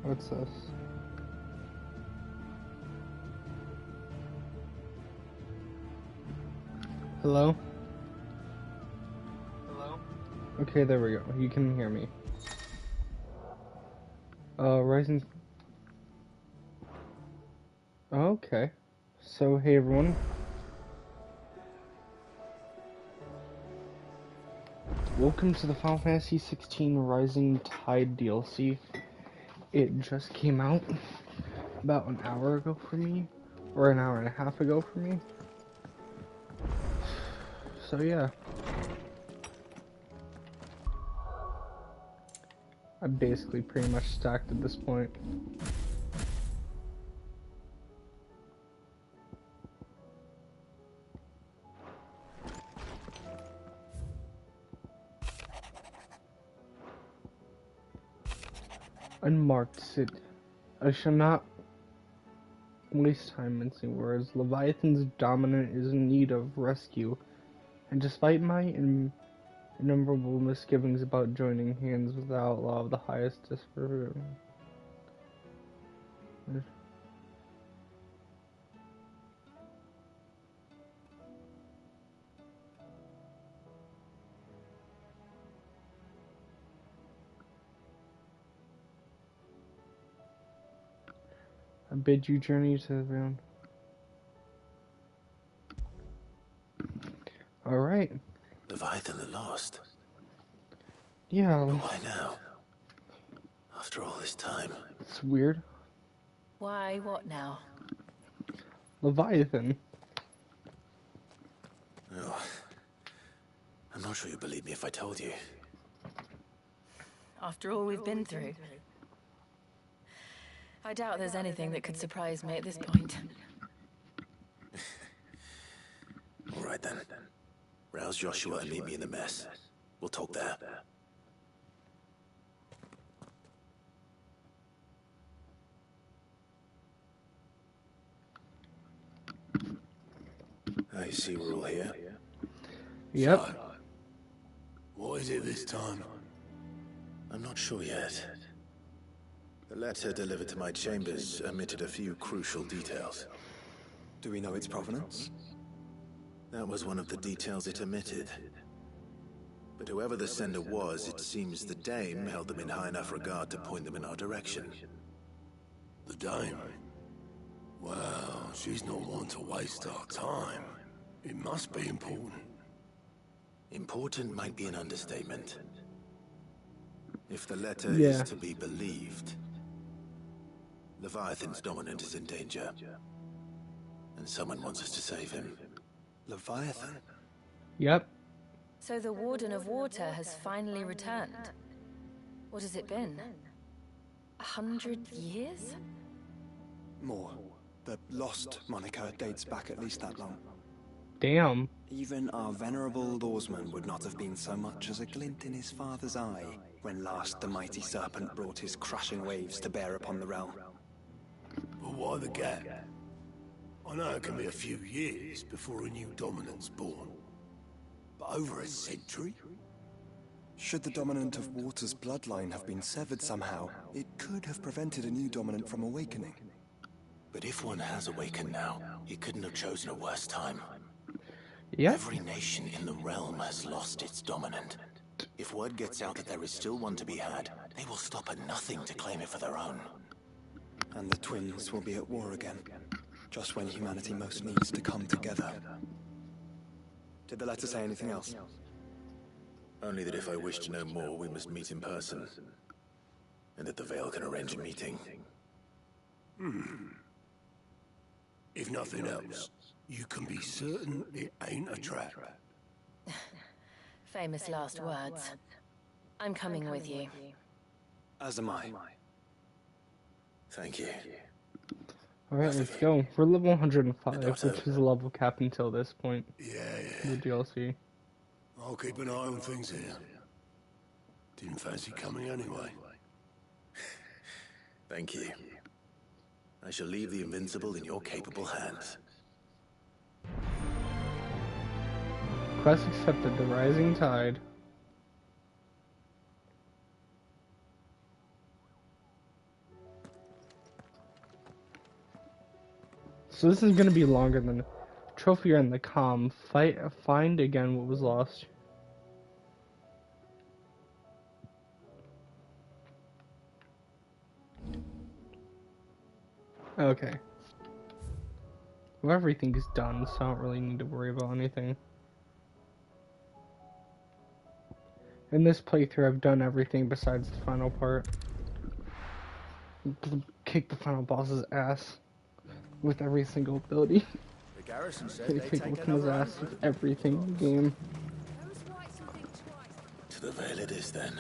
What's this? Hello? Hello? Okay, there we go. You can hear me. Rising... Okay. So, hey everyone. Welcome to the Final Fantasy 16 Rising Tide DLC. It just came out about an hour ago for me, or an hour and a half ago for me. So yeah. I'm basically pretty much stacked at this point. Unmarked City. I shall not waste time mincing words. Leviathan's dominant is in need of rescue, and despite my innumerable misgivings about joining hands with the outlaw of the highest dispersion. I bid you journey to the ground. Alright. Leviathan the Lost? Yeah. Why now? After all this time. It's weird. Why, what now? Leviathan. Oh, I'm not sure you'd believe me if I told you. After all we've been through. I doubt there's anything that could surprise me at this point. All right then. Rouse Joshua and meet me in the mess. We'll talk there. I see we're all here. Yep. So, what is it this time? I'm not sure yet. The letter delivered to my chambers omitted a few crucial details. Do we know its provenance? That was one of the details it omitted. But whoever the sender was, it seems the Dame held them in high enough regard to point them in our direction. The Dame? Well, she's not one to waste our time. It must be important. Important might be an understatement. If the letter Yeah. is to be believed, Leviathan's dominant is in danger. And someone wants us to save him. Leviathan? Yep. So the Warden of Water has finally returned. What has it been? 100 years? More. The Lost moniker dates back at least that long. Damn. Even our venerable lawsman would not have been so much as a glint in his father's eye when last the mighty serpent brought his crushing waves to bear upon the realm. But why the gap? I know it can be a few years before a new dominant's born. But over a century? Should the dominant of Water's bloodline have been severed somehow, it could have prevented a new dominant from awakening. But if one has awakened now, he couldn't have chosen a worse time. Yep. Every nation in the realm has lost its dominant. If word gets out that there is still one to be had, they will stop at nothing to claim it for their own. And the twins will be at war again, just when humanity most needs to come together. Did the letter say anything else? Only that if I wish to know more, we must meet in person. And that the Veil can arrange a meeting. If nothing else, you can be certain it ain't a trap. Famous last words. I'm coming with you. As am I. Thank you. Alright, let's go. We're level 105, Doctor. which is the level cap until this point. Yeah. The DLC. I'll keep an eye on things here. Didn't fancy coming anyway. Thank you. I shall leave the Invincible in your capable hands. Quest accepted. The Rising Tide. So this is gonna be longer than Trophy and the Calm. Find again what was lost. Okay. Well, everything is done, so I don't really need to worry about anything. In this playthrough, I've done everything besides the final part. Kick the final boss's ass with every single ability. The garrison said Kick they take his another ass 100. with everything in the game. To the Vale it is then.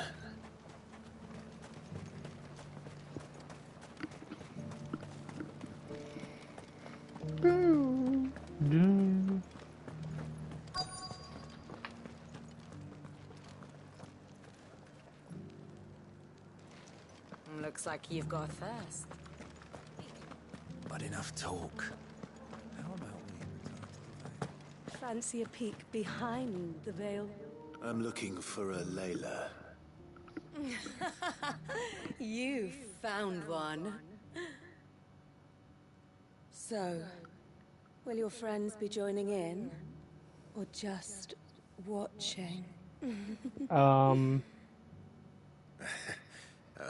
Looks like you've got a thirst. But enough talk. How about we return to the Vale? Fancy a peek behind the veil? I'm looking for a Layla. You found one. So, will your friends be joining in? Or just watching?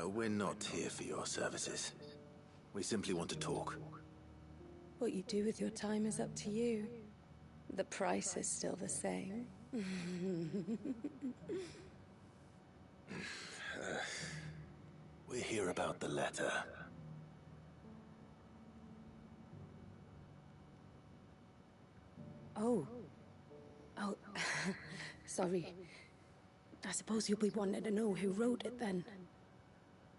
We're not here for your services. We simply want to talk. What you do with your time is up to you. The price is still the same. We're here about the letter. Oh. Sorry. I suppose you'll be wanting to know who wrote it then.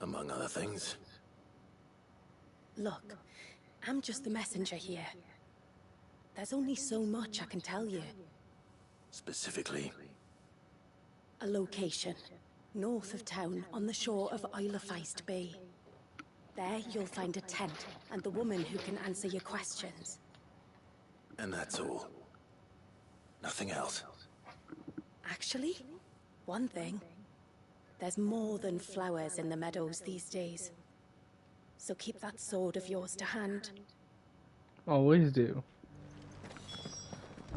Among other things. Look, I'm just the messenger here. There's only so much I can tell you. Specifically. A location, north of town, on the shore of Isle of Feist Bay. There you'll find a tent, and the woman who can answer your questions. And that's all. Nothing else. Actually, one thing. There's more than flowers in the meadows these days. So keep that sword of yours to hand. Always do.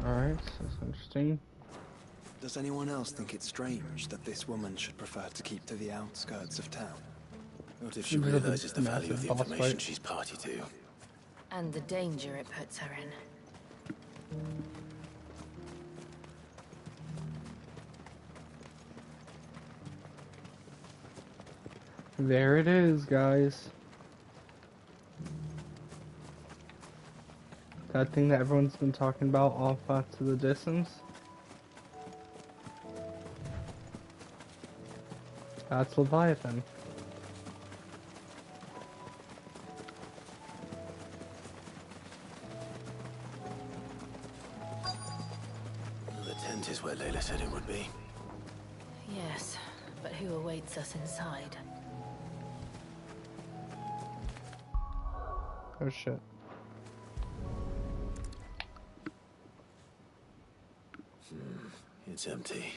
Alright, so that's interesting. Does anyone else think it's strange that this woman should prefer to keep to the outskirts of town? What if she Because of the realizes the value of the massive boss information fight. she's party to? And the danger it puts her in. There it is, guys. That thing that everyone's been talking about off to the distance. That's Leviathan. The tent is where Layla said it would be. Yes, but who awaits us inside? Oh shit. It's empty.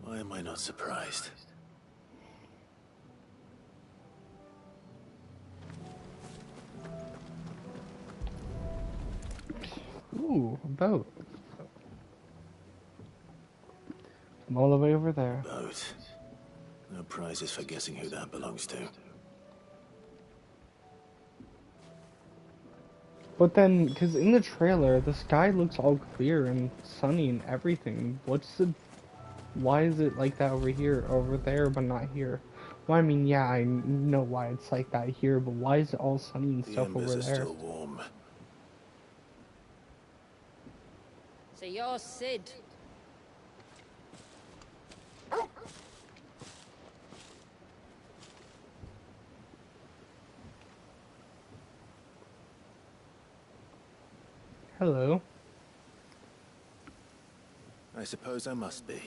Why am I not surprised? Ooh, a boat. I'm all the way over there. Boat. No prizes for guessing who that belongs to. But then, because in the trailer, the sky looks all clear and sunny and everything. Why is it like that over there, but not here? Well, I mean, yeah, I know why it's like that here, but why is it all sunny and The stuff embers over are there? still warm. So you're Sid. Hello. I suppose I must be.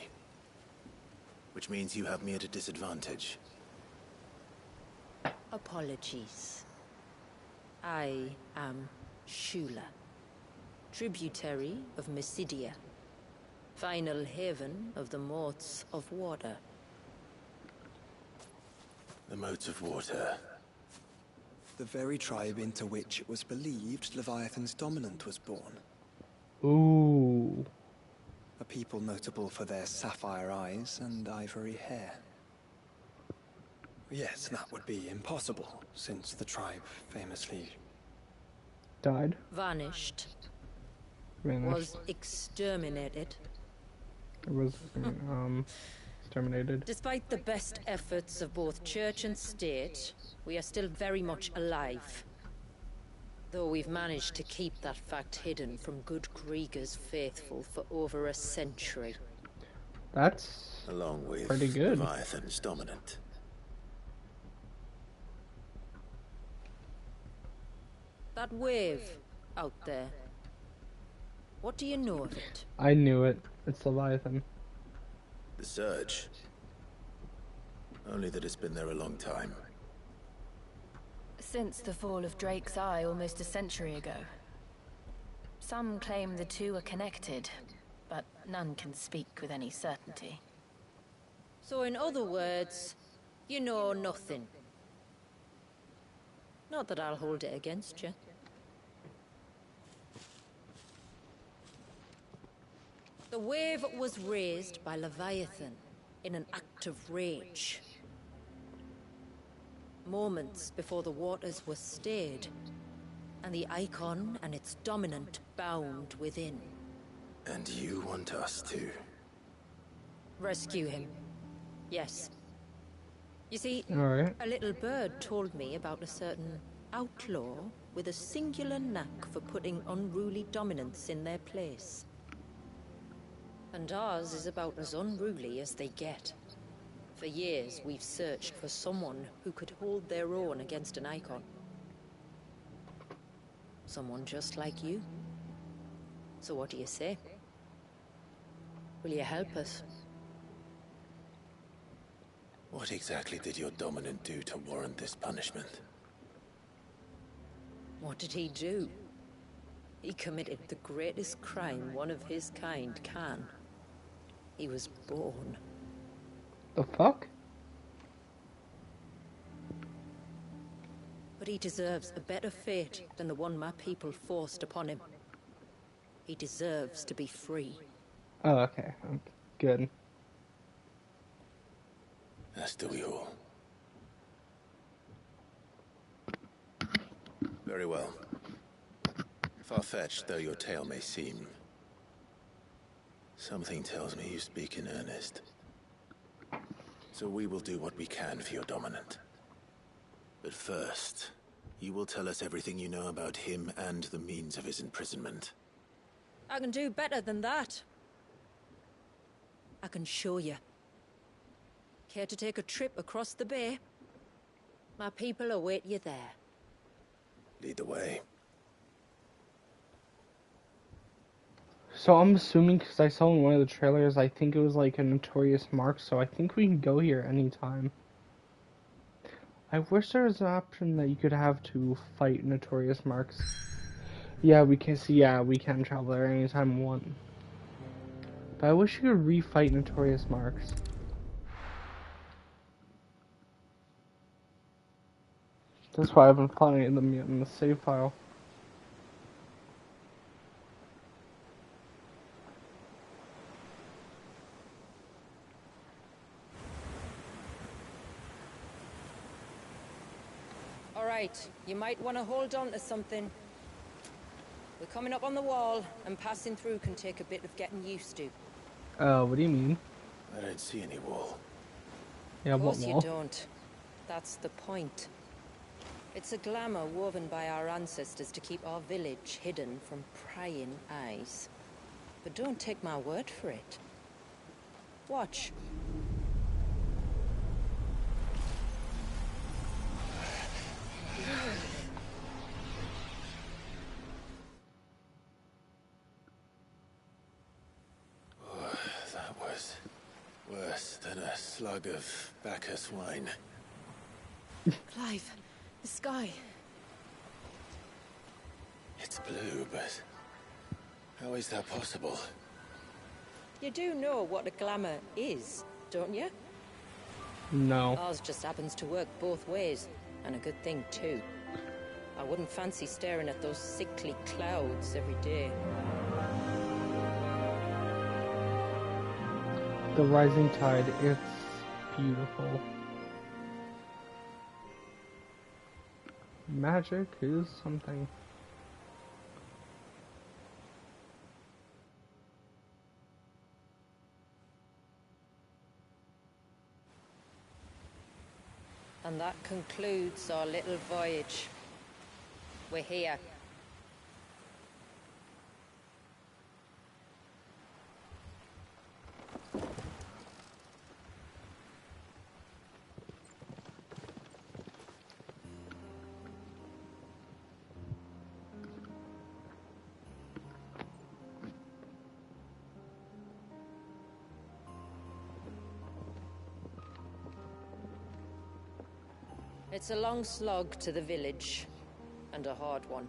Which means you have me at a disadvantage. Apologies. I am Shula, tributary of Mysidia, final haven of the Motes of Water. The motes of water. the very tribe into which it was believed Leviathan's dominant was born. Ooh. A people notable for their sapphire eyes and ivory hair. Yes, that would be impossible, since the tribe famously Died. Vanished. Vanished. Was exterminated. It was exterminated. Despite the best efforts of both church and state, we are still very much alive. Though we've managed to keep that fact hidden from good Krieger's faithful for over a century. That's Along with pretty good. Leviathan's dominant. That wave out there. What do you know of it? I knew it. It's Leviathan. The Surge. Only that it's been there a long time. Since the fall of Drake's Eye almost a century ago. Some claim the two are connected, but none can speak with any certainty. So in other words, you know nothing. Not that I'll hold it against you. The wave was raised by Leviathan in an act of rage. Moments before the waters were stayed, and the icon and its dominant bound within. And you want us to? Rescue him. Yes. You see, Alright. a little bird told me about a certain outlaw with a singular knack for putting unruly dominants in their place. And ours is about as unruly as they get. For years, we've searched for someone who could hold their own against an icon. Someone just like you. So what do you say? Will you help us? What exactly did your dominant do to warrant this punishment? What did he do? He committed the greatest crime one of his kind can. He was born. The fuck? But he deserves a better fate than the one my people forced upon him. He deserves to be free. Oh, okay. Good. As do we all. Very well. Far-fetched though your tale may seem, something tells me you speak in earnest. So we will do what we can for your dominant. But first, you will tell us everything you know about him and the means of his imprisonment. I can do better than that. I can show you. Care to take a trip across the bay? My people await you there. Lead the way. So I'm assuming, because I saw in one of the trailers, I think it was like a Notorious Mark, so I think we can go here anytime. I wish there was an option that you could have to fight Notorious Marks. Yeah, we can see, yeah, we can travel there anytime we want. But I wish you could refight Notorious Marks. That's why I've been finding them in the save file. Alright, you might want to hold on to something. We're coming up on the wall, and passing through can take a bit of getting used to. What do you mean? I don't see any wall. Yeah, Of what course wall? you don't. That's the point. It's a glamour woven by our ancestors to keep our village hidden from prying eyes. But don't take my word for it. Watch. That was worse than a slug of Bacchus wine. Clive, the sky. It's blue, but how is that possible? You do know what a glamour is, don't you? No. Ours just happens to work both ways, and a good thing too. I wouldn't fancy staring at those sickly clouds every day. The rising tide, it's beautiful. Magic is something. And that concludes our little voyage. We're here. It's a long slog to the village, and a hard one.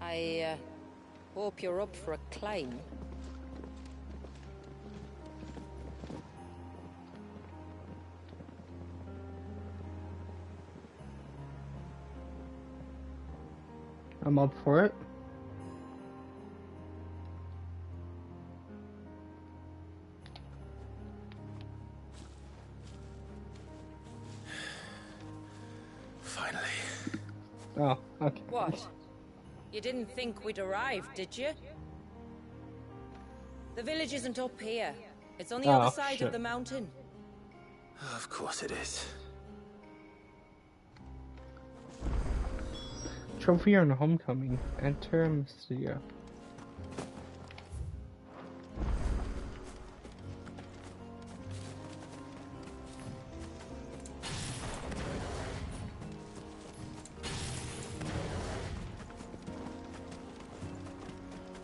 I hope you're up for a climb. I'm up for it. Finally. Oh, okay. What? You didn't think we'd arrived, did you? The village isn't up here. It's on the other side shit. of the mountain. Of course it is. Trophy on Homecoming. Enter Mystia.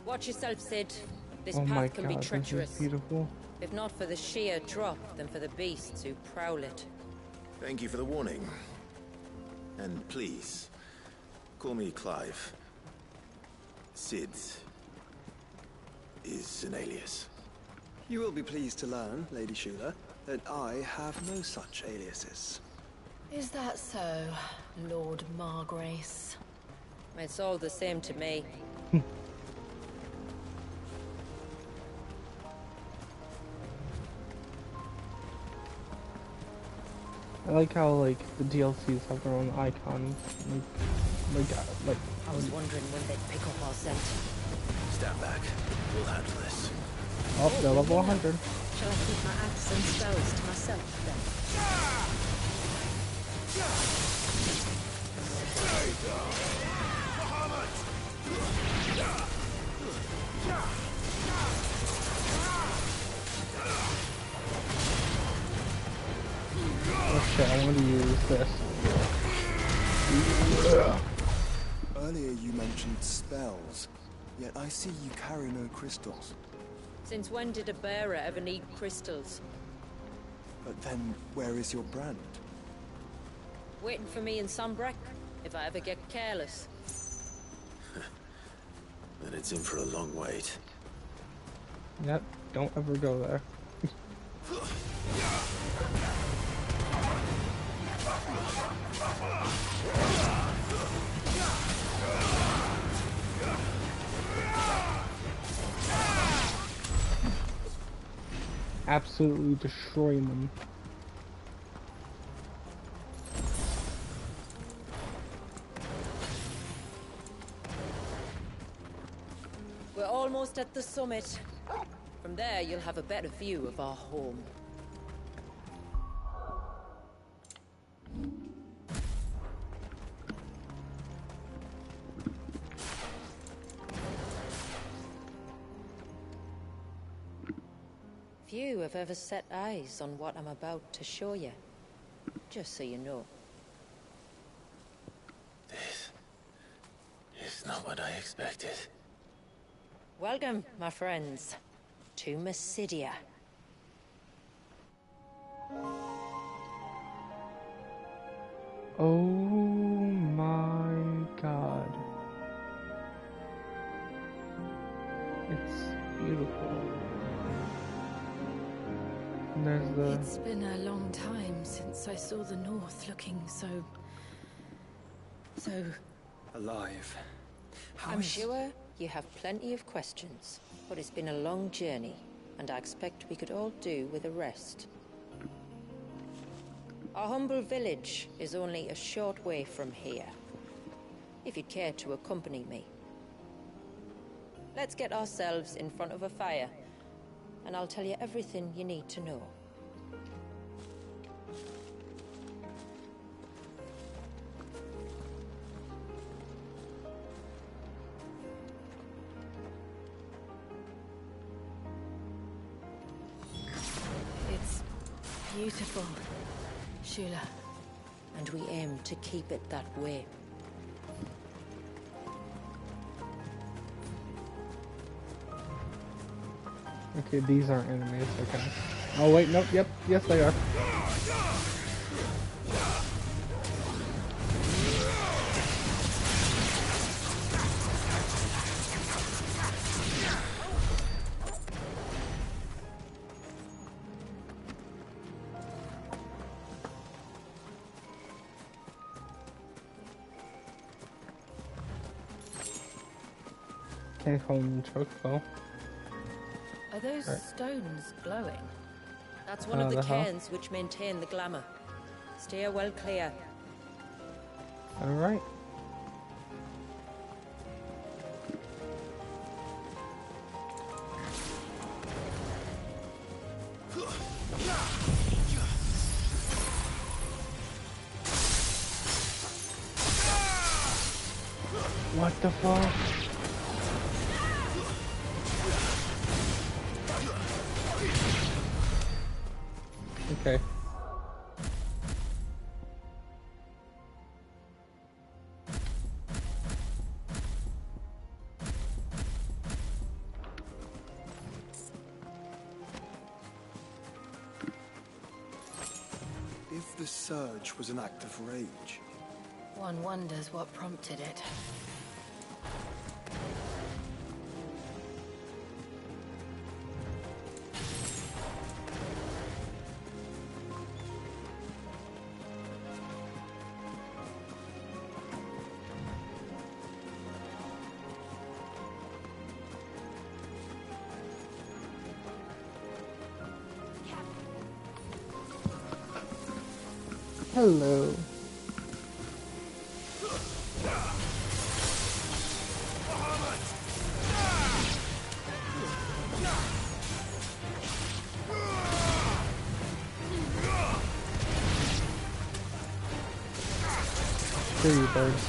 Watch yourself, Sid. This Oh my path can be god, this treacherous. is beautiful. If not for the sheer drop, then for the beasts who prowl it. Thank you for the warning. And please, call me Clive. Sid is an alias. You will be pleased to learn, Lady Shula, that I have no such aliases. Is that so, Lord Margrace? It's all the same to me. I like how like the DLCs have their own icon. Like I was wondering when they'd pick up our scent. Stand back. We'll handle this. oh, they're level 100. Shall I keep my acts and spells to myself then? Oh shit, I want to use this. Earlier you mentioned spells, yet I see you carry no crystals. Since when did a bearer ever need crystals? But then, where is your brand? Waiting for me in Sunbreck, if I ever get careless. Then it's in for a long wait. Yep, don't ever go there. Absolutely destroying them. We're almost at the summit. From there, you'll have a better view of our home. Few have ever set eyes on what I'm about to show you. Just so you know. This is not what I expected. Welcome, my friends, to Mysidia. Oh my god. It's beautiful. There's the... It's been a long time since I saw the North looking so... Alive. How I'm is- sure you have plenty of questions, but it's been a long journey, and I expect we could all do with a rest. Our humble village is only a short way from here, if you'd care to accompany me. Let's get ourselves in front of a fire, and I'll tell you everything you need to know. It's beautiful, Shula. And we aim to keep it that way. Okay, these aren't enemies, okay. Oh wait, nope, yep, yes they are. Can't call them chocobo. Are those Right. stones glowing? That's one of the the hell? cairns which maintain the glamour. Steer well clear. Alright. What the fuck? Okay. If the surge was an act of rage, One wonders what prompted it. Hello. Here you birds.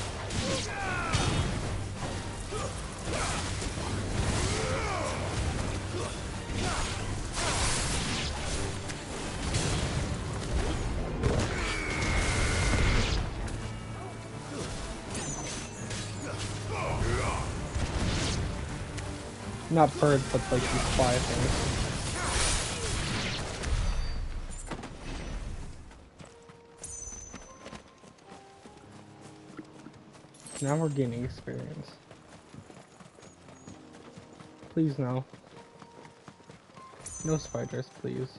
Not birds, but like these fly things. Now we're gaining experience. Please no. No spiders, please.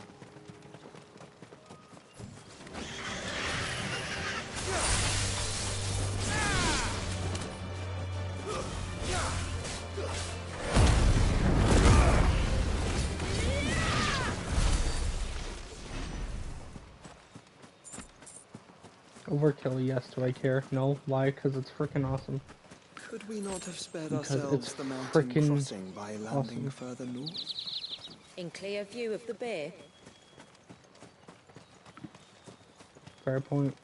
Overkill, yes. Do I care? No. Why? Because it's freaking awesome. could we not have spared Because ourselves it's the mountain frickin' crossing by landing awesome. further north? In clear view of the bay, Fair point.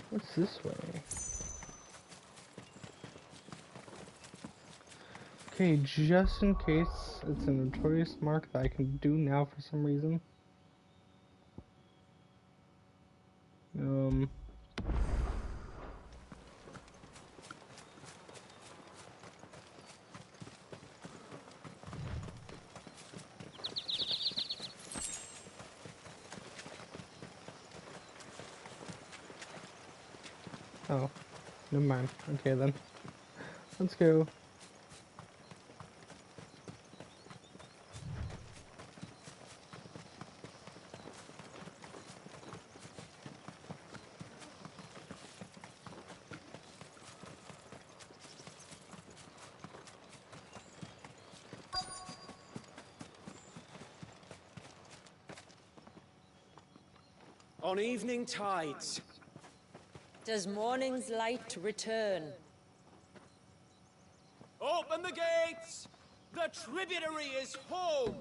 What's this way? Okay, just in case it's a notorious mark that I can do now for some reason. Oh, Never mind. Okay then. Let's go. On evening tides. Does morning's light return? Open the gates! The tributary is home!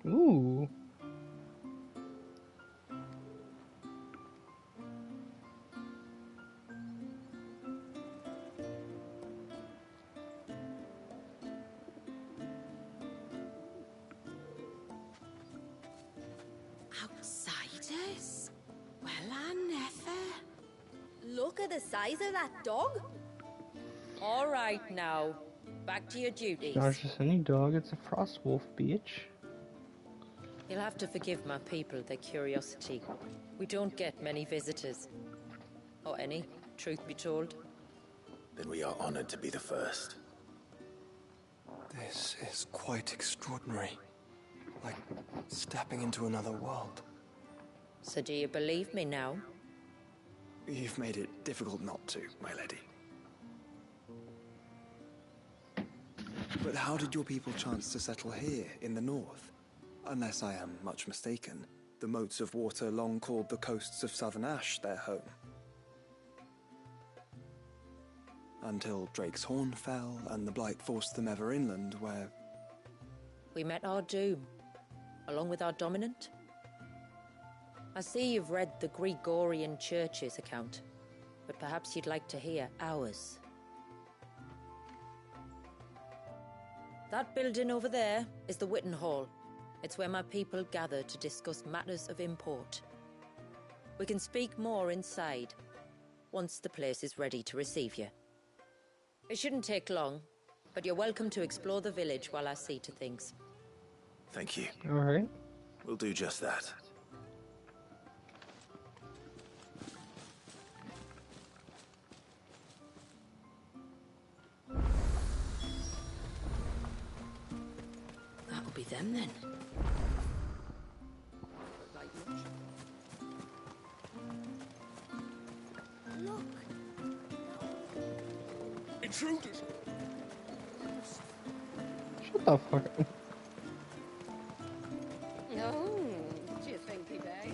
Ooh. Outsiders? Well, I never. Look at the size of that dog. All right now, back to your duties. Not just any dog, it's a frost wolf, bitch. You'll have to forgive my people their curiosity. We don't get many visitors. Or any, truth be told. Then we are honored to be the first. This is quite extraordinary. Like stepping into another world. So do you believe me now? You've made it difficult not to, my lady. But how did your people chance to settle here, in the north? Unless I am much mistaken, the moats of water long called the coasts of Southern Ash their home. Until Drake's Horn fell, and the Blight forced them ever inland, where... We met our doom, along with our dominant. I see you've read the Gregorian Church's account, but perhaps you'd like to hear ours. That building over there is the Witten Hall. It's where my people gather to discuss matters of import. We can speak more inside, once the place is ready to receive you. It shouldn't take long, but you're welcome to explore the village while I see to things. Thank you. Alright. We'll do just that. That'll be them then. Look. Intruders! Shut the fuck up. Oh, do you think he begs?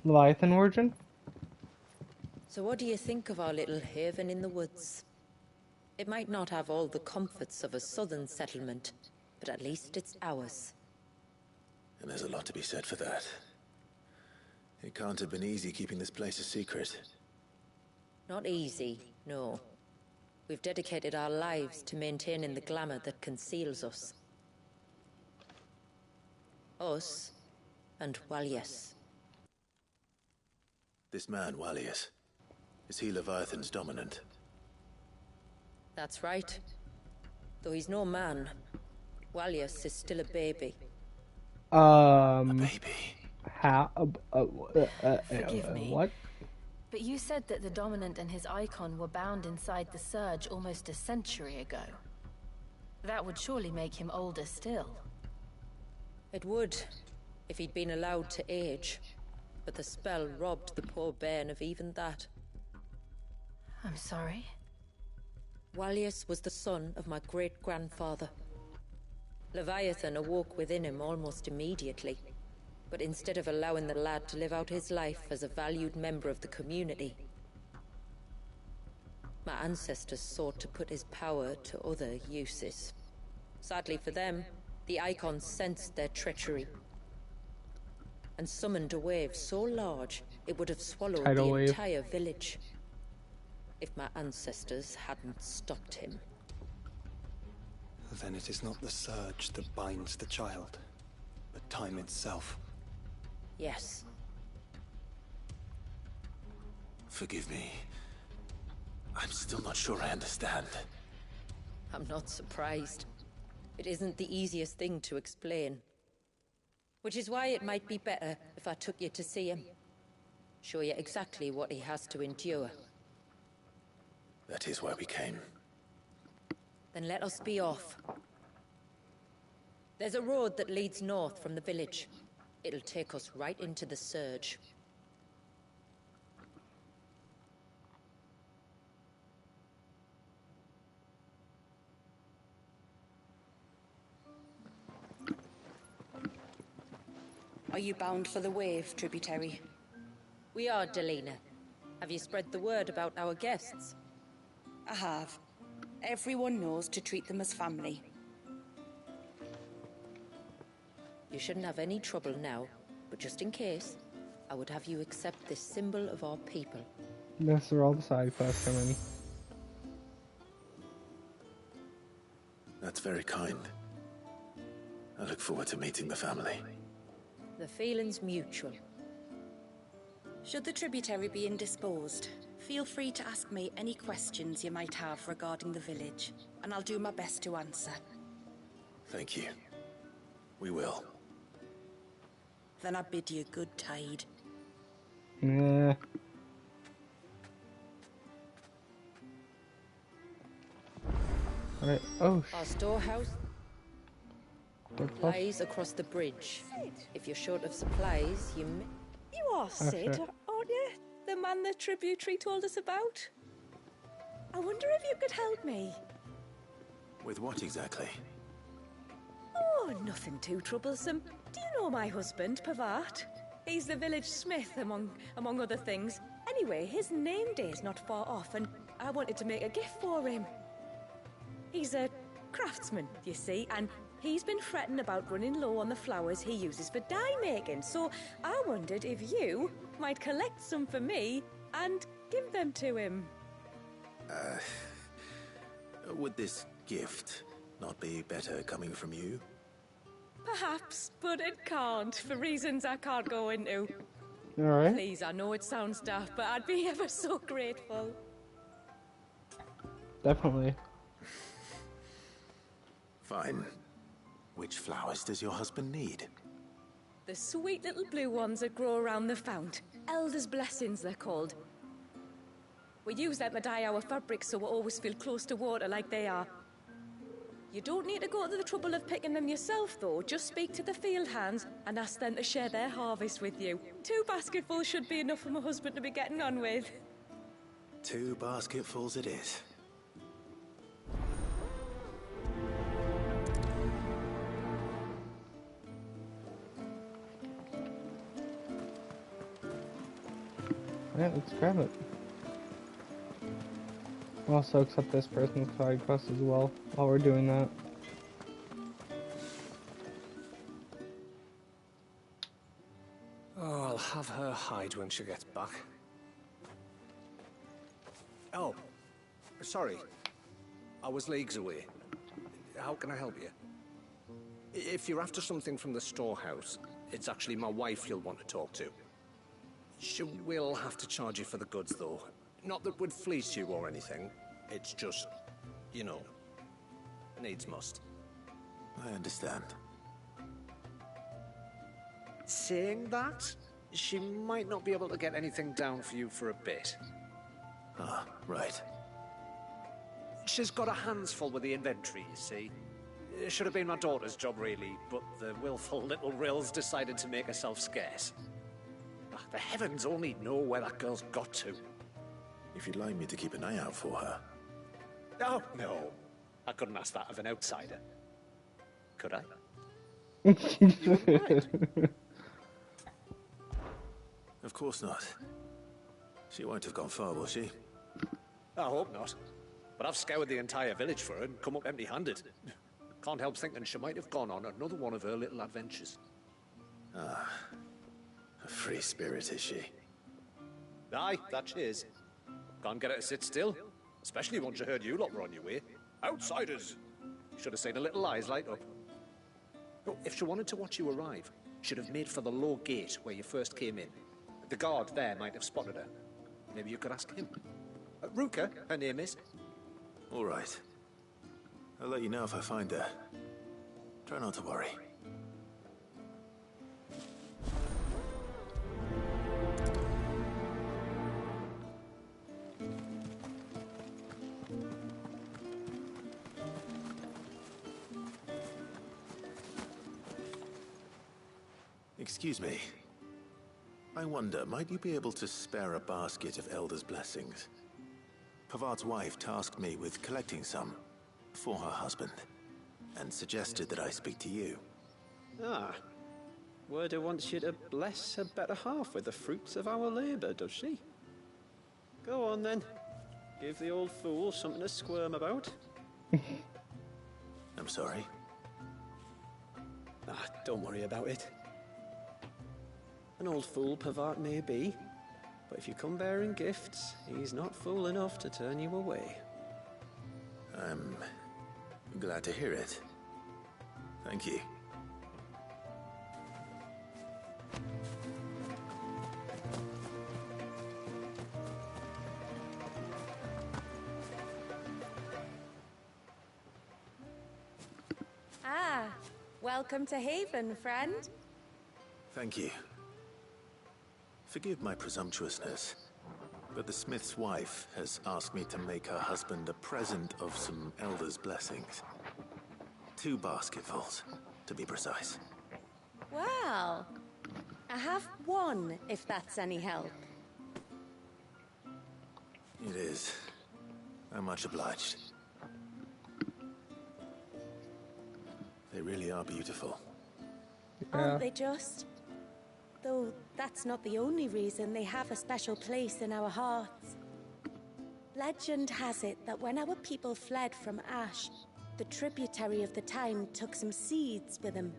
Leviathan origin? So what do you think of our little haven in the woods? It might not have all the comforts of a southern settlement, but at least it's ours. And there's a lot to be said for that. It can't have been easy keeping this place a secret. Not easy, no. We've dedicated our lives to maintaining the glamour that conceals us. Us and Walius. This man, Walius, is he Leviathan's dominant? That's right. Though he's no man, Walius is still a baby. A baby? How? Forgive me. What? But you said that the Dominant and his icon were bound inside the Surge almost a century ago. That would surely make him older still. It would, if he'd been allowed to age. But the spell robbed the poor bairn of even that. I'm sorry. Walius was the son of my great-grandfather. Leviathan awoke within him almost immediately. But instead of allowing the lad to live out his life as a valued member of the community, my ancestors sought to put his power to other uses. Sadly for them, the Icons sensed their treachery and summoned a wave so large it would have swallowed Tidal the wave. entire village if my ancestors hadn't stopped him. Then it is not the surge that binds the child, but time itself. Yes. Forgive me. I'm still not sure I understand. I'm not surprised. It isn't the easiest thing to explain. Which is why it might be better if I took you to see him. Show you exactly what he has to endure. That is why we came. Then let us be off. There's a road that leads north from the village. It'll take us right into the surge. Are you bound for the Wave, tributary? We are, Delina. Have you spread the word about our guests? I have. Everyone knows to treat them as family. You shouldn't have any trouble now, but just in case, I would have you accept this symbol of our people. That's where all the side quests come in. That's very kind. I look forward to meeting the family. The feeling's mutual. Should the tributary be indisposed, feel free to ask me any questions you might have regarding the village, and I'll do my best to answer. Thank you. We will. Then I bid you good tide. Nah. Alright, oh Our storehouse shit. lies across the bridge. If you're short of supplies, you may... You are Sid, sure. aren't you? The man the tributary told us about? I wonder if you could help me. With what exactly? Oh, nothing too troublesome. Do you know my husband, Pavat? He's the village smith, among other things. Anyway, his name day's not far off, and I wanted to make a gift for him. He's a craftsman, you see, and he's been fretting about running low on the flowers he uses for dye making, so I wondered if you might collect some for me and give them to him. Would this gift not be better coming from you? Perhaps, but it can't, for reasons I can't go into. Alright. Please, I know it sounds daft, but I'd be ever so grateful. Definitely. Fine. Which flowers does your husband need? The sweet little blue ones that grow around the fount. Elder's blessings, they're called. We use them to dye our fabrics so we always feel close to water like they are. You don't need to go to the trouble of picking them yourself, though. Just speak to the field hands and ask them to share their harvest with you. 2 basketfuls should be enough for my husband to be getting on with. 2 basketfuls it is. Alright, let's grab it. We'll also accept this person's side quest as well while we're doing that. Oh, I'll have her hide when she gets back. Oh, sorry. I was leagues away. How can I help you? If you're after something from the storehouse, it's actually my wife you'll want to talk to. She will have to charge you for the goods, though. Not that we'd fleece you or anything. It's just, you know, needs must. I understand. Saying that, she might not be able to get anything down for you for a bit. Ah, right. She's got her hands full with the inventory, you see. It should have been my daughter's job, really, but the willful little Rills decided to make herself scarce. The heavens only know where that girl's got to. If you'd like me to keep an eye out for her. Oh, no. I couldn't ask that of an outsider. Could I? Of course not. She won't have gone far, will she? I hope not. But I've scoured the entire village for her and come up empty-handed. Can't help thinking she might have gone on another one of her little adventures. Ah. A free spirit, is she? Aye, that she is. Can't get her to sit still. Especially once she heard you lot were on your way. Outsiders! Should have seen her little eyes light up. Oh, if she wanted to watch you arrive, she'd have made for the low gate where you first came in. The guard there might have spotted her. Maybe you could ask him. Ruka, her name is. All right. I'll let you know if I find her. Try not to worry. Excuse me. I wonder, might you be able to spare a basket of Elder's blessings? Pavart's wife tasked me with collecting some for her husband, and suggested that I speak to you. Ah. Wyrda wants you to bless her better half with the fruits of our labour, does she? Go on then. Give the old fool something to squirm about. I'm sorry. Ah, don't worry about it. An old fool Pavart may be, but if you come bearing gifts, he's not fool enough to turn you away. I'm glad to hear it. Thank you. Ah, welcome to Haven, friend. Thank you. Forgive my presumptuousness, but the smith's wife has asked me to make her husband a present of some Elder's blessings. 2 basketfuls, to be precise. Well, I have one, if that's any help. It is. I'm much obliged. They really are beautiful. Aren't they just? Though that's not the only reason they have a special place in our hearts. Legend has it that when our people fled from Ash, the tributary of the Tyne took some seeds with them.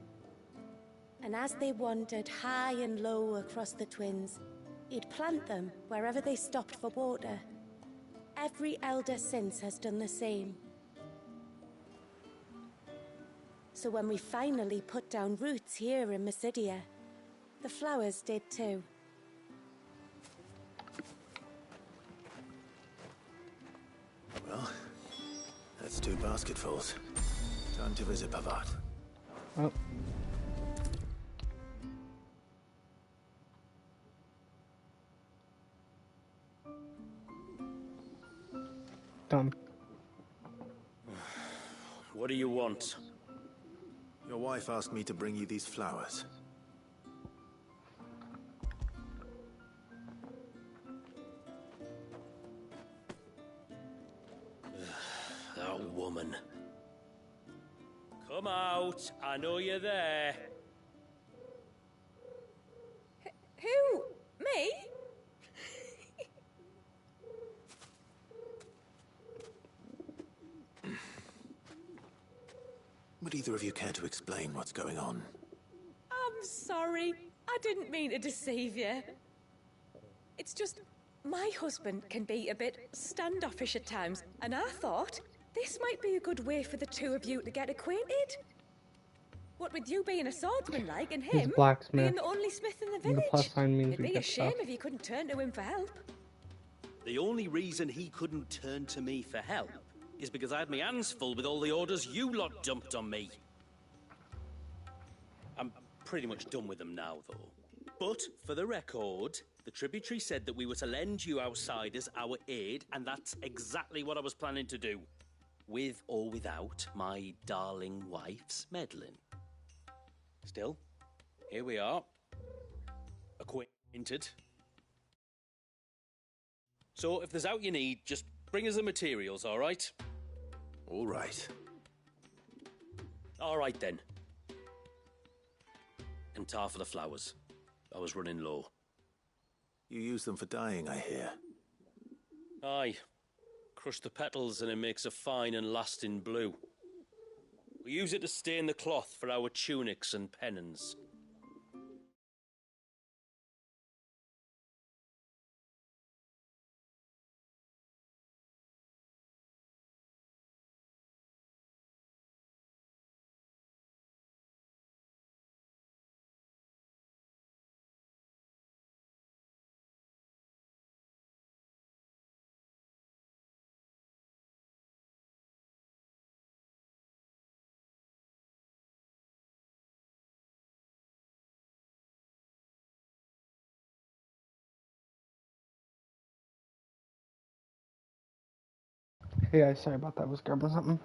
And as they wandered high and low across the Twins, he'd plant them wherever they stopped for water. Every elder since has done the same. So when we finally put down roots here in Mysidia, the flowers did too. Well, that's 2 basketfuls. Time to visit Pavart. Oh. Done. What do you want? Your wife asked me to bring you these flowers. That woman. Come out. I know you're there. Who? Me? Would either of you care to explain what's going on? I'm sorry. I didn't mean to deceive you. It's just, my husband can be a bit standoffish at times, and I thought this might be a good way for the 2 of you to get acquainted. What with you being a swordsman like, and him being the only smith in the village. The plus sign means It'd we be a get shame stuff. if you couldn't turn to him for help. The only reason he couldn't turn to me for help is because I had my hands full with all the orders you lot dumped on me. I'm pretty much done with them now, though. But, for the record, the tributary said that we were to lend you outsiders our aid, and that's exactly what I was planning to do. With or without my darling wife's meddling. Still, here we are. Acquainted. So, if there's out you need, just bring us the materials, all right? All right. All right, then. And tar for the flowers. I was running low. You use them for dyeing, I hear. Aye. Crush the petals and it makes a fine and lasting blue. We use it to stain the cloth for our tunics and pennons. Hey guys, sorry about that. I was grabbing something.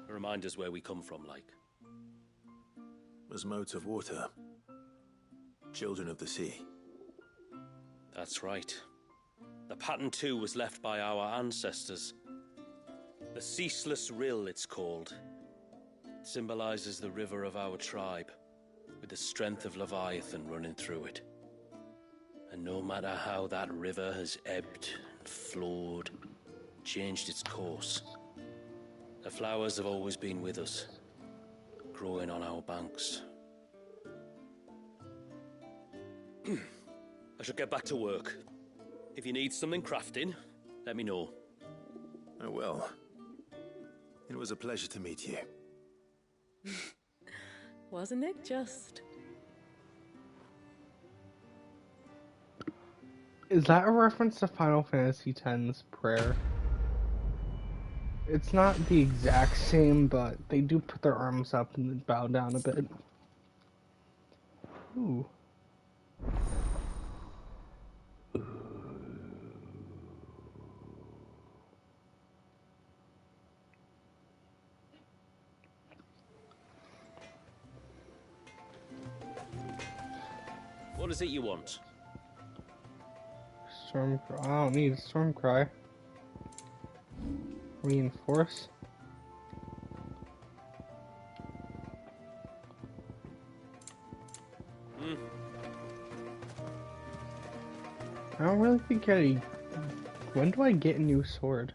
Remind us where we come from, like. As motes of water. Children of the sea. That's right. The pattern too was left by our ancestors. The Ceaseless Rill, it's called. It symbolizes the river of our tribe, with the strength of Leviathan running through it. And no matter how that river has ebbed and flowed, changed its course, the flowers have always been with us, growing on our banks. I should get back to work. If you need something crafting, let me know. Oh well. It was a pleasure to meet you. Wasn't it just? Is that a reference to Final Fantasy X's prayer? It's not the exact same, but they do put their arms up and then bow down a bit. Ooh. What is it you want? Stormcry. I don't need a Stormcry. Reinforce. I don't really think I... When do I get a new sword?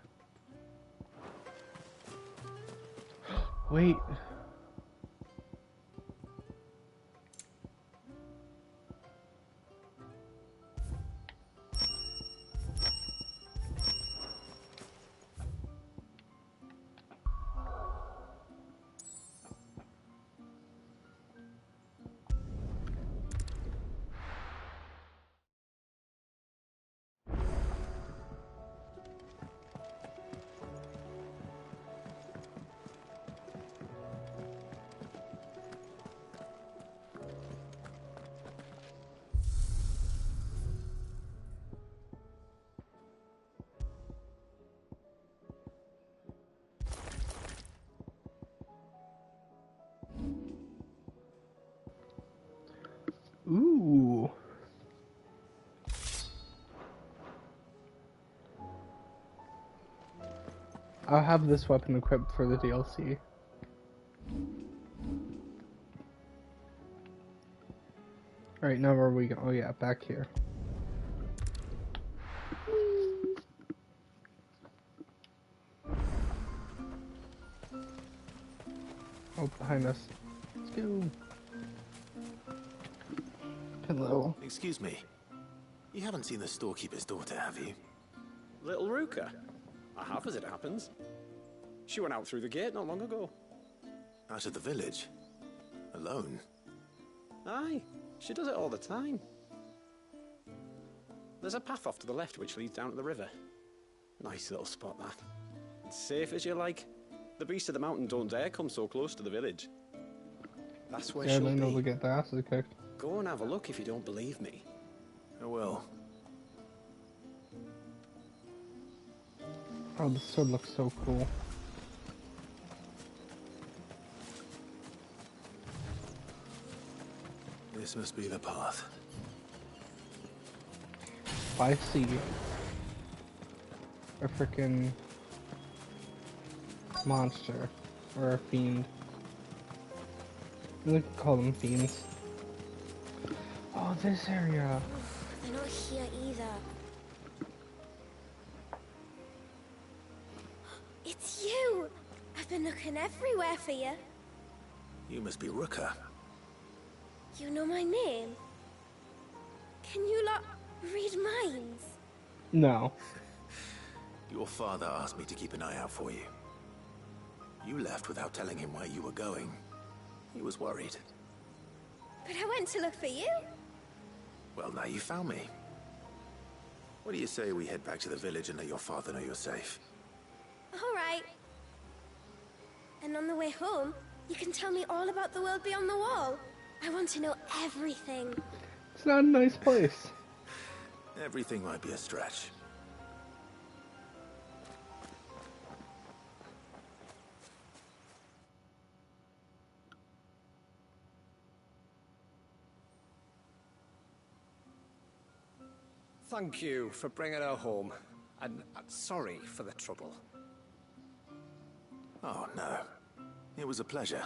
Wait. Ooh. I'll have this weapon equipped for the DLC. Alright, now where are we going? Oh yeah, back here. Oh, behind us. Let's go. Hello. Excuse me. You haven't seen the storekeeper's daughter, have you? Little Ruka? I have, as it happens. She went out through the gate not long ago. Out of the village? Alone? Aye, she does it all the time. There's a path off to the left which leads down to the river. Nice little spot, that. It's safe as you like. The beasts of the mountain don't dare come so close to the village. That's where she'll they know be. to get their asses kicked. Go and have a look if you don't believe me. I will. Oh, the sword looks so cool. This must be the path. I see a freaking monster or a fiend. We can call them fiends. Oh, this area. They're not here either. It's you! I've been looking everywhere for you. You must be Ruka. You know my name? Can you lot read minds? No. Your father asked me to keep an eye out for you. You left without telling him where you were going. He was worried. But I went to look for you. Well, now you found me. What do you say we head back to the village and let your father know you're safe? All right. And on the way home, you can tell me all about the world beyond the wall. I want to know everything. It's not a nice place. Everything might be a stretch. Thank you for bringing her home. And sorry for the trouble. Oh, no. It was a pleasure.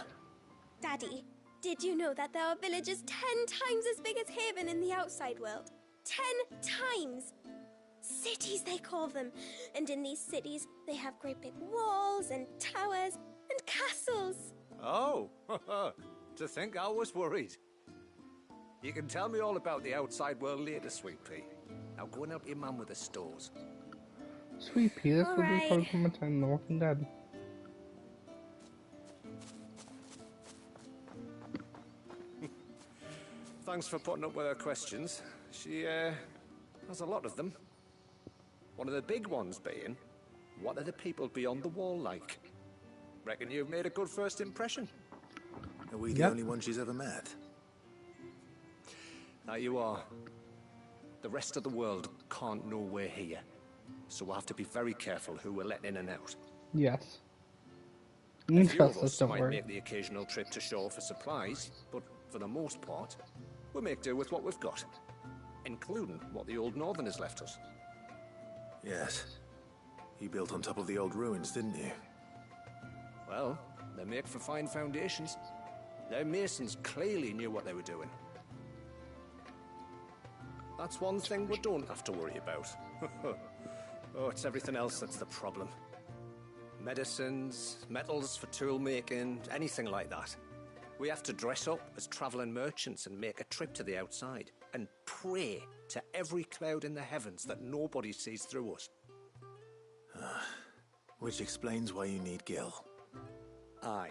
Daddy, did you know that there are villages 10 times as big as Haven in the outside world? 10 times! Cities, they call them. And in these cities, they have great big walls and towers and castles. Oh, to think I was worried. You can tell me all about the outside world later, Sweet Pea. Now go and help your mum with the stores. Sweet Pea, that's what they Alright. call Clementine in The Walking Dead. Thanks for putting up with her questions. She, has a lot of them. One of the big ones being, what are the people beyond the wall like? Reckon you've made a good first impression. Are we the only one she's ever met? That you are. The rest of the world can't know we're here. So we'll have to be very careful who we're letting in and out. Yes. A You few trust of us, us don't might worry. make the occasional trip to shore for supplies, but for the most part, we'll make do with what we've got. Including what the old Northerners left us. Yes. You built on top of the old ruins, didn't you? Well, they make for fine foundations. Their masons clearly knew what they were doing. That's one thing we don't have to worry about. Oh, it's everything else that's the problem. Medicines, metals for tool making, anything like that. We have to dress up as traveling merchants and make a trip to the outside and pray to every cloud in the heavens that nobody sees through us. Which explains why you need Gil. Aye.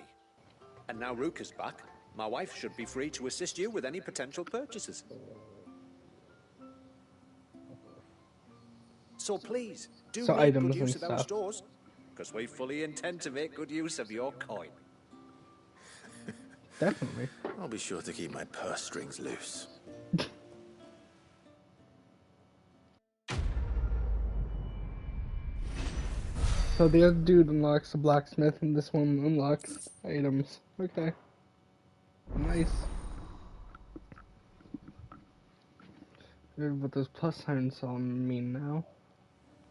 And now Rook is back. My wife should be free to assist you with any potential purchases. So please, do So make items good use and of our stuff. stores, because we fully intend to make good use of your coin. Definitely. I'll be sure to keep my purse strings loose. So the other dude unlocks the blacksmith, and this one unlocks items. Okay. Nice. Good, what those plus signs all mean now?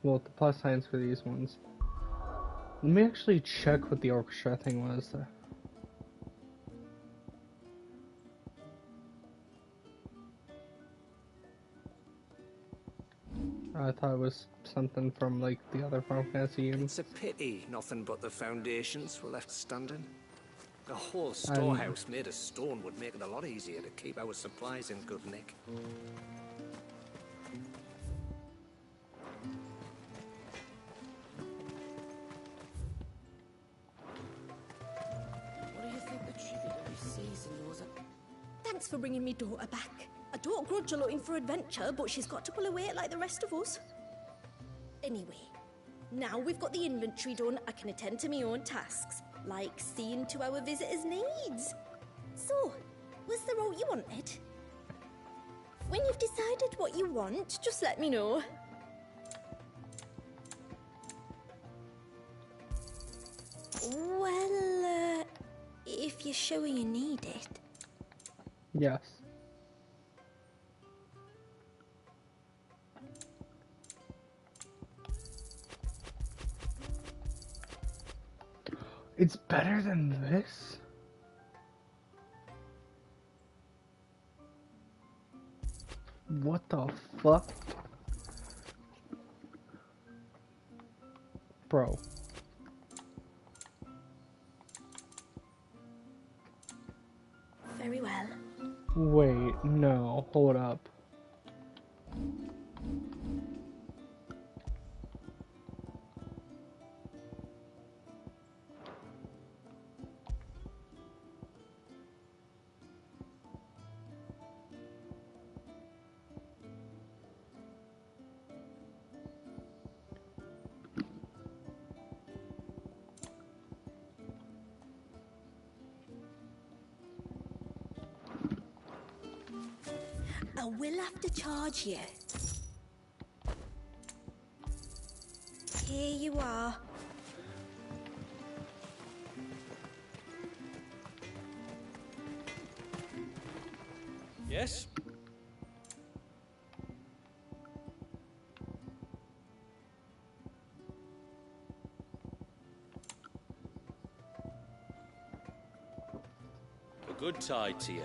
Well, the plus signs for these ones. Let me actually check what the orchestra thing was there. I thought it was something from like the other Final Fantasy games. It's a pity nothing but the foundations were left standing. A whole storehouse made of stone would make it a lot easier to keep our supplies in good nick. What do you think the tributary sees in yours? Thanks for bringing me daughter back. I don't grudge her looking for adventure, but she's got to pull her weight like the rest of us. Anyway, now we've got the inventory done, I can attend to my own tasks, like seeing to our visitors' needs. So, was the route you wanted? When you've decided what you want, just let me know. Well, if you're sure you need it. Yes. It's better than this? What the fuck? Bro. Very well. Wait, no, hold up. I will have to charge you. Here you are. Yes? Good tide to you.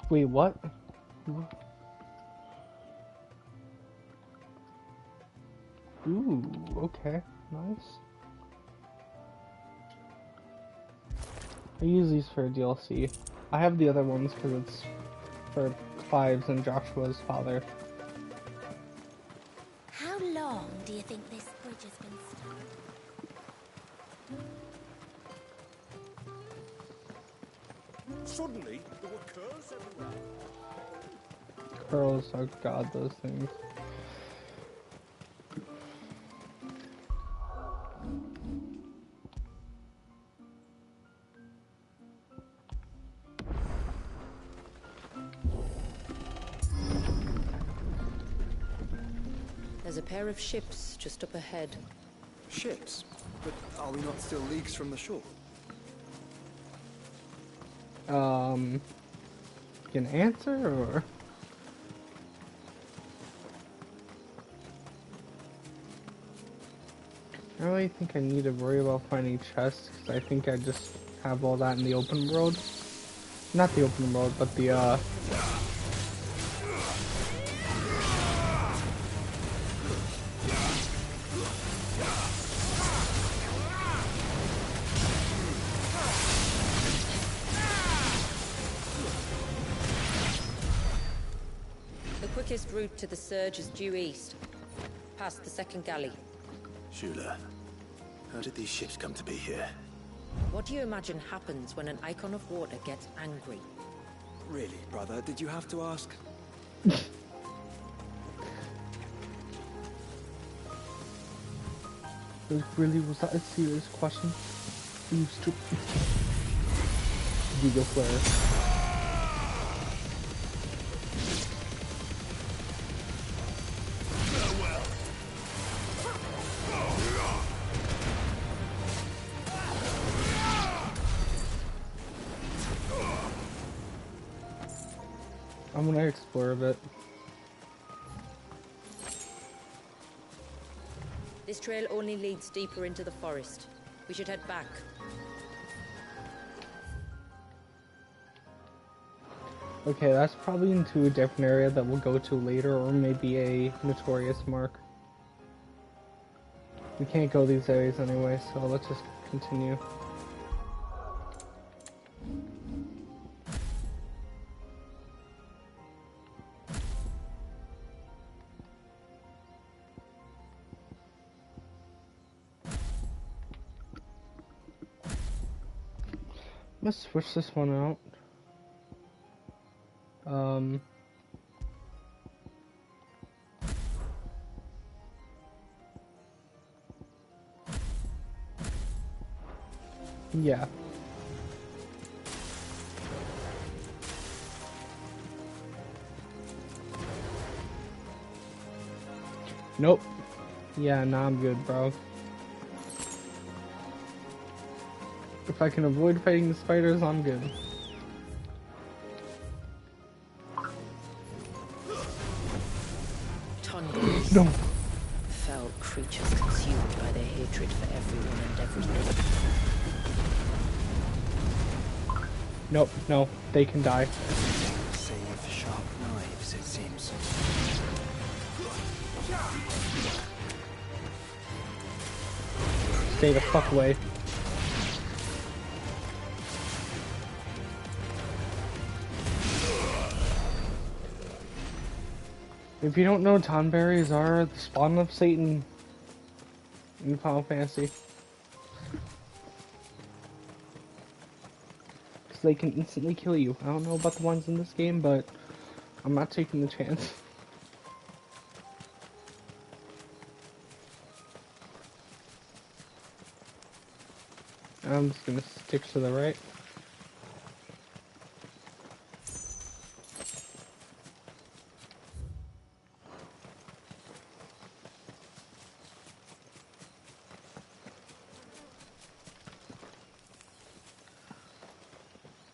Wait, what? Ooh, okay, nice. I use these for DLC. I have the other ones because it's for Clive's and Joshua's father. How long do you think this bridge has been stuck? Suddenly, there were curls everywhere. Curls, oh god, those things. There's a pair of ships just up ahead. Ships? But are we not still leagues from the shore? An answer, or? I don't really think I need to worry about finding chests, because I think I just have all that in the open world. Not the open world, but the, The quickest route to the surge is due east, past the second galley. Shula, how did these ships come to be here? What do you imagine happens when an icon of water gets angry? Really, brother, did you have to ask? Really, was that a serious question? You stupid. Giga Flare. I'm gonna explore a bit. This trail only leads deeper into the forest. We should head back. Okay, that's probably into a different area that we'll go to later, or maybe a notorious mark. We can't go these areas anyway, so let's just continue. Let's switch this one out. Yeah. Nope. Yeah, nah, I'm good, bro. If I can avoid fighting the spiders, I'm good. Tundras. No. Fell creatures consumed by their hatred for everyone and everything. Nope, no, they can die. Save sharp knives, it seems. Stay the fuck away. If you don't know, Tonberries are the spawn of Satan in Final Fantasy. Because they can instantly kill you. I don't know about the ones in this game, but I'm not taking the chance. I'm just gonna stick to the right.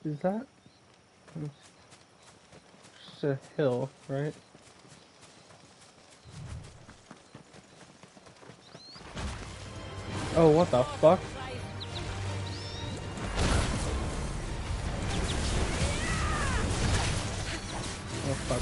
Is that just a hill, right? Oh, what the fuck? Oh, fuck.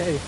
Okay.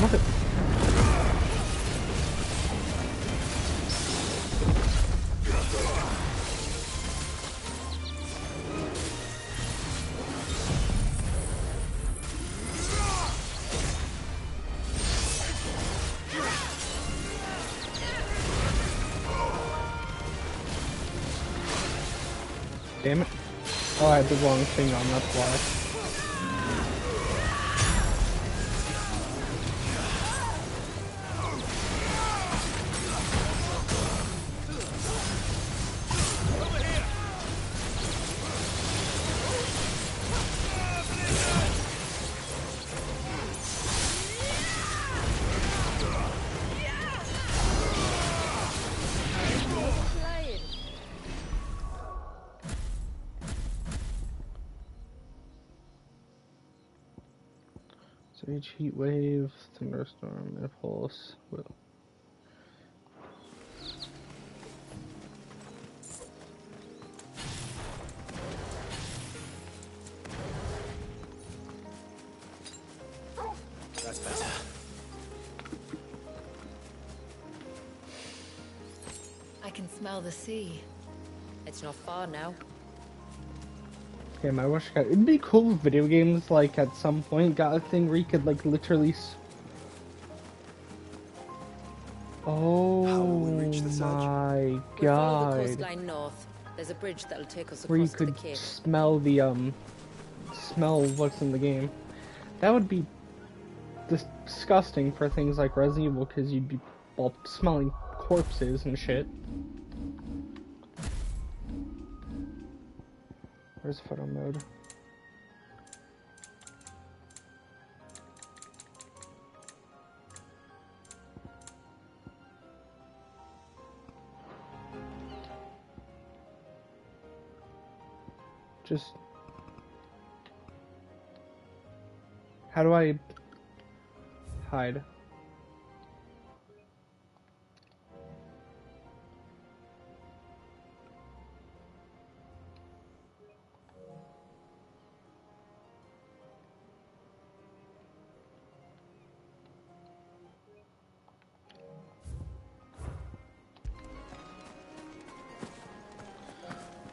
Mother. Damn it. Oh, I had the wrong thing on, that's why. Sage, heat wave, thunderstorm, impulse, will. That's better. I can smell the sea. It's not far now. Okay, my wish got. It'd be cool if video games, like, at some point got a thing where you could, like, literally. Oh my We'll follow the god. coastline north. There's a bridge that'll take us Where you across to the could cape. smell the, smell what's in the game. That would be disgusting for things like Resident Evil, because you'd be, well, smelling corpses and shit. Where's photo mode? Just... How do I hide?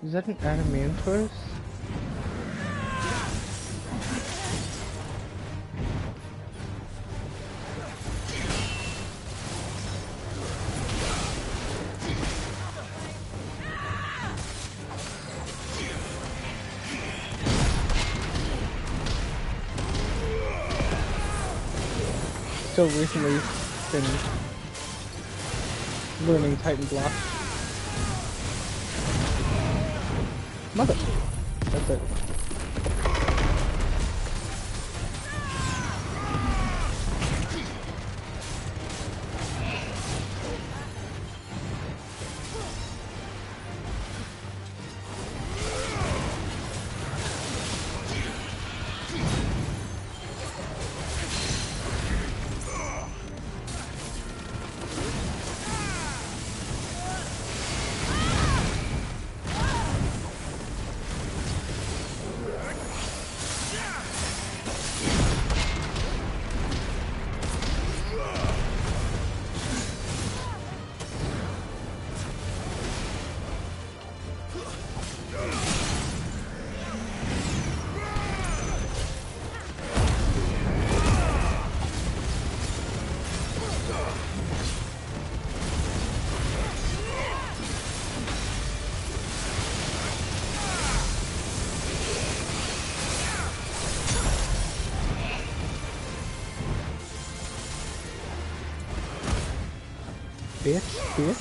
Is that an Adamantoise? So recently been learning Titan Block. Mother. That's it. bitch.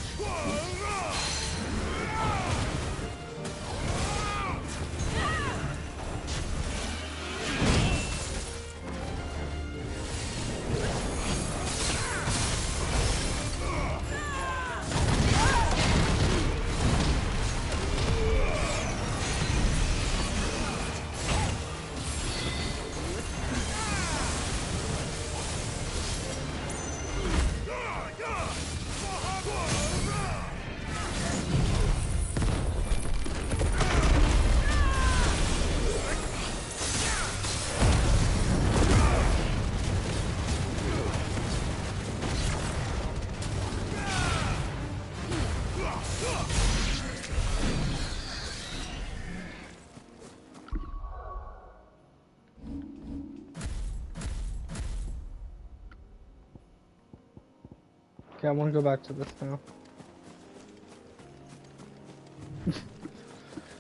Okay, I want to go back to this now.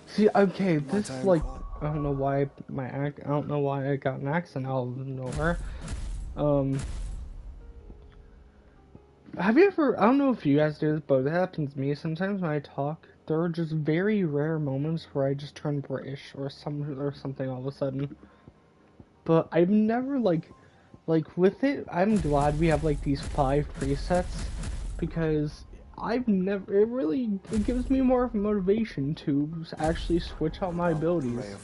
See, okay, this is like, I don't know why I don't know why I got an accent out of nowhere. Have you ever, I don't know if you guys do this, but it happens to me sometimes when I talk. There are just very rare moments where I just turn British or something all of a sudden. But I've never like with it, I'm glad we have like these 5 presets, because it gives me more of a motivation to actually switch out my abilities.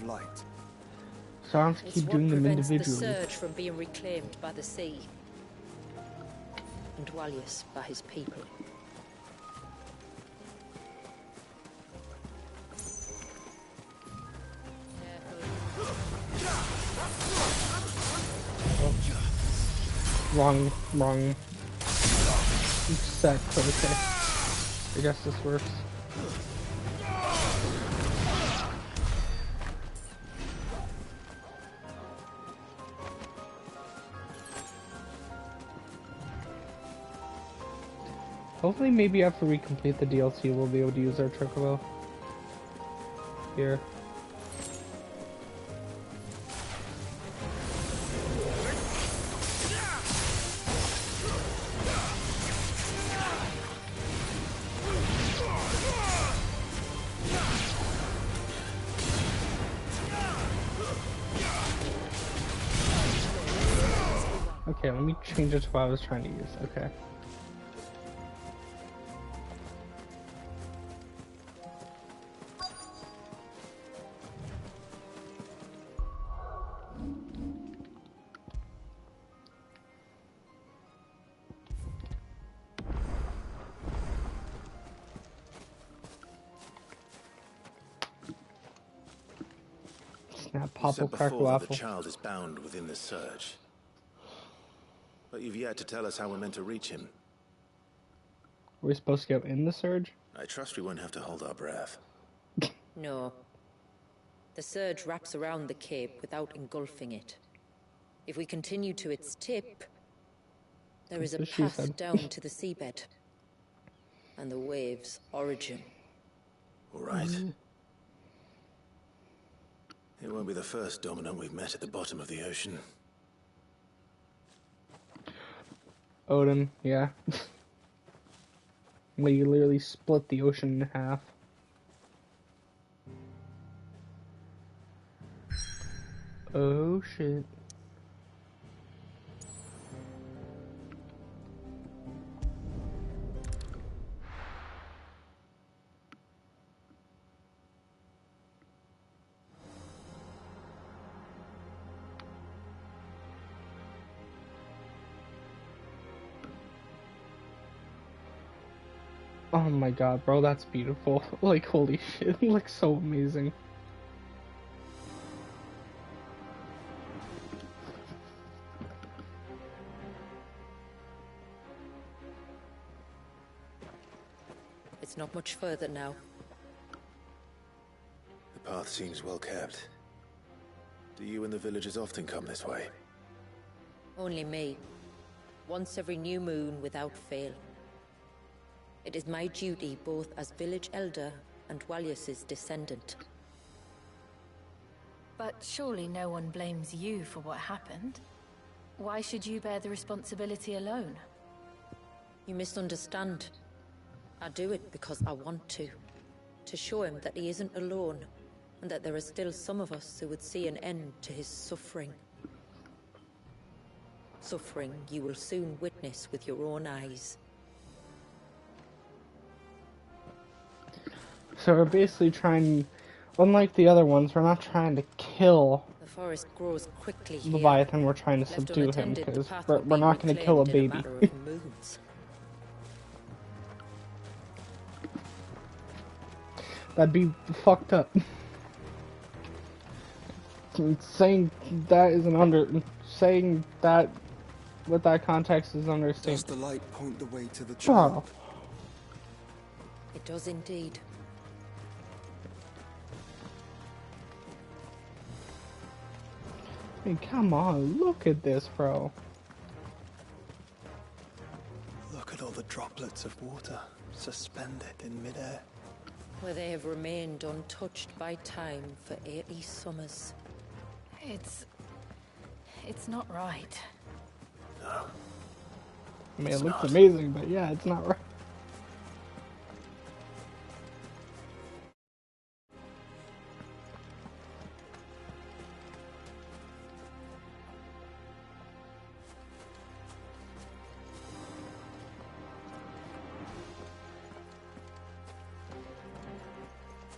So I don't have to keep doing them individually. It's what prevents the surge from being reclaimed by the sea. And Dwalius by his people. Wrong set, but okay. I guess this works. Hopefully maybe after we complete the DLC we'll be able to use our Chocobo. Here. Okay, let me change it to what I was trying to use. Okay. Snap, popple, crackle, before waffle. The child is bound within the surge. But you've yet to tell us how we're meant to reach him. Are we supposed to go in the surge? I trust we won't have to hold our breath. No. The surge wraps around the cape without engulfing it. If we continue to its tip, there is a path down to the seabed. And the wave's origin. All right. It won't be the first dominant we've met at the bottom of the ocean. Odin, yeah. We literally split the ocean in half. Oh shit. Oh my god, bro, that's beautiful. Like, holy shit, it looks so amazing. It's not much further now. The path seems well kept. Do you and the villagers often come this way? Only me. Once every new moon without fail. It is my duty both as village elder and Dwalius's descendant. But surely no one blames you for what happened. Why should you bear the responsibility alone? You misunderstand. I do it because I want to show him that he isn't alone, and that there are still some of us who would see an end to his suffering. Suffering you will soon witness with your own eyes. So we're basically trying, unlike the other ones, we're not trying to kill The forest grows quickly here. Leviathan, we're trying to Left subdue him, unattended, the because path we're would not be going to kill a reclaimed in baby. matter of moons. That'd be fucked up. Saying that is saying that with that context is understated. Does the light point the way to the Shut child? up. It does indeed. Hey, come on, look at this, bro. Look at all the droplets of water suspended in midair. Where they have remained untouched by time for 80 summers. It's not right. No. I mean, it looks amazing, but yeah, it's not right.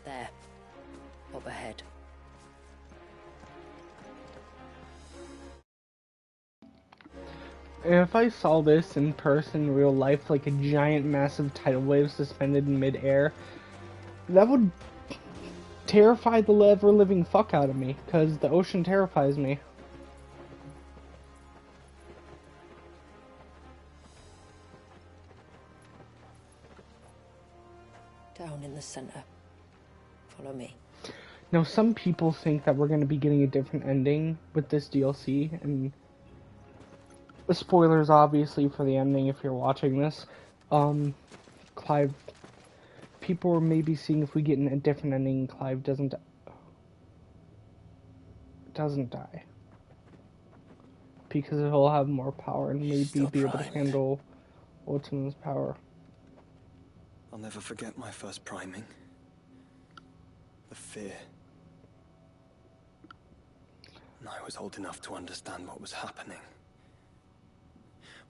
There. Up ahead. If I saw this in person, real life, like a giant, massive tidal wave suspended in midair, that would terrify the ever-living fuck out of me, because the ocean terrifies me. Down in the center. Follow me. Now, some people think that we're going to be getting a different ending with this DLC, and spoilers, obviously, for the ending if you're watching this. Clive, people were maybe seeing if we get a different ending, Clive doesn't die. Because he'll have more power and maybe be able to handle Ultima's power. I'll never forget my first priming. The fear. And I was old enough to understand what was happening.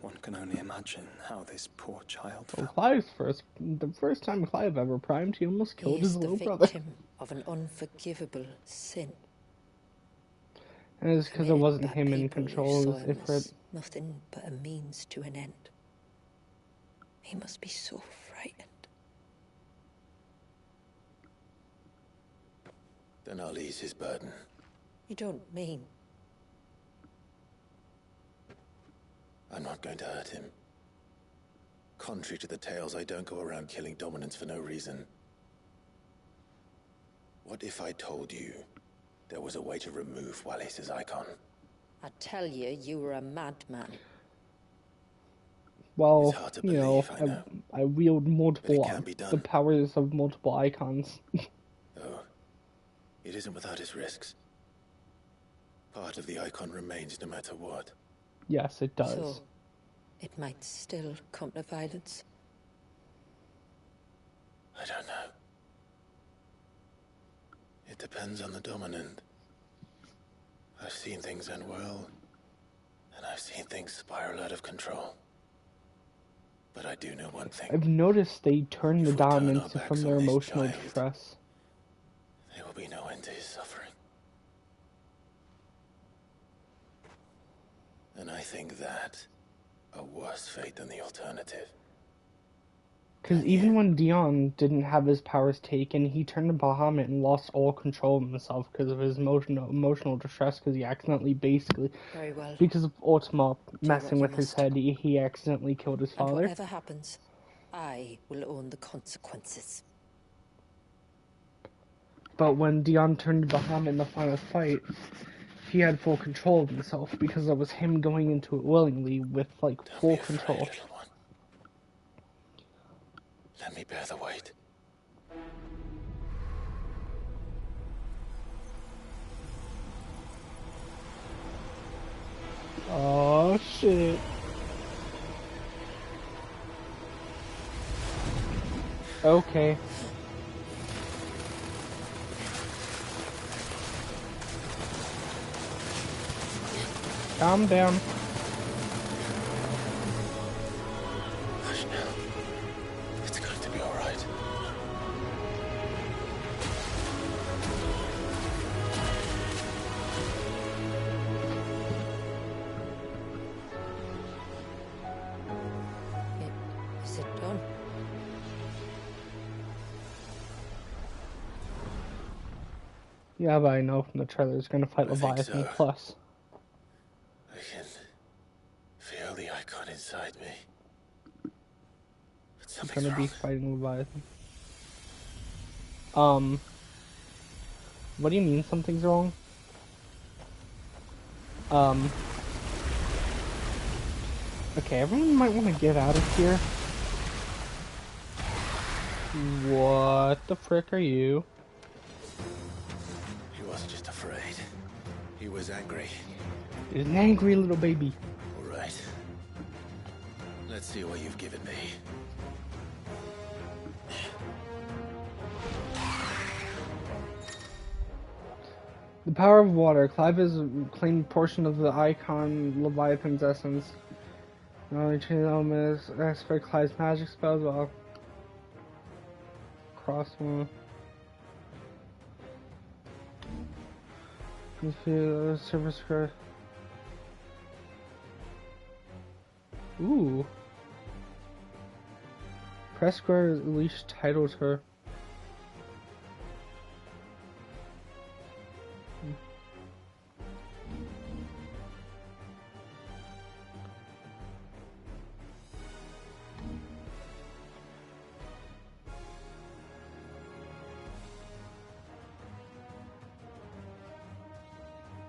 One can only imagine how this poor child Well, felt. the first time Clive ever primed, he almost killed He his is the little brother. victim of an unforgivable sin. And it's because it wasn't him in control, it was Soiled Ifrit. as nothing but a means to an end. He must be so frightened. Then I'll ease his burden. You don't mean? I'm not going to hurt him. Contrary to the tales, I don't go around killing dominants for no reason. What if I told you there was a way to remove Wallis' icon? I tell you, you were a madman. Well, It's hard to you know, believe, I wield multiple, can be done. the powers of multiple icons. Though, it isn't without its risks. Part of the icon remains no matter what. Yes, it does. So, it might still come to violence. I don't know. It depends on the dominant. I've seen things end well, and I've seen things spiral out of control. But I do know one thing. I've noticed they turn the If we turn our dominants backs from on their this emotional child, distress. There will be no end to his suffering. And I think that a worse fate than the alternative. Because even when Dion didn't have his powers taken, he turned to Bahamut and lost all control of himself because of his emotional distress, because he accidentally, basically, Very well. because of Ultima messing what with you his must. head, he accidentally killed his And father. whatever happens, I will own the consequences. But when Dion turned to Bahamut in the final fight, he had full control of himself, because it was him going into it willingly with, like, full control. Little one. Let me bear the weight. Oh shit. Okay. Calm down. Hush now. It's going to be all right. Is it done? Yeah, but I know from the trailer he's gonna fight I think Leviathan so. plus. I can feel the icon inside me. But He's something's gonna be wrong. fighting Leviathan. What do you mean something's wrong? Okay, everyone might want to get out of here. What the frick are you? He wasn't just afraid. He was angry. He's an angry little baby. All right. Let's see what you've given me. The power of water. Clive has claimed a portion of the icon Leviathan's essence. Not only change elements, as for Clive's magic spells, while cross one. Confuse surface square. Ooh. Press square unleashed titles her.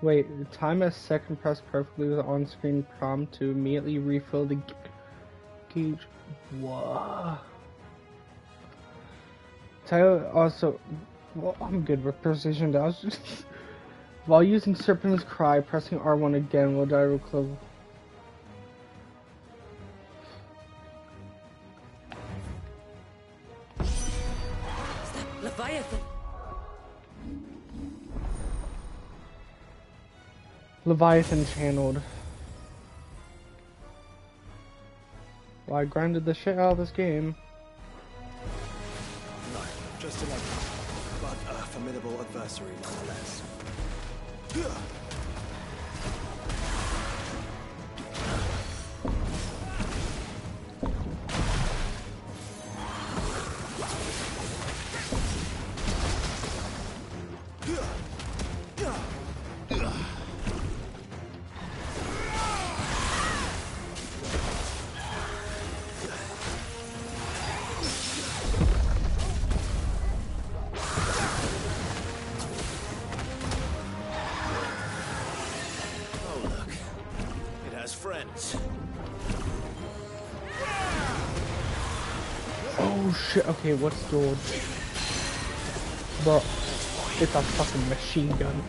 Wait, time a second press perfectly with on-screen prompt to immediately refill the gauge. Whoa. Tyler also, well, I'm good with precision dodge. While using Serpent's Cry, pressing R1 again will direct close. Leviathan! Leviathan channeled. Well, I grinded the shit out of this game. No, just another, but a formidable adversary nonetheless. Oh, look. It has friends. Oh shit, okay, what's George? But it's a fucking machine gun.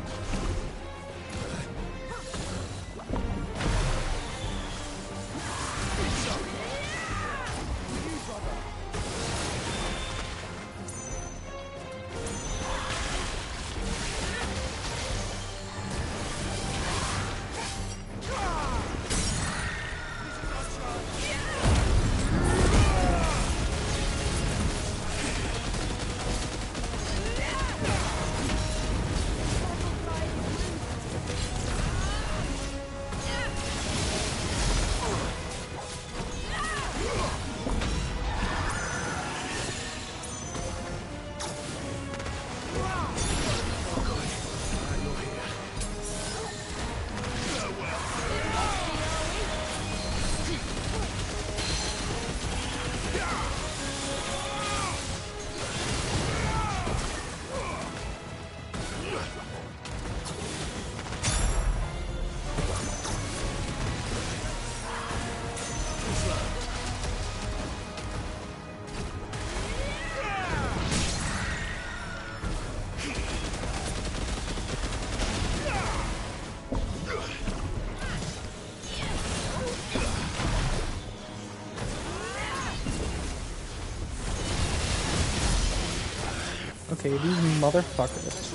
Okay, these motherfuckers.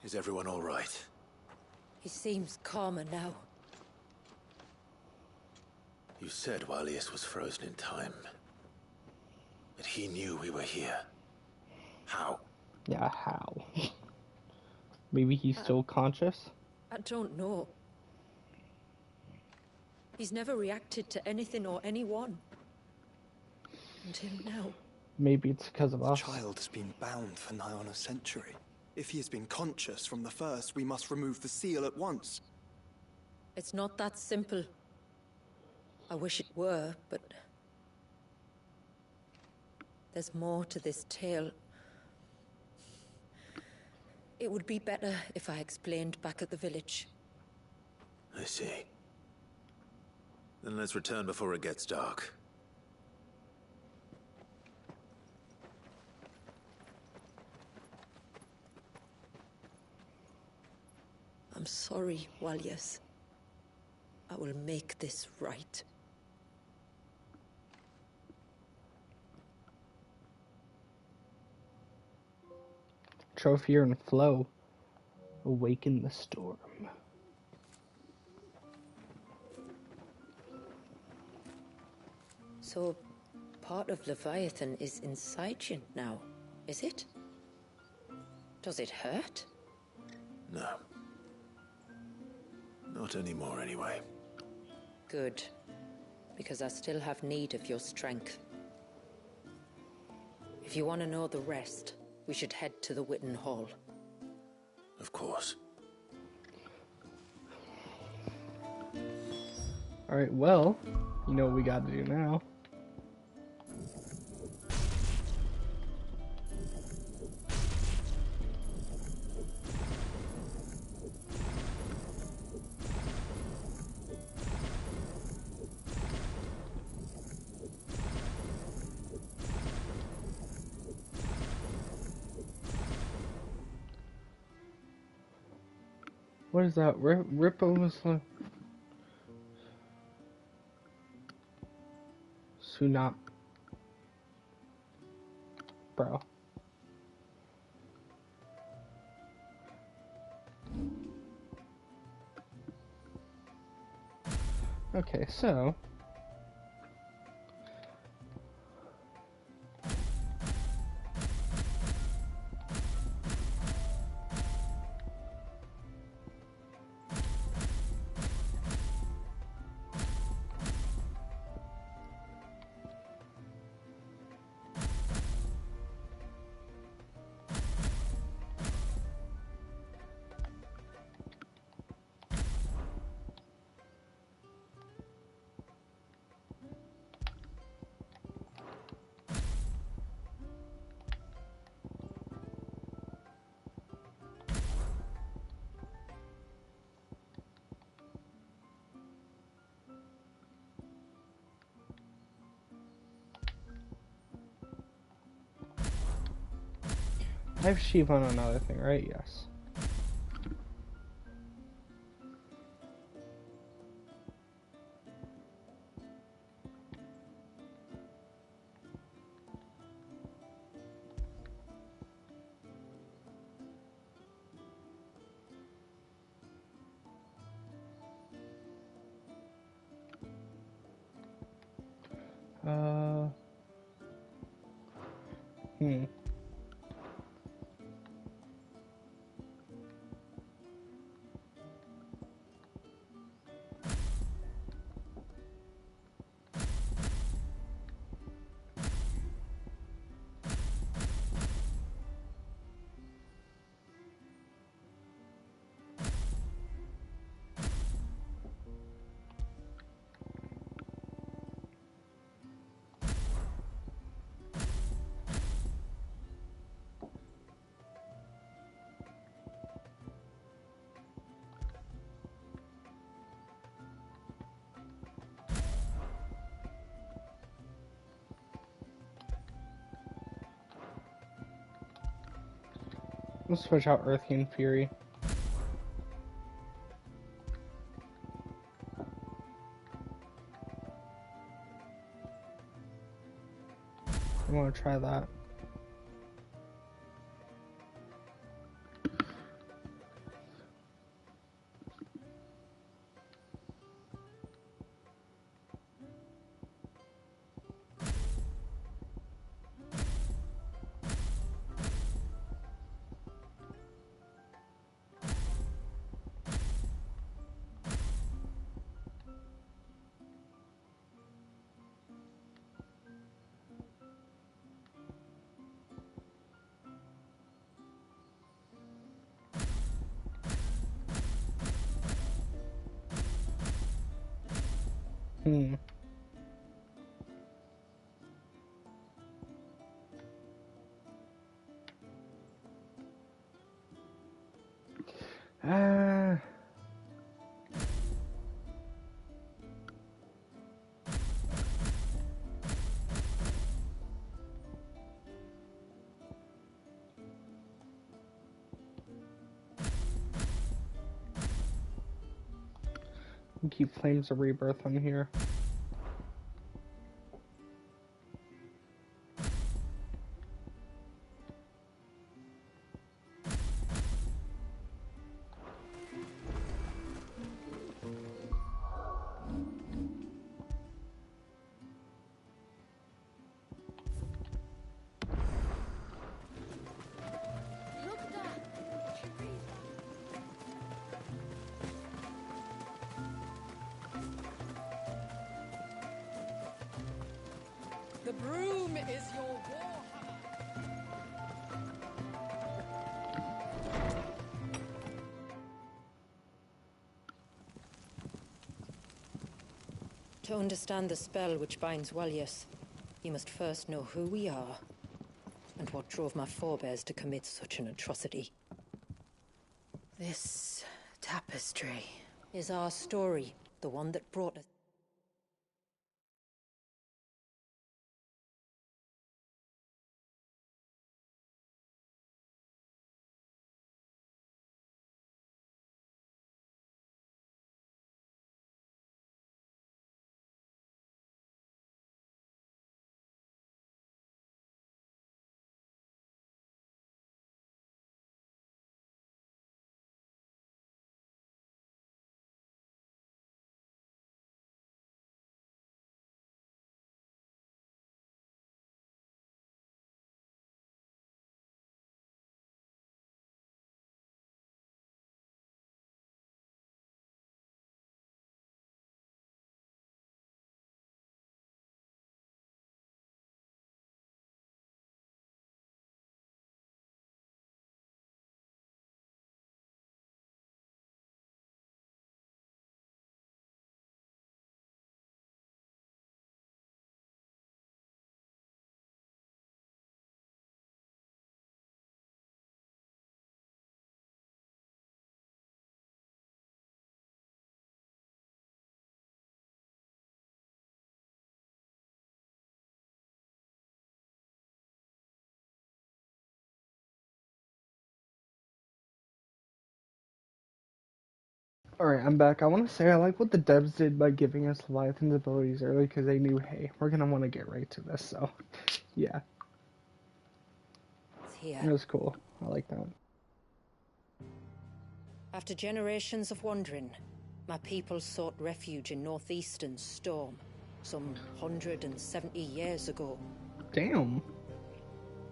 Is everyone all right? He seems calmer now. You said Walius was frozen in time. But he knew we were here. How? Yeah, how? Maybe he's still conscious? I don't know. He's never reacted to anything or anyone. Until now. Maybe it's because of The us. child has been bound for nigh on a century. If he has been conscious from the first, we must remove the seal at once. It's not that simple. I wish it were, but... there's more to this tale. It would be better if I explained back at the village. I see. Then let's return before it gets dark. I'm sorry, Walius. I will make this right. Trophier and Flo awaken the storm. So, part of Leviathan is inside you now, is it? Does it hurt? No. Not anymore, anyway. Good. Because I still have need of your strength. If you want to know the rest, we should head to the Witten Hall. Of course. Alright, well, you know what we gotta do now. What is that? Rip almost like... Sunat. Bro. Okay, so... I have Shiva on another thing, right? Yes. Hmm. We'll switch out Earthian Fury. I want to try that. Hmm. Keep Flames of Rebirth on here. The broom is your war To understand the spell which binds Walyas, you must first know who we are, and what drove my forebears to commit such an atrocity. This tapestry is our story, the one that brought us. Alright, I'm back. I want to say I like what the devs did by giving us Leviathan's abilities early because they knew, hey, we're going to want to get right to this, so, yeah. Here. It was cool. I like that. After generations of wandering, my people sought refuge in northeastern Storm, some 170 years ago. Damn.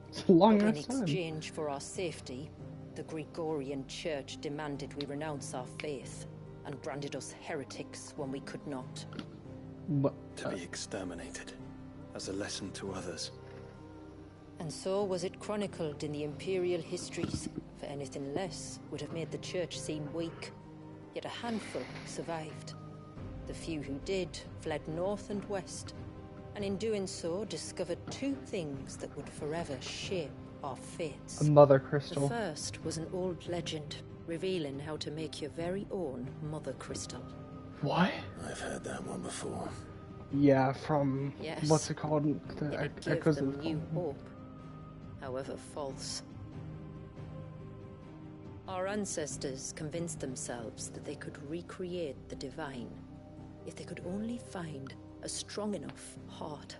It's a long But in ass time. exchange for our safety, the Gregorian Church demanded we renounce our faith and branded us heretics when we could not. But, to be exterminated, as a lesson to others. And so was it chronicled in the imperial histories, for anything less would have made the Church seem weak. Yet a handful survived. The few who did fled north and west, and in doing so discovered two things that would forever shape our fates. A mother crystal. The first was an old legend, revealing how to make your very own mother crystal. What? I've heard that one before. Yeah, from, Yes. what's it called? The It gave Echoes them of new hope, however false. Our ancestors convinced themselves that they could recreate the divine if they could only find a strong enough heart.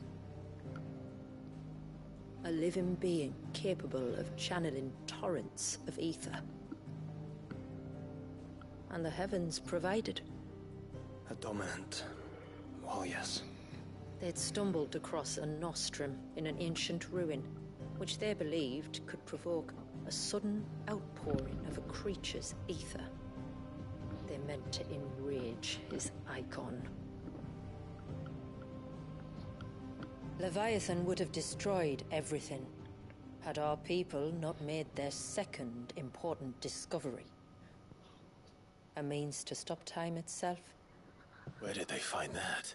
A living being capable of channeling torrents of ether. And the heavens provided. A dominant. Oh, yes. They'd stumbled across a nostrum in an ancient ruin, which they believed could provoke a sudden outpouring of a creature's ether. They meant to enrage his icon. Leviathan would have destroyed everything, had our people not made their second important discovery. A means to stop time itself. Where did they find that?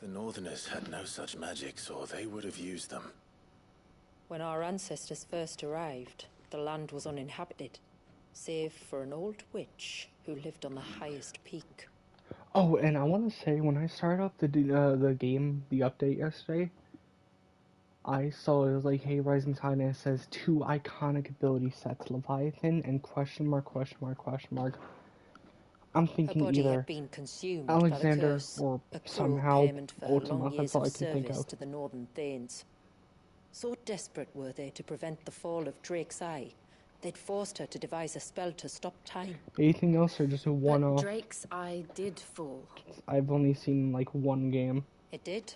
The Northerners had no such magics, or they would have used them. When our ancestors first arrived, the land was uninhabited, save for an old witch who lived on the highest peak. Oh, and I want to say, when I started up the game, the update yesterday, I saw it was like, hey, Rising Tide, and it says 2 iconic ability sets, Leviathan and question mark. I'm thinking either had been consumed Alexander by the curse, or a cruel somehow payment for her Ultima. long That's years all I of can think service of. to the Northern Thanes. So desperate were they to prevent the fall of Drake's Eye, they'd forced her to devise a spell to stop time. Anything else or just a one-off? Drake's Eye did fall. I've only seen like one game. It did.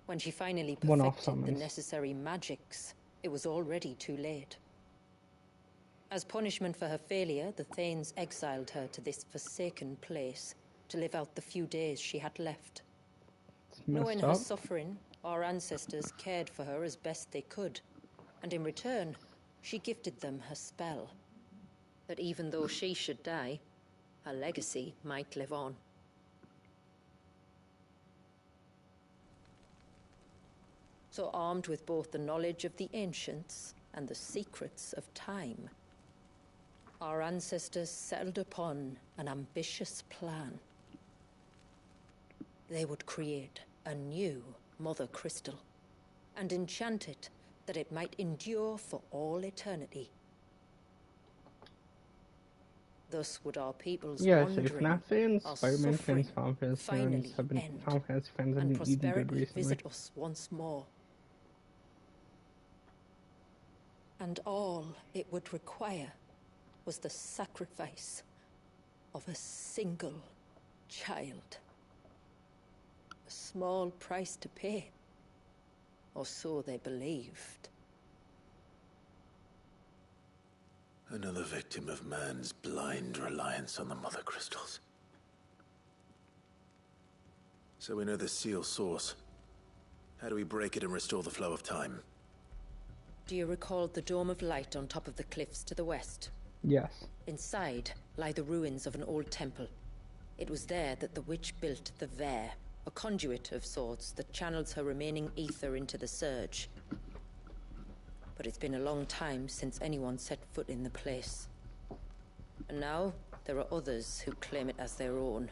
When she finally One-off perfected the summons. necessary magics, it was already too late. As punishment for her failure, the Thanes exiled her to this forsaken place to live out the few days she had left. Knowing her suffering, our ancestors cared for her as best they could, and in return, she gifted them her spell. That even though she should die, her legacy might live on. So armed with both the knowledge of the ancients and the secrets of time, our ancestors settled upon an ambitious plan. They would create a new Mother Crystal and enchant it that it might endure for all eternity. Thus would our people's Yeah, so wandering, FNAF fans, our Spider-Man suffering fans, Final Fantasy finally fans have been end, Final Fantasy fans have and been eating good prosperity recently. visit us once more. And all it would require was the sacrifice of a single child. A small price to pay, or so they believed. Another victim of man's blind reliance on the Mother Crystals. So we know the seal source. How do we break it and restore the flow of time? Do you recall the Dome of Light on top of the cliffs to the west? Yes. Inside lie the ruins of an old temple. It was there that the witch built the Vare, a conduit of sorts that channels her remaining ether into the Surge. But it's been a long time since anyone set foot in the place. And now, there are others who claim it as their own.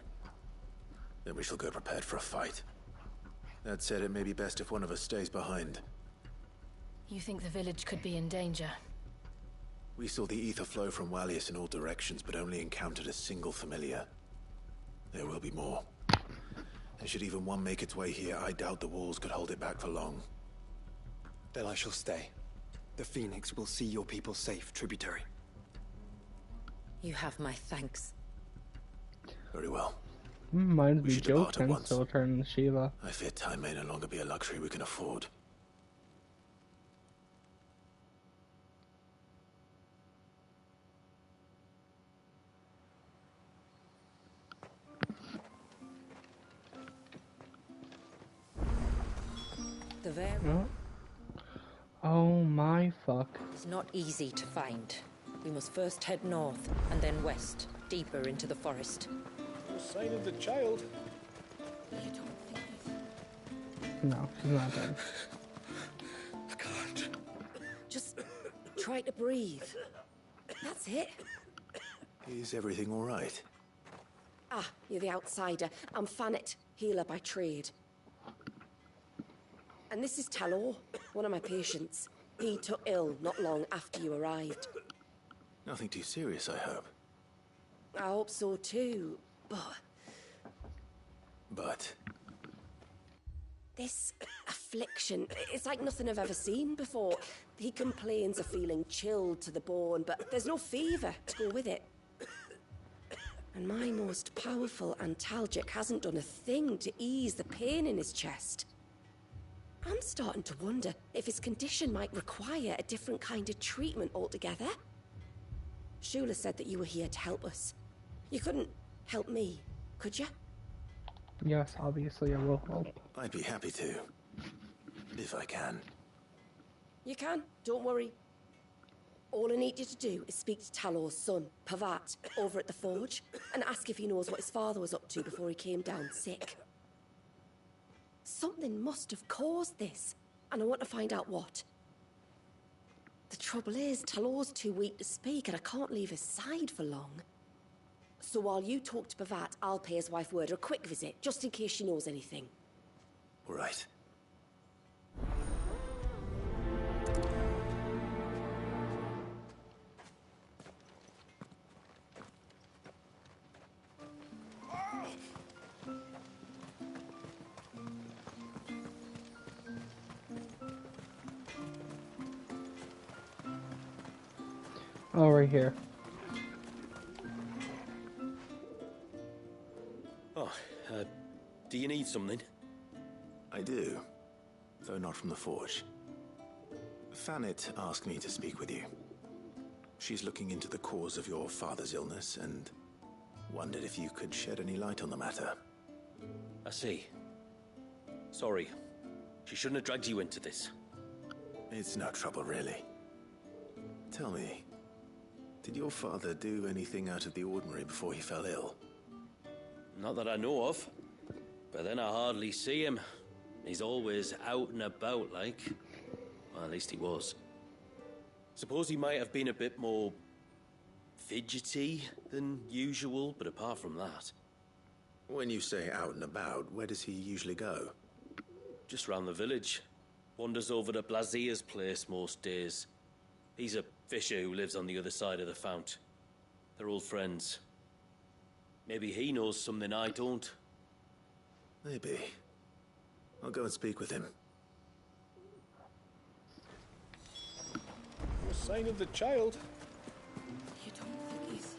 Then we shall go prepared for a fight. That said, it may be best if one of us stays behind. You think the village could be in danger? We saw the ether flow from Wallius in all directions, but only encountered a single familiar. There will be more. And should even one make its way here, I doubt the walls could hold it back for long. Then I shall stay. The Phoenix will see your people safe, tributary. You have my thanks. Very well. Reminds We me, should Joe depart at can once. still turn Shiva. I fear time may no longer be a luxury we can afford. The Vare Oh my fuck. is not easy to find. We must first head north, and then west, deeper into the forest. No sign of the child. No, she's not dead. I can't. Just try to breathe. That's it. Is everything all right? Ah, you're the outsider. I'm Fannet, healer by trade. And this is Talor, one of my patients. He took ill not long after you arrived. Nothing too serious, I hope. I hope so too, But? This affliction, it's like nothing I've ever seen before. He complains of feeling chilled to the bone, but there's no fever to go with it. And my most powerful antalgic hasn't done a thing to ease the pain in his chest. I'm starting to wonder if his condition might require a different kind of treatment altogether. Shula said that you were here to help us. You couldn't help me, could you? Yes, obviously I will help. I'd be happy to. If I can. You can, don't worry. All I need you to do is speak to Talor's son, Pavat, over at the forge, and ask if he knows what his father was up to before he came down sick. Something must have caused this, and I want to find out what. The trouble is, Talor's too weak to speak, and I can't leave his side for long. So while you talk to Pavat, I'll pay his wife word a quick visit, just in case she knows anything. All right. Oh, right here. Oh, do you need something? I do, though not from the forge. Fanit asked me to speak with you. She's looking into the cause of your father's illness and wondered if you could shed any light on the matter. I see. Sorry. She shouldn't have dragged you into this. It's no trouble, really. Tell me, did your father do anything out of the ordinary before he fell ill? Not that I know of. But then I hardly see him. He's always out and about, like. Well, at least he was. Suppose he might have been a bit more fidgety than usual, but apart from that... When you say out and about, where does he usually go? Just round the village. Wanders over to Blazia's place most days. He's a fisher who lives on the other side of the fount. They're old friends. Maybe he knows something I don't. Maybe. I'll go and speak with him. No sign of the child. You don't think he's...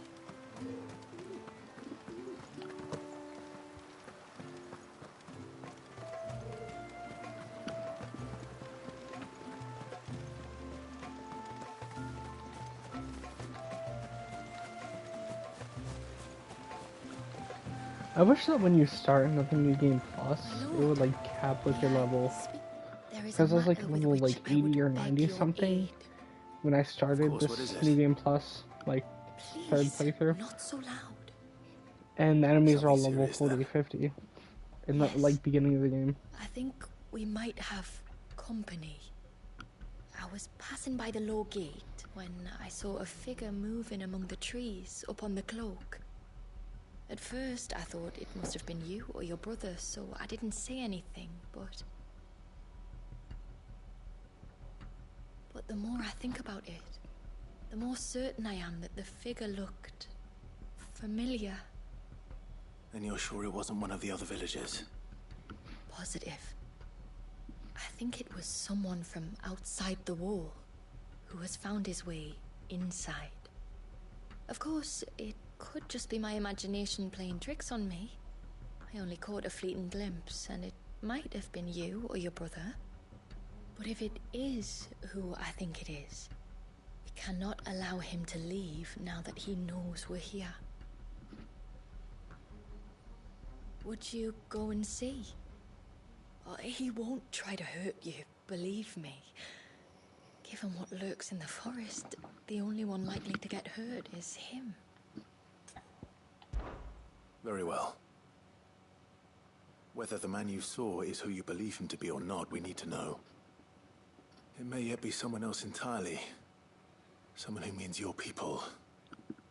I wish that when you start another new game plus, it would like cap with your level. Because I was like level like 80 or 90 something when I started this new game plus, like third playthrough. Not so loud. And the enemies are all level 40, 50 in the like beginning of the game. I think we might have company. I was passing by the low gate when I saw a figure moving among the trees up on the cloak. At first, I thought it must have been you or your brother, so I didn't say anything, but the more I think about it, the more certain I am that the figure looked familiar. And you're sure it wasn't one of the other villagers? Positive. I think it was someone from outside the wall who has found his way inside. Of course, it could just be my imagination playing tricks on me. I only caught a fleeting glimpse, and it might have been you or your brother. But if it is who I think it is, we cannot allow him to leave now that he knows we're here. Would you go and see? Oh, he won't try to hurt you, believe me. Given what lurks in the forest, the only one likely to get hurt is him. Very well. Whether the man you saw is who you believe him to be or not, we need to know. It may yet be someone else entirely. Someone who means your people,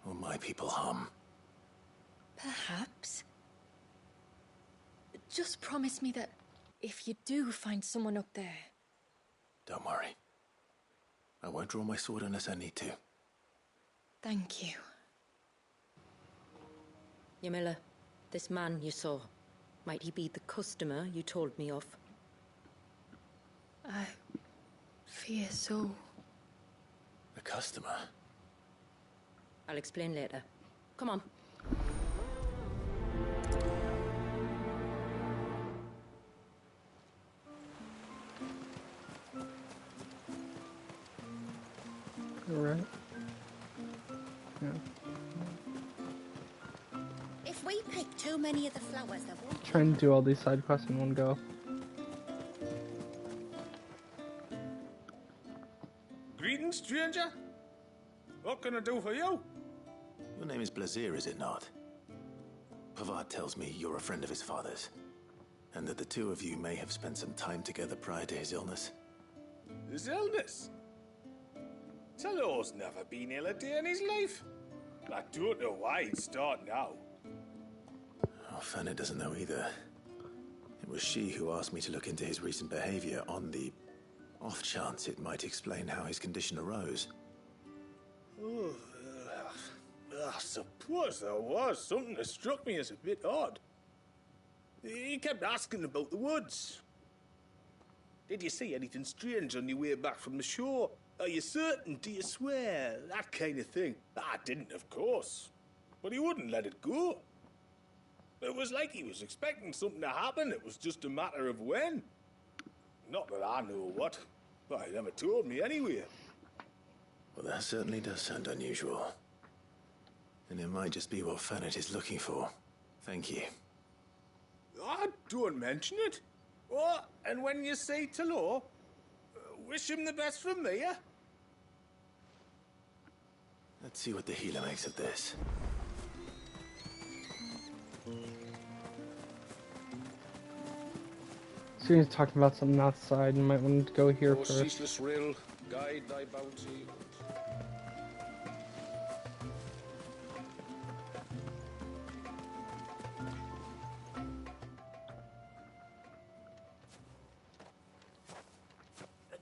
or my people, harm. Perhaps. Just promise me that if you do find someone up there... Don't worry. I won't draw my sword unless I need to. Thank you. Ymilla, this man you saw, might he be the customer you told me of? I fear so. The customer? I'll explain later. Come on. Alright. Yeah. If we pick too many of the flowers, there won't be... Trying to do all these side quests in one go. Greetings, stranger. What can I do for you? Your name is Blazir, is it not? Pavad tells me you're a friend of his father's, and that the two of you may have spent some time together prior to his illness. His illness? Talor's never been ill a day in his life. I don't know why he'd start now. Oh, Fanny doesn't know either. It was she who asked me to look into his recent behavior on the off chance it might explain how his condition arose. Oh, I suppose there was something that struck me as a bit odd. He kept asking about the woods. Did you see anything strange on your way back from the shore? Are you certain? Do you swear? That kind of thing. I didn't, of course. But he wouldn't let it go. It was like he was expecting something to happen. It was just a matter of when. Not that I know what. But he never told me anyway. Well, that certainly does sound unusual. And it might just be what Fanet is looking for. Thank you. Ah, don't mention it. Oh, and when you say Talor, wish him the best from me, yeah? Let's see what the healer makes of this. So he's talking about something outside. You might want to go here O first. ceaseless rill, guide thy bounty.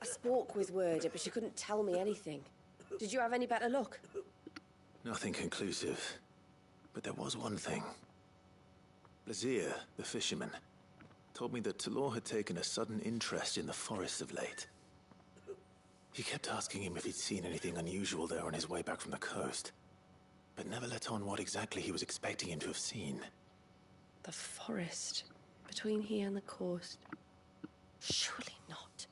I spoke with Werda, but she couldn't tell me anything. Did you have any better luck? Nothing conclusive. But there was one thing. Blazir, the fisherman, told me that Talor had taken a sudden interest in the forest of late. He kept asking him if he'd seen anything unusual there on his way back from the coast, but never let on what exactly he was expecting him to have seen. The forest between here and the coast. Surely not.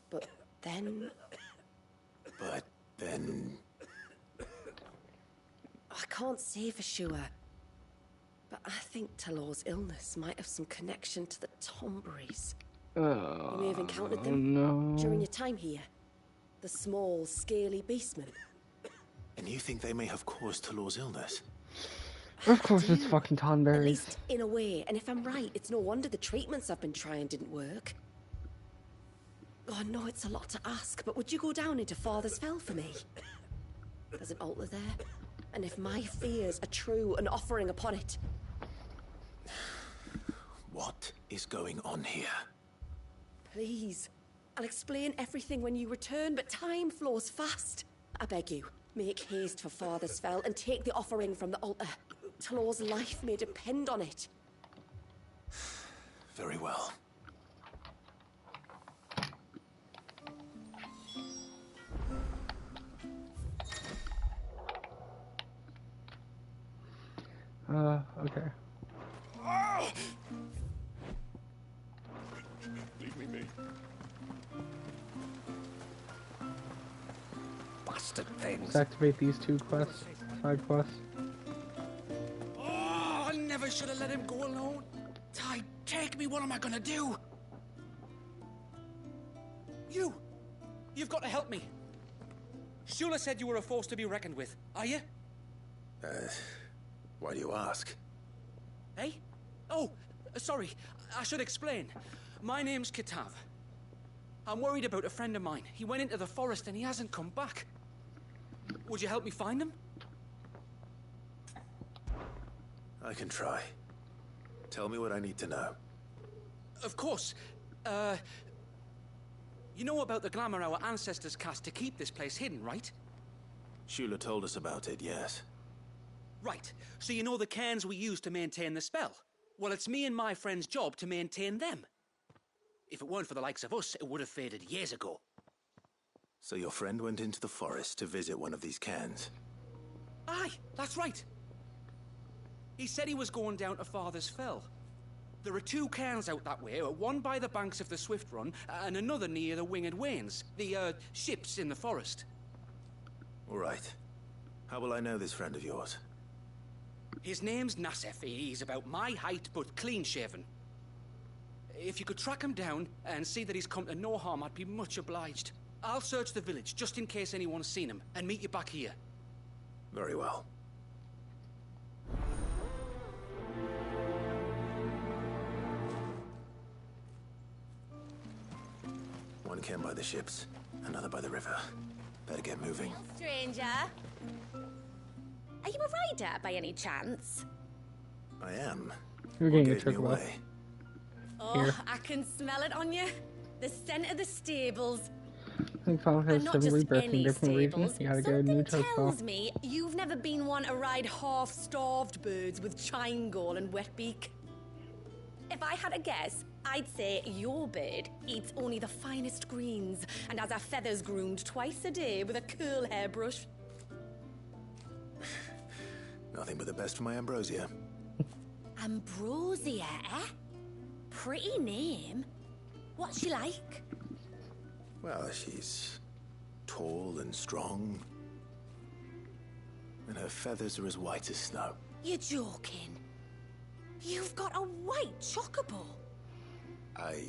But then... I can't say for sure. But I think Talor's illness might have some connection to the Tomberries. You may have encountered them during your time here. The small, scaly beastmen. And you think they may have caused Talor's illness? Of course it's fucking At Tonberries. least, in a way. And if I'm right, it's no wonder the treatments I've been trying didn't work. Oh, I know it's a lot to ask, but would you go down into Father's Fell for me? There's an altar there. And if my fears are true, an offering upon it. What is going on here? Please. I'll explain everything when you return, but time flows fast. I beg you, make haste for Father's Fell and take the offering from the altar. Talor's life may depend on it. Very well. Okay. Leave me. Bastard things. Let's activate these two quests, side quests. Oh, I never should have let him go alone. Ty, take me. What am I gonna do? You've got to help me. Shula said you were a force to be reckoned with. Are you? Why do you ask? Hey? Oh, sorry. I should explain. My name's Kitav. I'm worried about a friend of mine. He went into the forest and he hasn't come back. Would you help me find him? I can try. Tell me what I need to know. Of course. You know about the glamour our ancestors cast to keep this place hidden, right? Shula told us about it, yes. Right, so you know the cairns we use to maintain the spell? Well, it's me and my friend's job to maintain them. If it weren't for the likes of us, it would have faded years ago. So your friend went into the forest to visit one of these cairns? Aye, that's right. He said he was going down to Father's Fell. There are 2 cairns out that way, one by the banks of the Swift Run, and another near the Winged Wains, the, ships in the forest. All right. How will I know this friend of yours? His name's Nassef. He's about my height, but clean-shaven. If you could track him down and see that he's come to no harm, I'd be much obliged. I'll search the village, just in case anyone's seen him, and meet you back here. Very well. One cairn by the ships, another by the river. Better get moving. Stranger. Are you a rider by any chance? I am. You're What getting a gave me trick away? Oh, Here. I can smell it on you. The scent of the stables. I think Final has Not 7 just rebirths in any different regions. stables. You gotta get a new Something choke tells me you've never been one to ride half-starved birds with chine-gall and wet beak. If I had a guess, I'd say your bird eats only the finest greens and has her feathers groomed twice a day with a curl hairbrush. Nothing but the best for my Ambrosia. Ambrosia, eh? Pretty name. What's she like? Well, she's tall and strong. And her feathers are as white as snow. You're joking. You've got a white chocobo. I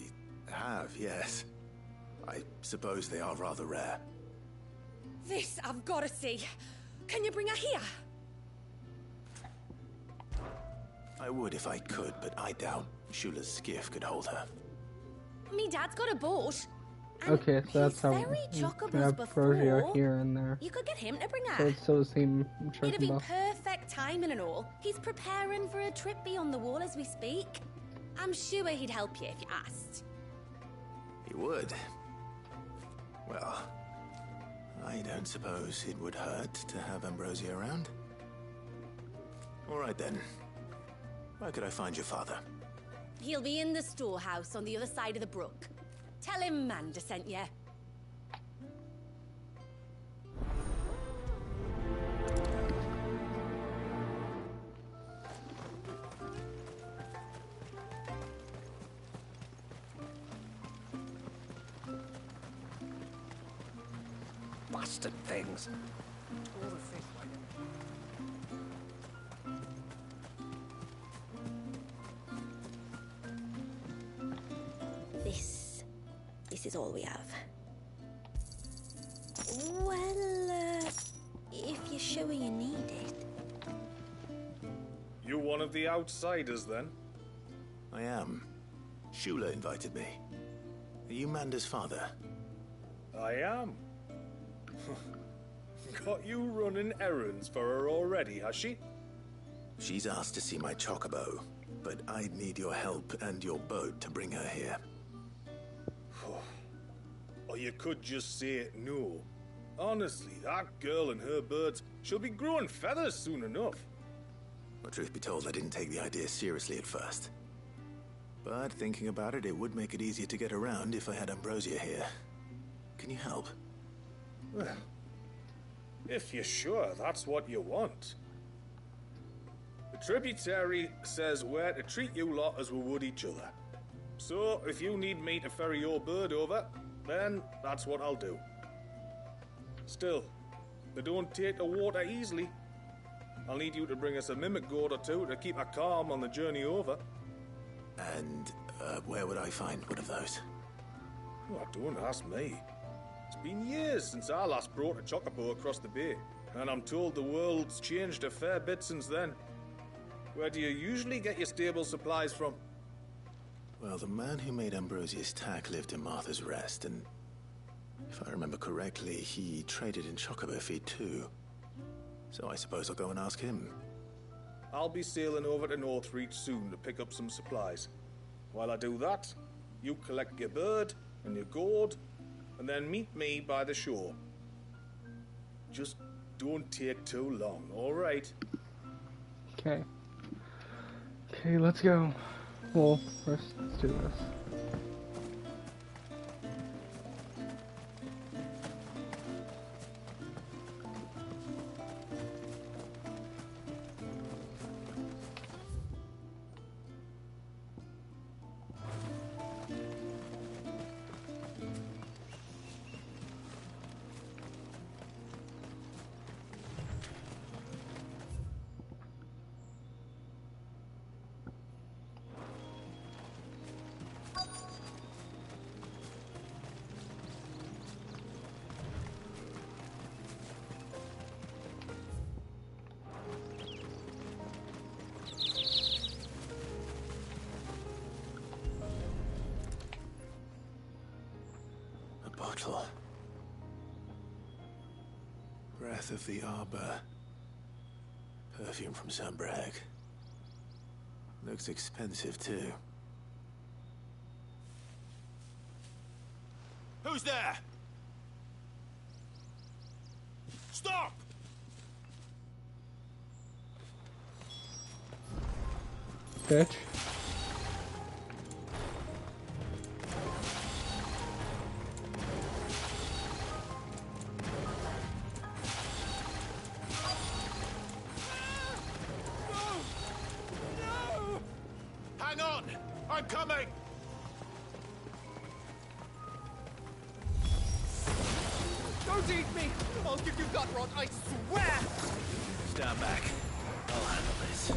have, yes. I suppose they are rather rare. This I've got to see. Can you bring her here? I would if I could, but I doubt Shula's skiff could hold her. Me dad's got a boat. Okay, so that's how very you chocobos can have before. Ambrosia here and there. You could get him to bring So her. it's still the same It'd be chocobo. perfect timing and all. He's preparing for a trip beyond the wall as we speak. I'm sure he'd help you if you asked. He would. Well, I don't suppose it would hurt to have Ambrosia around. All right then. Where could I find your father? He'll be in the storehouse on the other side of the brook. Tell him Manda sent you. Bastard things. This is all we have. Well, if you're sure you need it. You one of the outsiders, then? I am. Shula invited me. Are you Manda's father? I am. Got you running errands for her already, has she? She's asked to see my chocobo, but I'd need your help and your boat to bring her here. Or you could just say no. Honestly, that girl and her birds, she'll be growing feathers soon enough. Well, truth be told, I didn't take the idea seriously at first. But thinking about it, it would make it easier to get around if I had Ambrosia here. Can you help? Well, if you're sure that's what you want. The tributary says we're to treat you lot as we would each other. So, if you need me to ferry your bird over, then that's what I'll do. Still, they don't take the water easily. I'll need you to bring us a mimic gourd or two to keep her calm on the journey over. And where would I find one of those? Oh, don't ask me. It's been years since I last brought a chocobo across the bay, and I'm told the world's changed a fair bit since then. Where do you usually get your stable supplies from? Well, the man who made Ambrosia's tack lived in Martha's Rest, and if I remember correctly, he traded in chocobo feed too. So I suppose I'll go and ask him. I'll be sailing over to Northreach soon to pick up some supplies. While I do that, you collect your bird and your gourd, and then meet me by the shore. Just don't take too long, all right? Okay. Okay, let's go. Well, first, let's do this. Bottle. Breath of the Arbor. Perfume from Sunbrag. Looks expensive too. Who's there? Stop! Bitch. Hang on! I'm coming! Don't eat me! I'll give you gut rot, I swear! Stand back. I'll handle this.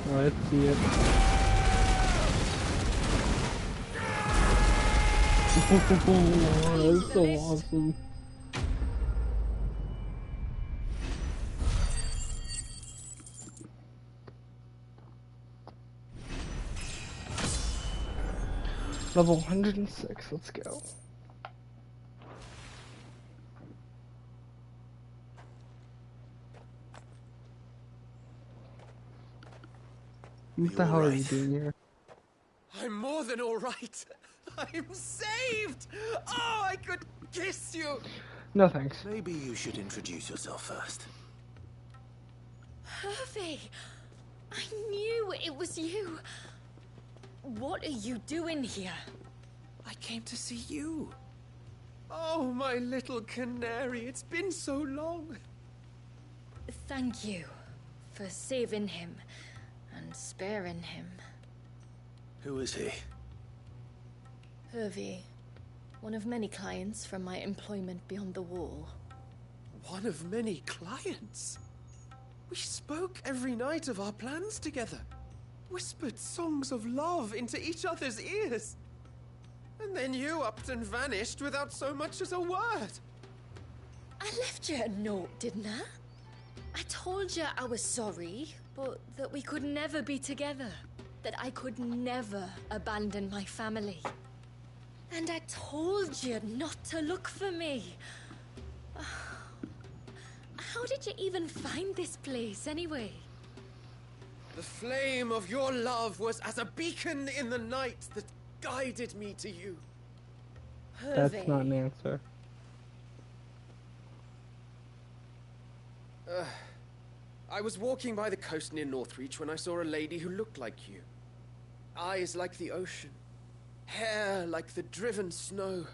Let's see it. That's so awesome. Level 106, let's go. What the hell are you doing here? I'm more than all right. I'm saved! Oh, I could kiss you! No thanks. Maybe you should introduce yourself first. Hervey! I knew it was you. What are you doing here? I came to see you. Oh, my little canary, it's been so long. Thank you for saving him and sparing him. Who is he? Hervey, one of many clients from my employment beyond the wall. One of many clients? We spoke every night of our plans together. Whispered songs of love into each other's ears. And then you upped and vanished without so much as a word. I left you a note, didn't I? I told you I was sorry, but that we could never be together. That I could never abandon my family. And I told you not to look for me. How did you even find this place, anyway? The flame of your love was as a beacon in the night that guided me to you. That's not an answer. I was walking by the coast near Northreach when I saw a lady who looked like you. Eyes like the ocean. Hair like the driven snow.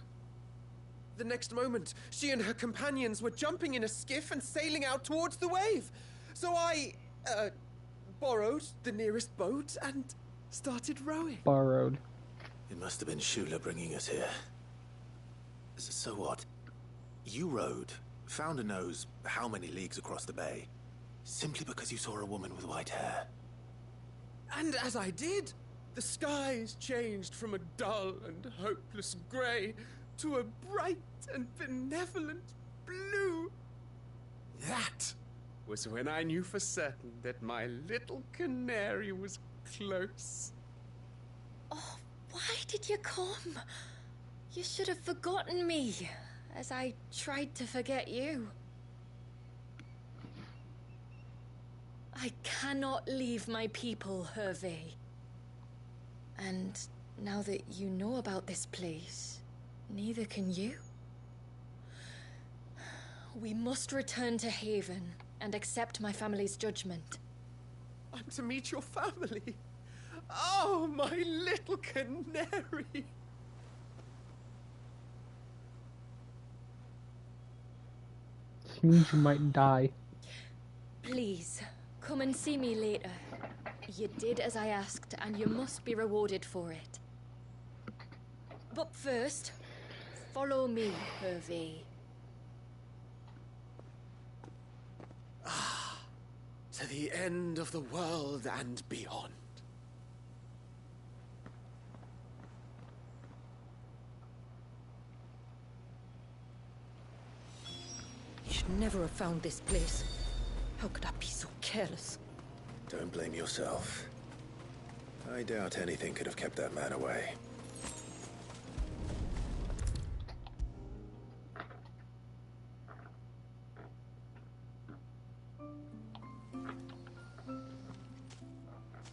The next moment, she and her companions were jumping in a skiff and sailing out towards the wave. So I, borrowed the nearest boat and started rowing. Borrowed. It must have been Shula bringing us here. So what? You rowed, found a nose how many leagues across the bay, simply because you saw a woman with white hair. And as I did, The skies changed from a dull and hopeless grey to a bright and benevolent blue. That was when I knew for certain that my little canary was close. Oh, why did you come? You should have forgotten me, as I tried to forget you. I cannot leave my people, Hervé. And now that you know about this place, neither can you. We must return to Haven and accept my family's judgment. I'm to meet your family. Oh, my little canary. This means you might die. Please, come and see me later. You did as I asked, and you must be rewarded for it. But first, follow me, Hervé. To the end of the world and beyond. You should never have found this place. How could I be so careless? Don't blame yourself. I doubt anything could have kept that man away.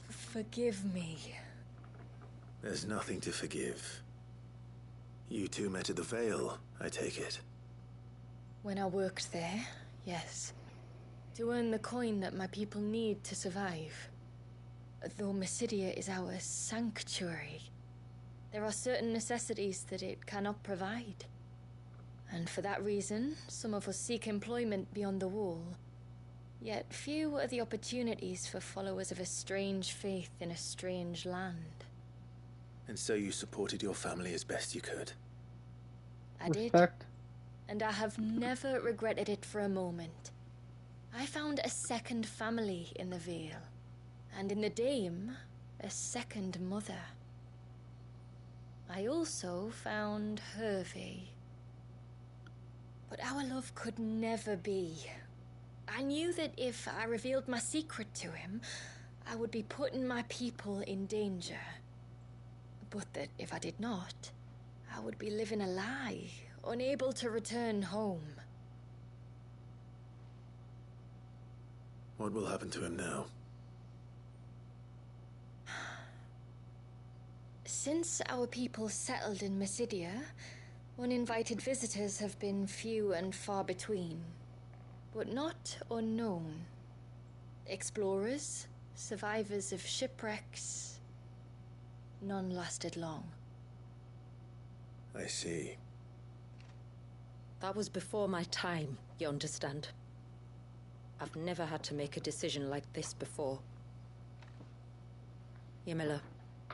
Forgive me. There's nothing to forgive. You two met at the Vale, I take it. When I worked there, yes. To earn the coin that my people need to survive. Though Mysidia is our sanctuary, there are certain necessities that it cannot provide. And for that reason, some of us seek employment beyond the wall. Yet few are the opportunities for followers of a strange faith in a strange land. And so you supported your family as best you could? I did. And I have never regretted it for a moment. I found a second family in the Vale. And in the Dame, a second mother. I also found Hervé. But our love could never be. I knew that if I revealed my secret to him, I would be putting my people in danger. But that if I did not, I would be living a lie, unable to return home. What will happen to him now? Since our people settled in Mysidia, uninvited visitors have been few and far between. But not unknown. Explorers, survivors of shipwrecks, none lasted long. I see. That was before my time, you understand. I've never had to make a decision like this before. Ymila,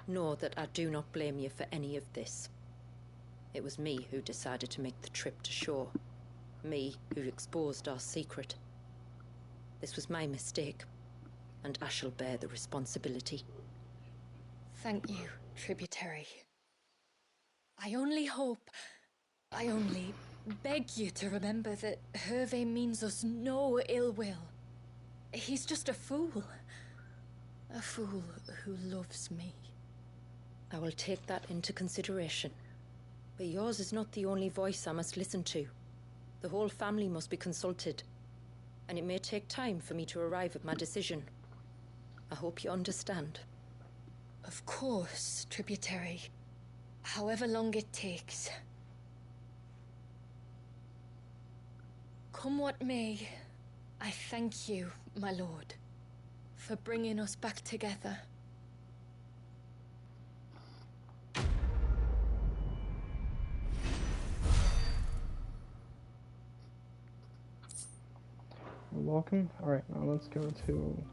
know that I do not blame you for any of this. It was me who decided to make the trip to shore. Me who exposed our secret. This was my mistake, and I shall bear the responsibility. Thank you, Tributary. I only beg you to remember that Hervé means us no ill will. He's just a fool. A fool who loves me. I will take that into consideration. But yours is not the only voice I must listen to. The whole family must be consulted, and it may take time for me to arrive at my decision. I hope you understand. Of course, Tributary. However long it takes. Come what may, I thank you, my lord, for bringing us back together. Welcome. Alright, now let's go to...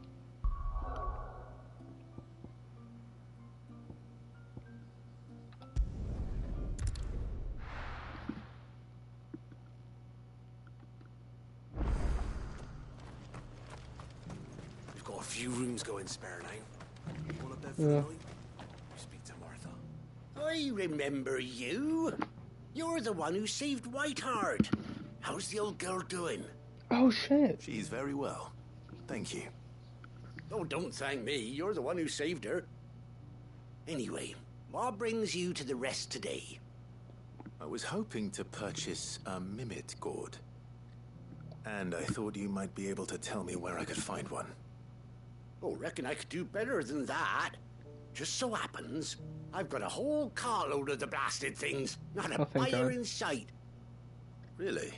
We've got a few rooms going spare now. Want a bed for Yeah. the night? I remember you. You're the one who saved Whiteheart. How's the old girl doing? Oh, shit. She's very well. Thank you. Oh, don't thank me. You're the one who saved her. Anyway, what brings you to the rest today? I was hoping to purchase a Mimit gourd. And I thought you might be able to tell me where I could find one. Oh, reckon I could do better than that. Just so happens, I've got a whole carload of the blasted things. Not a buyer in sight. Really?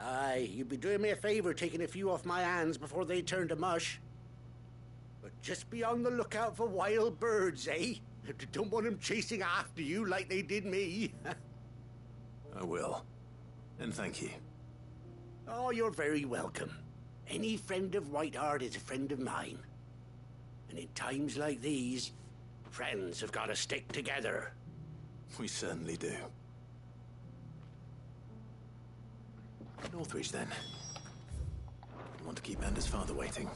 Aye, you'd be doing me a favor taking a few off my hands before they turn to mush. But just be on the lookout for wild birds, eh? Don't want them chasing after you like they did me. I will. And thank you. Oh, you're very welcome. Any friend of Whiteheart is a friend of mine. And in times like these, friends have got to stick together. We certainly do. Northreach, then. I want to keep Anders' father waiting.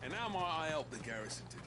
And how might I help the garrison today?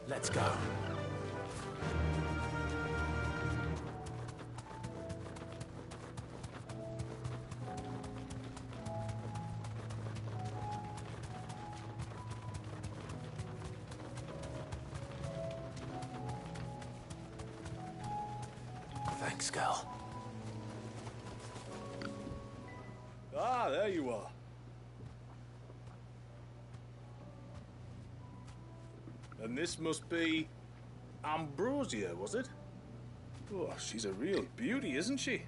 Let's go. Thanks, Gal. Ah, there you are. And this must be Ambrosia, was it? Oh, she's a real beauty, isn't she?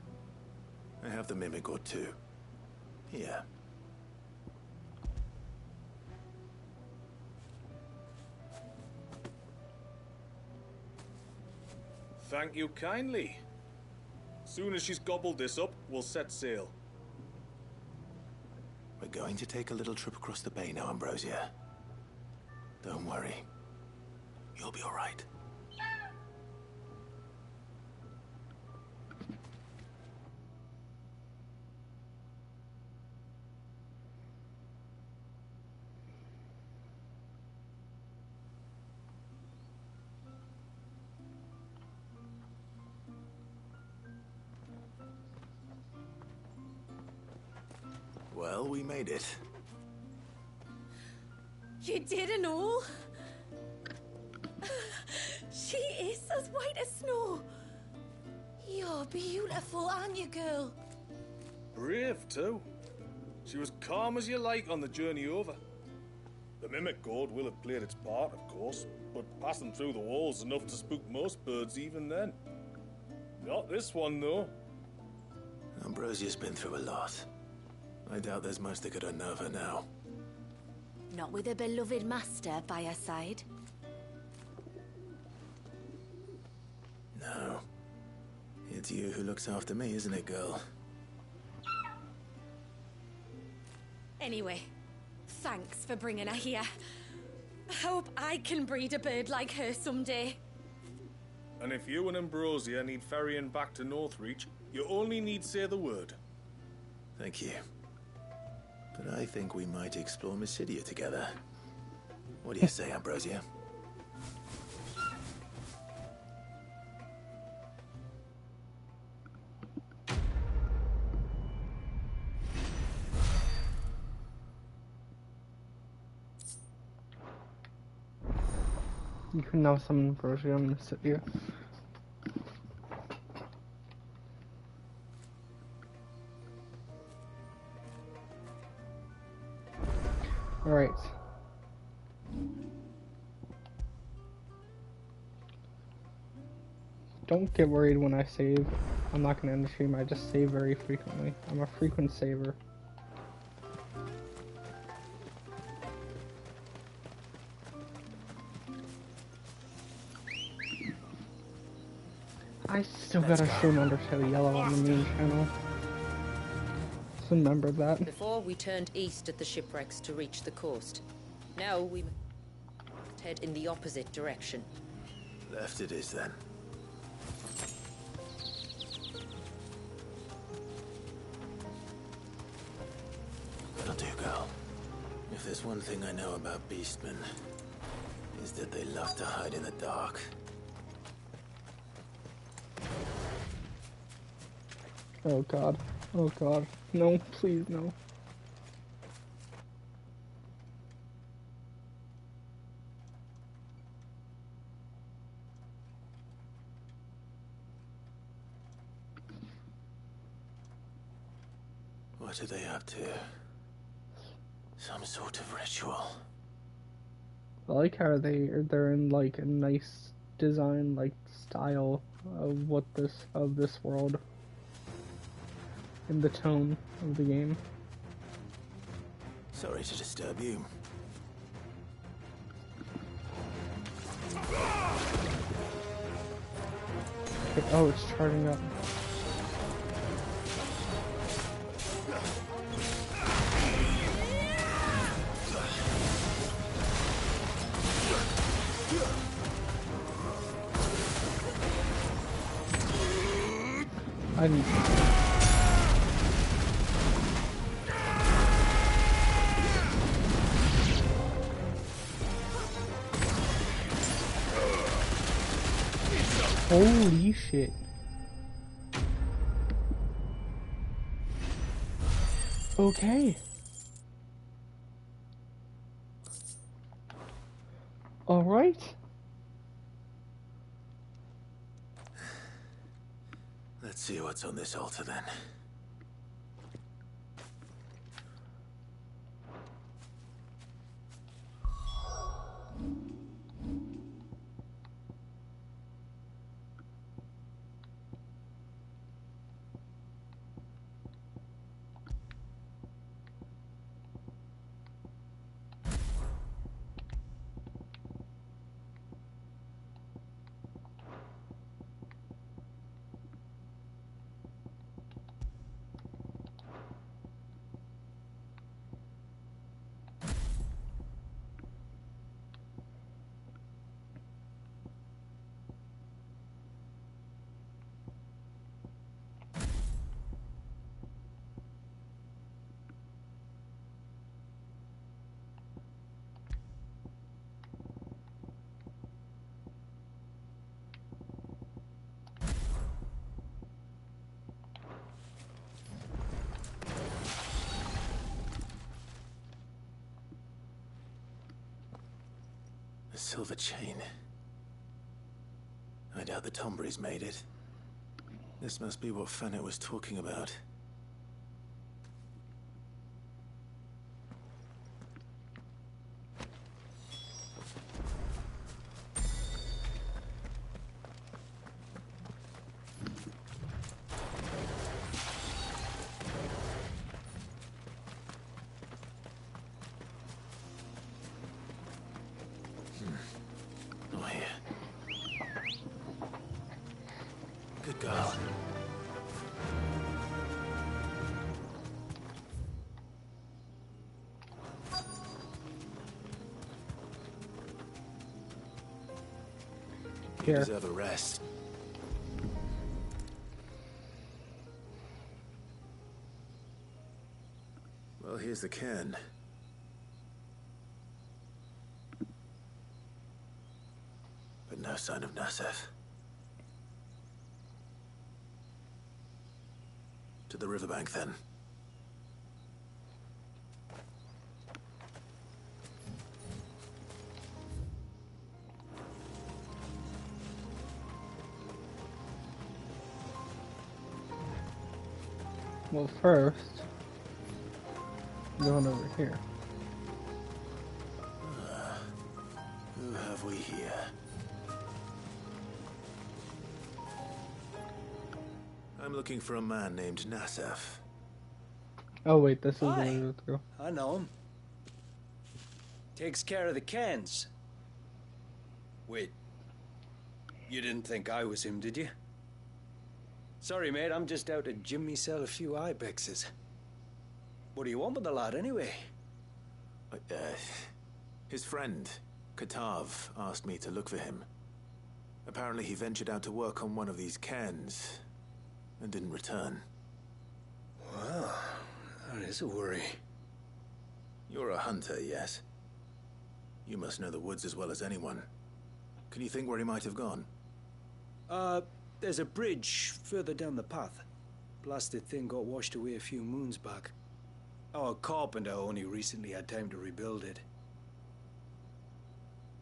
I have the Mimic gourd too. Here. Thank you kindly. Soon as she's gobbled this up, we'll set sail. We're going to take a little trip across the bay now, Ambrosia. Don't worry. You'll be all right. Well, we made it. You didn't all? She is as white as snow. You're beautiful, aren't you, girl? Brave, too. She was calm as you like on the journey over. The Mimic gourd will have played its part, of course, but passing through the walls enough to spook most birds even then. Not this one, though. Ambrosia's been through a lot. I doubt there's much that could unnerve her now. Not with a beloved master by her side. No. It's you who looks after me, isn't it, girl? Anyway, thanks for bringing her here. I hope I can breed a bird like her someday. And if you and Ambrosia need ferrying back to Northreach, you only need say the word. Thank you. But I think we might explore Mysidia together. What do you say, Ambrosia? You can now summon Vergil in the city. Alright. Don't get worried when I save. I'm not gonna end the stream, I just save very frequently. I'm a frequent saver. I still gotta stream Undertale Yellow on the main channel. Just remember that. Before we turned east at the shipwrecks to reach the coast. Now we must head in the opposite direction. Left it is then. That'll do, girl. If there's one thing I know about beastmen, is that they love to hide in the dark. Oh god. Oh god. No, please no. What are they up to? Some sort of ritual. I like how they're in like a nice design, like style of this world. In the tone of the game. Sorry to disturb you. Oh, it's charging up. Holy shit. Okay. All right. Let's see what's on this altar then. A silver chain. I doubt the Tombries made it. This must be what Fennec was talking about. Oh, here. Good girl. You deserve a rest. Well, here's the cairn. But no sign of Nasef. To the riverbank, then. Well, first, going over here. Who have we here? I'm looking for a man named Nasef. Oh wait, this is the Hi. way to go. I know him. Takes care of the cans. Wait. You didn't think I was him, did you? Sorry, mate, I'm just out to gym myself a few ibexes. What do you want with the lad, anyway? His friend, Katav, asked me to look for him. Apparently he ventured out to work on one of these cairns and didn't return. Wow, that is a worry. You're a hunter, yes? You must know the woods as well as anyone. Can you think where he might have gone? There's a bridge further down the path. Blasted thing got washed away a few moons back. Our carpenter only recently had time to rebuild it.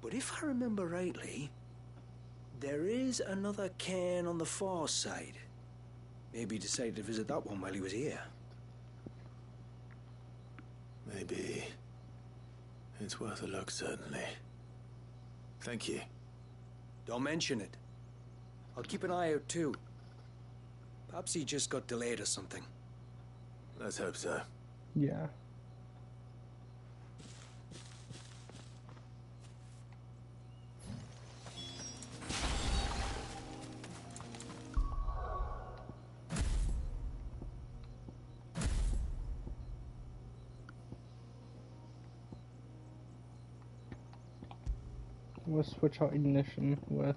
But if I remember rightly, there is another cairn on the far side. Maybe he decided to visit that one while he was here. Maybe. It's worth a look, certainly. Thank you. Don't mention it. I'll keep an eye out too. Perhaps he just got delayed or something. Let's hope so. Yeah. We'll switch out ignition with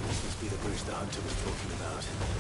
This must be the bridge the hunter was talking about.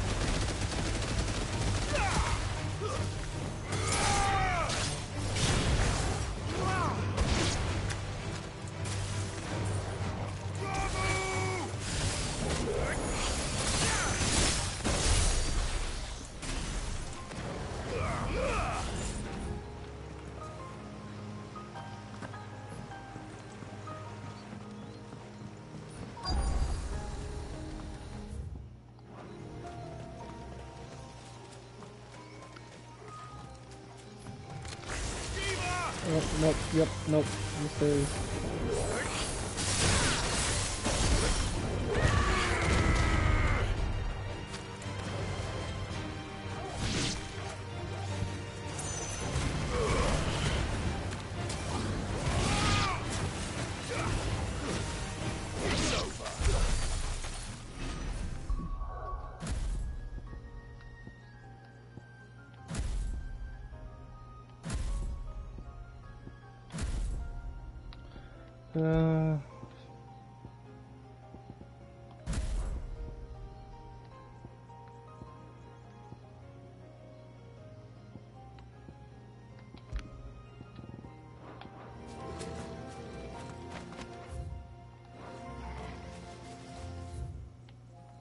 Nope. This is...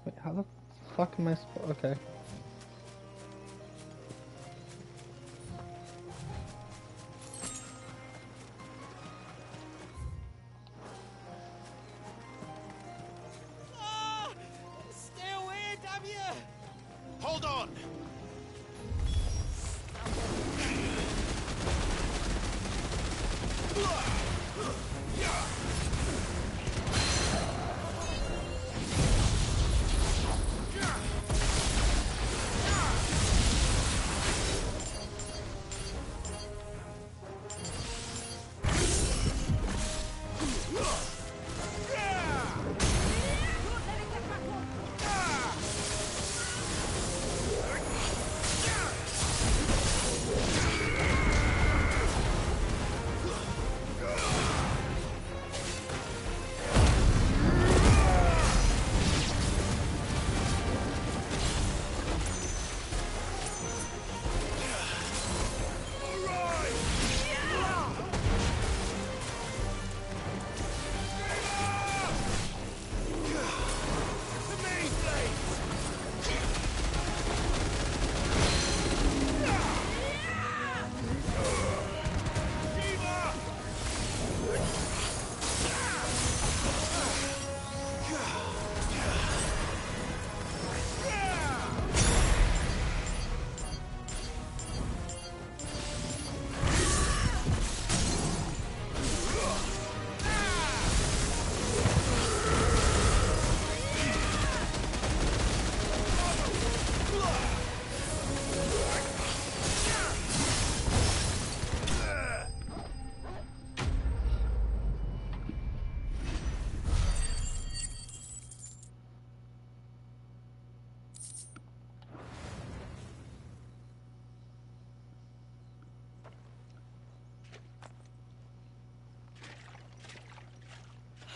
Wait, how the fuck am I supposed... Okay. Stay away, damn you! Hold on!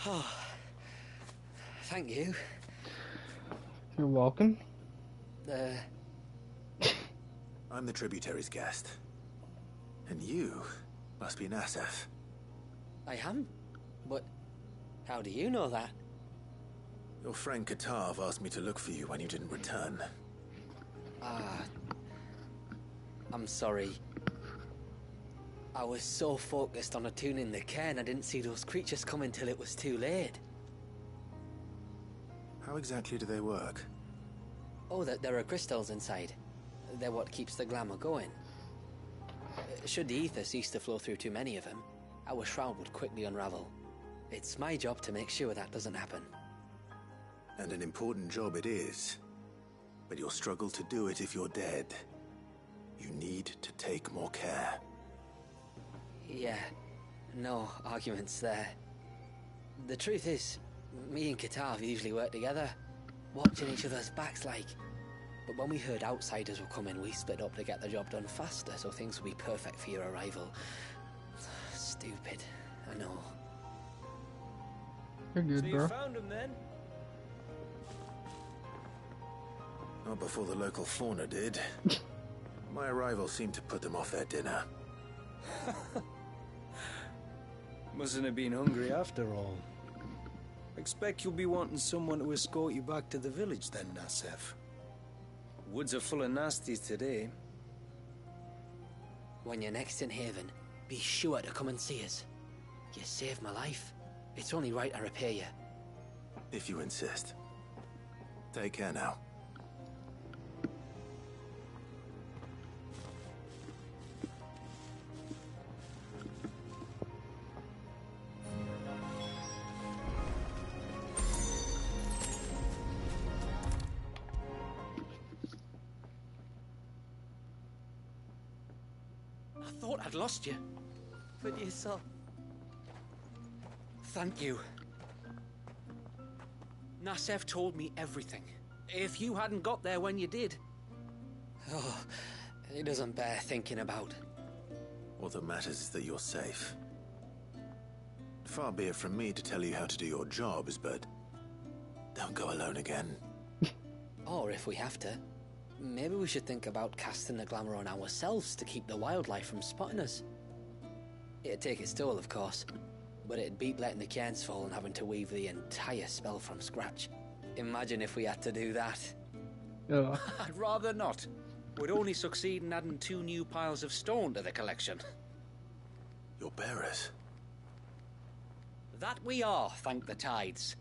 Oh, thank you. You're welcome. I'm the tributary's guest. And you must be Nasef. I am? But how do you know that? Your friend Katav asked me to look for you when you didn't return. I'm sorry. I was so focused on attuning the cairn, I didn't see those creatures coming till it was too late. How exactly do they work? Oh, there are crystals inside. They're what keeps the glamour going. Should the ether cease to flow through too many of them, our shroud would quickly unravel. It's my job to make sure that doesn't happen. And an important job it is. But you'll struggle to do it if you're dead. You need to take more care. Yeah, no arguments there. The truth is, me and Katav usually work together, watching each other's backs like. But when we heard outsiders were coming, we split up to get the job done faster, so things would be perfect for your arrival. Stupid, I know. You're good, so bro. You found him then? Not before the local fauna did. My arrival seemed to put them off their dinner. Mustn't have been hungry after all. Expect you'll be wanting someone to escort you back to the village then, Nasef. Woods are full of nasties today. When you're next in Haven, be sure to come and see us. You saved my life. It's only right I repay you. If you insist. Take care now. I thought I'd lost you. But you saw. Thank you. Nasef told me everything. If you hadn't got there when you did. Oh, it doesn't bear thinking about. All that matters is that you're safe. Far be it from me to tell you how to do your jobs, but don't go alone again. Or if we have to, maybe we should think about casting the glamour on ourselves to keep the wildlife from spotting us. It'd take its toll, of course, but it'd beat letting the cairns fall and having to weave the entire spell from scratch. Imagine if we had to do that. Oh. I'd rather not. We'd only succeed in adding 2 new piles of stone to the collection. Your bearers? That we are, thank the tides.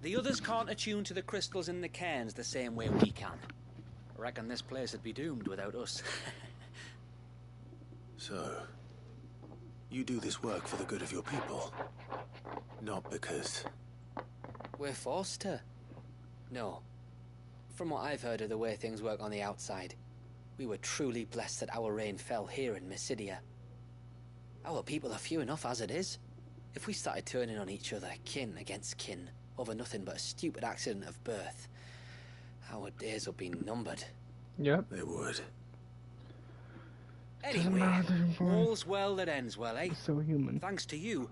The others can't attune to the crystals in the cairns the same way we can. I reckon this place would be doomed without us. So, you do this work for the good of your people? Not because... We're forced to. No. From what I've heard of the way things work on the outside, we were truly blessed that our rain fell here in Mysidia. Our people are few enough as it is. If we started turning on each other, kin against kin, over nothing but a stupid accident of birth, our days would be numbered. Yep. They would. Anyway, all's well that ends well, eh? So human. Thanks to you,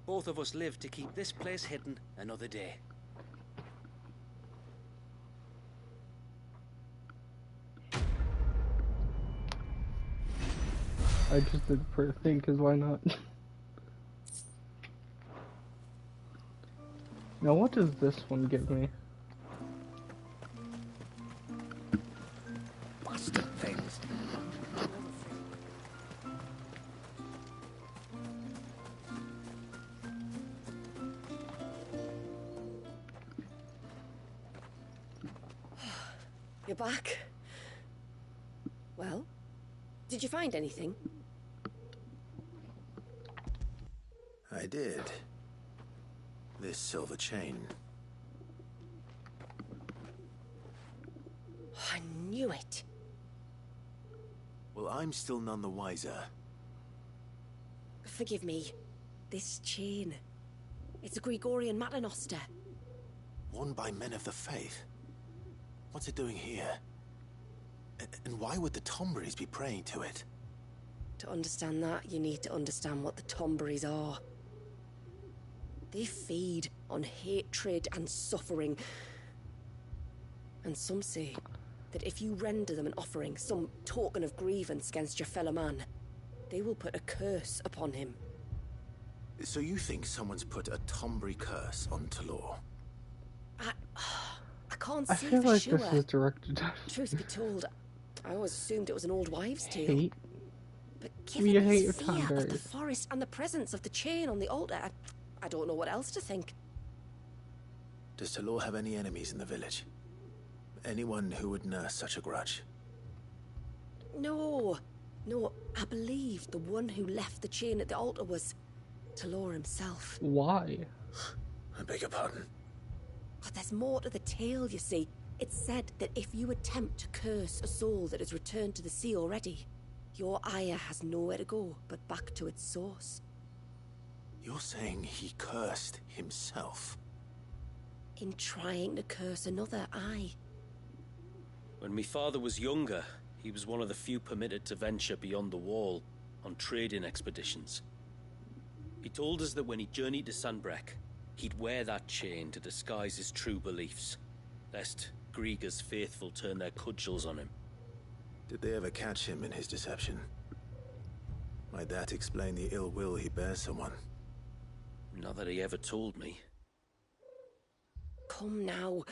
both of us lived to keep this place hidden another day. I just did the first thing, because why not? Now what does this one give me? Bastard things. You're back. Well, did you find anything? I did. This silver chain. I knew it. Well, I'm still none the wiser. Forgive me. This chain. It's a Gregorian Maternoster. Worn by men of the faith. What's it doing here? And why would the Tomberries be praying to it? To understand that, you need to understand what the Tomberries are. They feed on hatred and suffering. And some say that if you render them an offering, some token of grievance against your fellow man, they will put a curse upon him. So you think someone's put a Tombri curse on Talor? I can't I say feel for like sure. this is directed at Truth be told, I always assumed it was an old wives' tale. hate. But You given hate his your fear of the Thunderbirds. forest and the presence of the chain on the altar, I don't know what else to think. Does Talor have any enemies in the village? Anyone who would nurse such a grudge? No, I believe the one who left the chain at the altar was Talor himself. Why? I beg your pardon. But there's more to the tale, you see. It's said that if you attempt to curse a soul that has returned to the sea already, your ire has nowhere to go but back to its source. You're saying he cursed himself? In trying to curse another, aye. When my father was younger, he was one of the few permitted to venture beyond the wall on trading expeditions. He told us that when he journeyed to Sanbreque, he'd wear that chain to disguise his true beliefs, lest Grieger's faithful turn their cudgels on him. Did they ever catch him in his deception? Might that explain the ill will he bears someone? Not that he ever told me. Come now,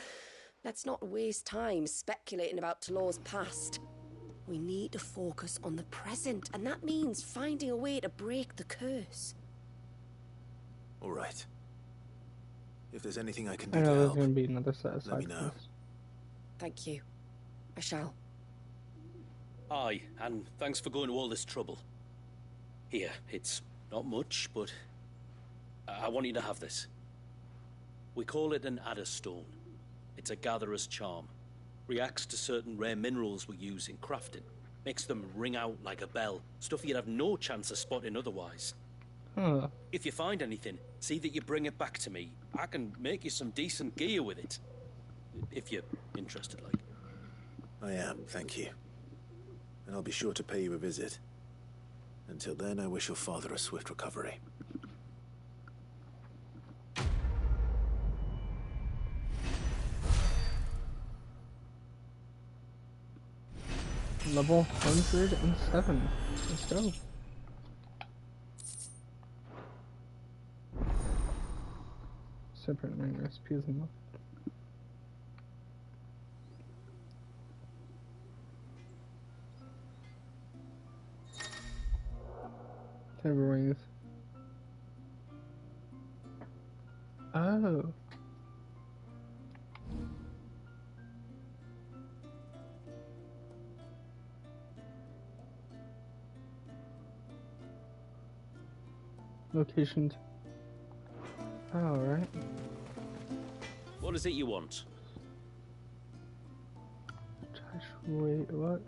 let's not waste time speculating about Talor's past. We need to focus on the present, and that means finding a way to break the curse. All right. If there's anything I can I do to know there's help, gonna be another set of let me side know. quests. Thank you. I shall. Aye, and thanks for going to all this trouble. Here, it's not much, but I want you to have this. We call it an Adder Stone. It's a gatherer's charm. Reacts to certain rare minerals we use in crafting. Makes them ring out like a bell. Stuff you'd have no chance of spotting otherwise. Huh. If you find anything, see that you bring it back to me. I can make you some decent gear with it. If you're interested, like. I am, thank you. And I'll be sure to pay you a visit. Until then, I wish your father a swift recovery. Level 107. Let's go. Separate main recipes enough. Cyber wings. Oh. Locations. Alright. What is it you want? Wait, what?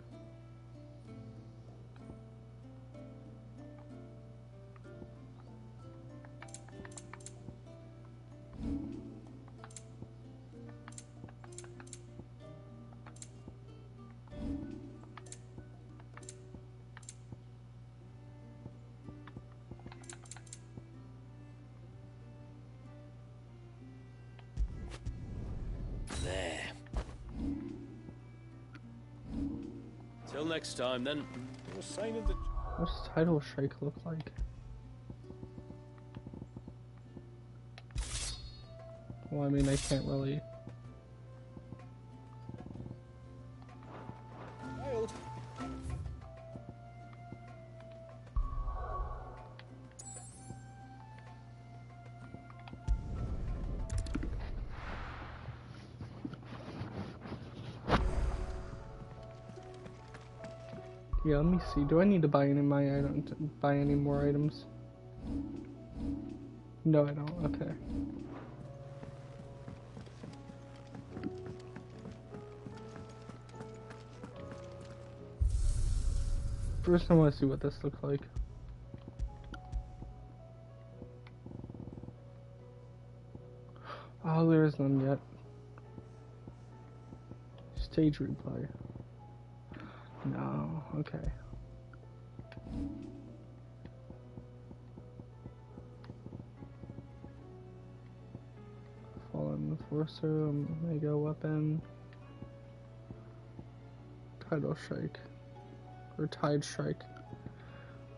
There. Till next time, then. No sign of the... What's Tidal Strike look like? Well, I mean, I can't really... Wild. Yeah, let me see. Do I need to buy any buy any more items? No, I don't. Okay. First, I want to see what this looks like. Oh, there is none yet. Stage replay. No, okay. Forcer, Omega Weapon, Tidal Strike, or Tide Strike.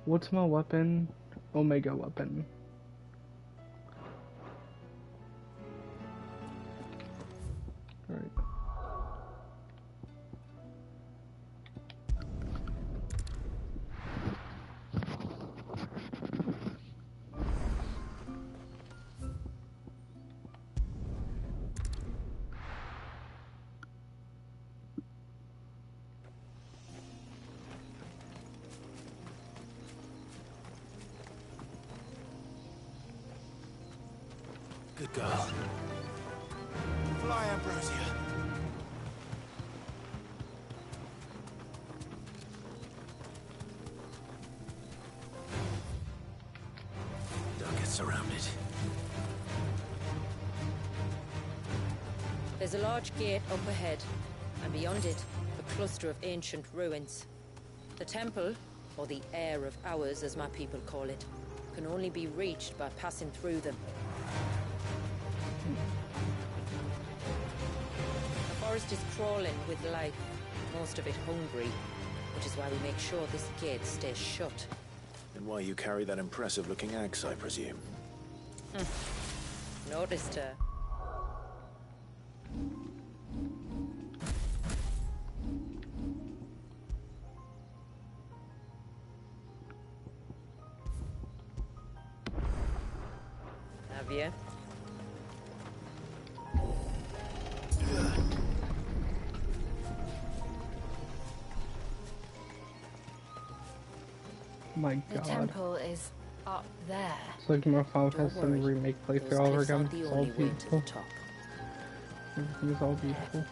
Ultima Weapon, Omega Weapon. Alright. Good girl. Fly, Ambrosia. Don't get surrounded. There's a large gate up ahead, and beyond it, a cluster of ancient ruins. The temple, or the Heir of Hours as my people call it, can only be reached by passing through them. The forest is crawling with life, most of it hungry, which is why we make sure this gate stays shut. And why you carry that impressive-looking axe, I presume. Noticed her. Have you? My The god. temple is up there. It's like my Final Fantasy worry. remake playthrough Those all over cliffs again. aren't the It's all only way to the beautiful. top. Everything's all beautiful.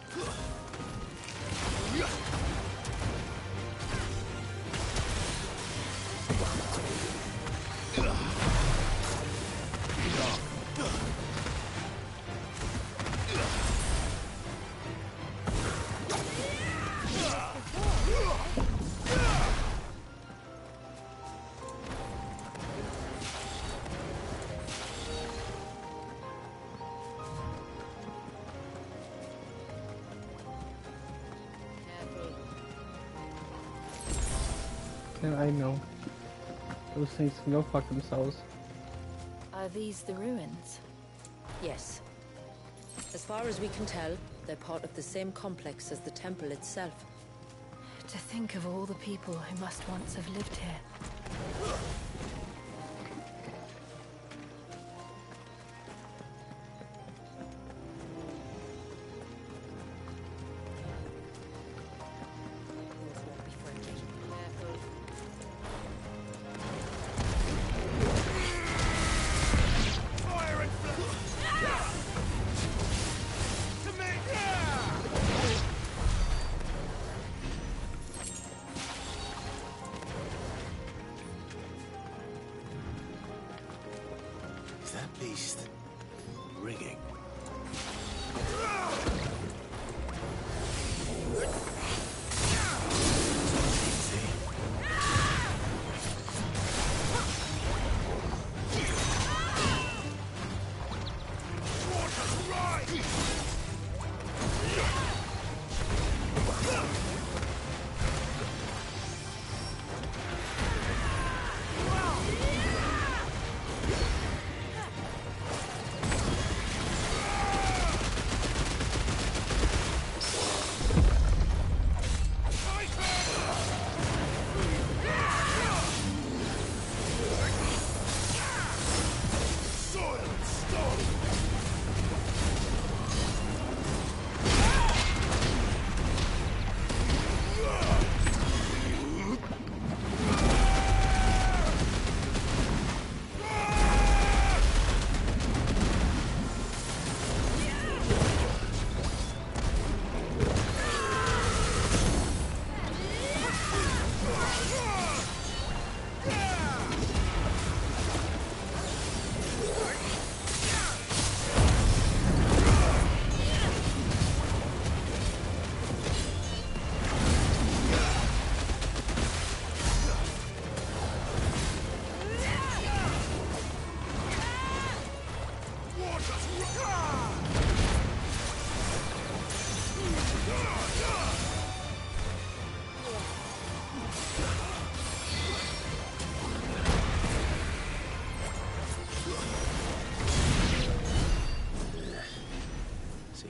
And I know. Those things can go fuck themselves. Are these the ruins? Yes. As far as we can tell, they're part of the same complex as the temple itself. To think of all the people who must once have lived here.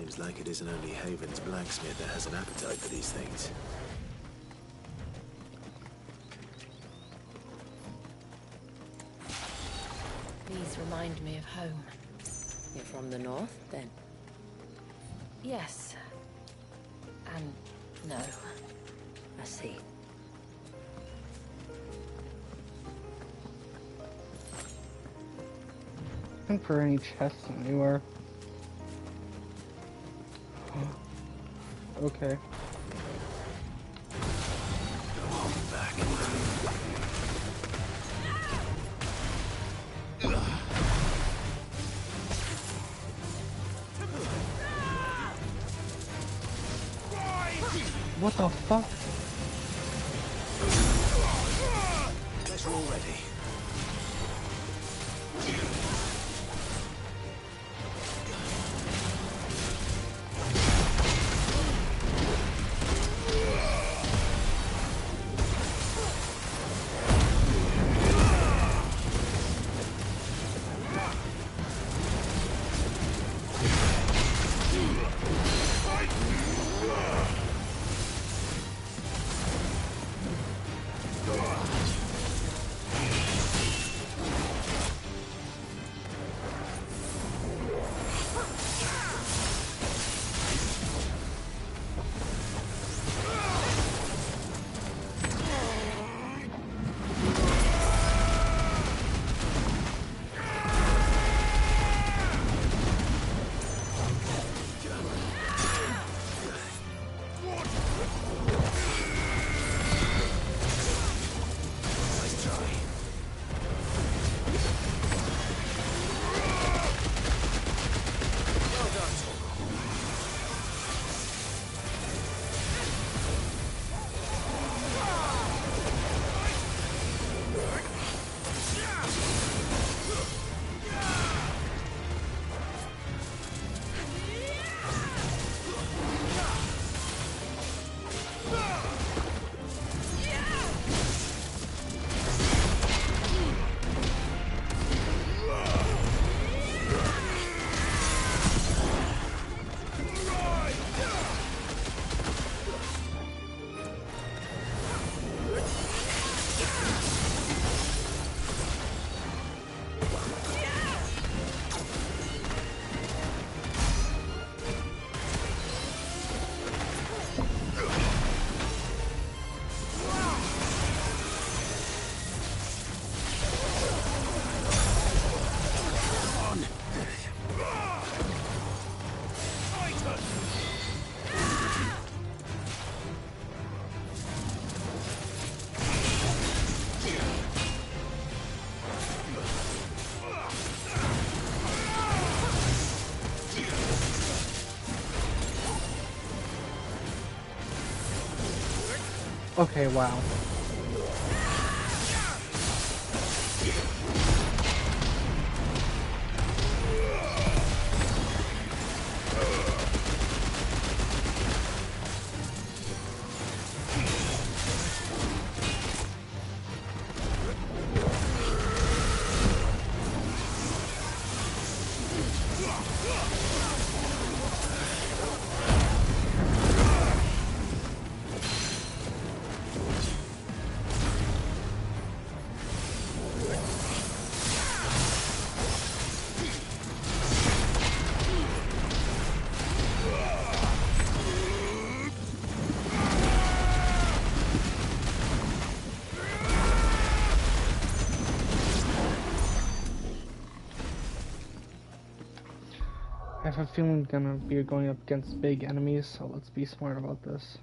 Seems like it isn't only Haven's blacksmith that has an appetite for these things. These remind me of home. You're from the north, then? Yes. And no. I see. Looking for any chests anywhere. Okay. What the fuck? Guess we're all ready. Okay, wow. I have a feeling we're gonna be going up against big enemies, so let's be smart about this.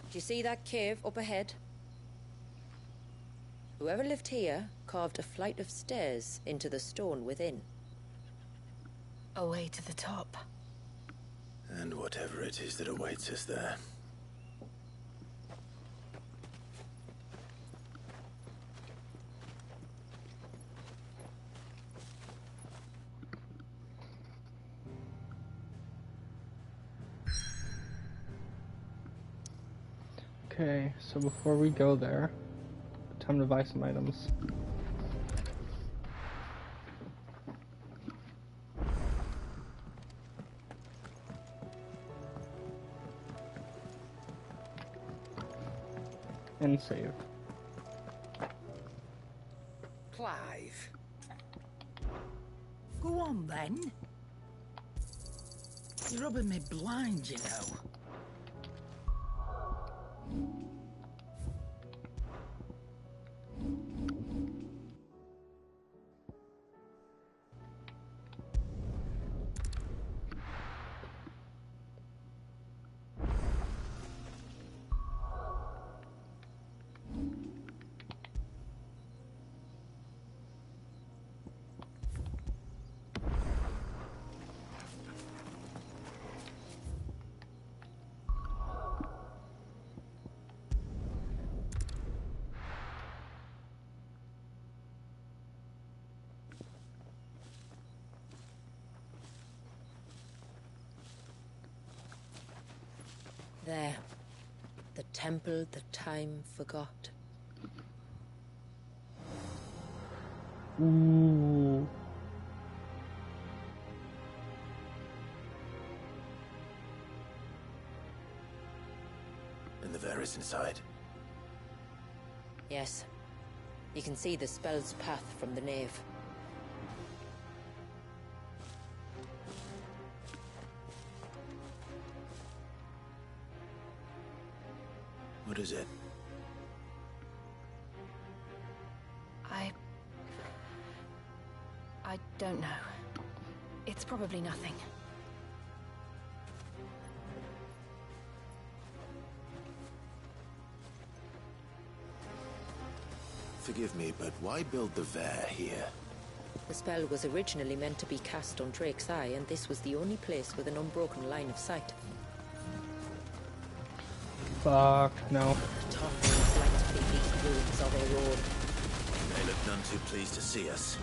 Do you see that cave up ahead? Whoever lived here carved a flight of stairs into the stone within. A way to the top. And whatever it is that awaits us there. Okay, so before we go there, time to buy some items. And save. Clive. Go on then. You're rubbing me blind, you know. There. The temple that time forgot. Ooh. And the Varys inside. Yes. You can see the spell's path from the nave. What is it? I don't know. It's probably nothing. Forgive me, but why build the Vare here? The spell was originally meant to be cast on Drake's Eye, and this was the only place with an unbroken line of sight. Fuck, no. Tartans like to think these ruins are their own. They look none too pleased to see us.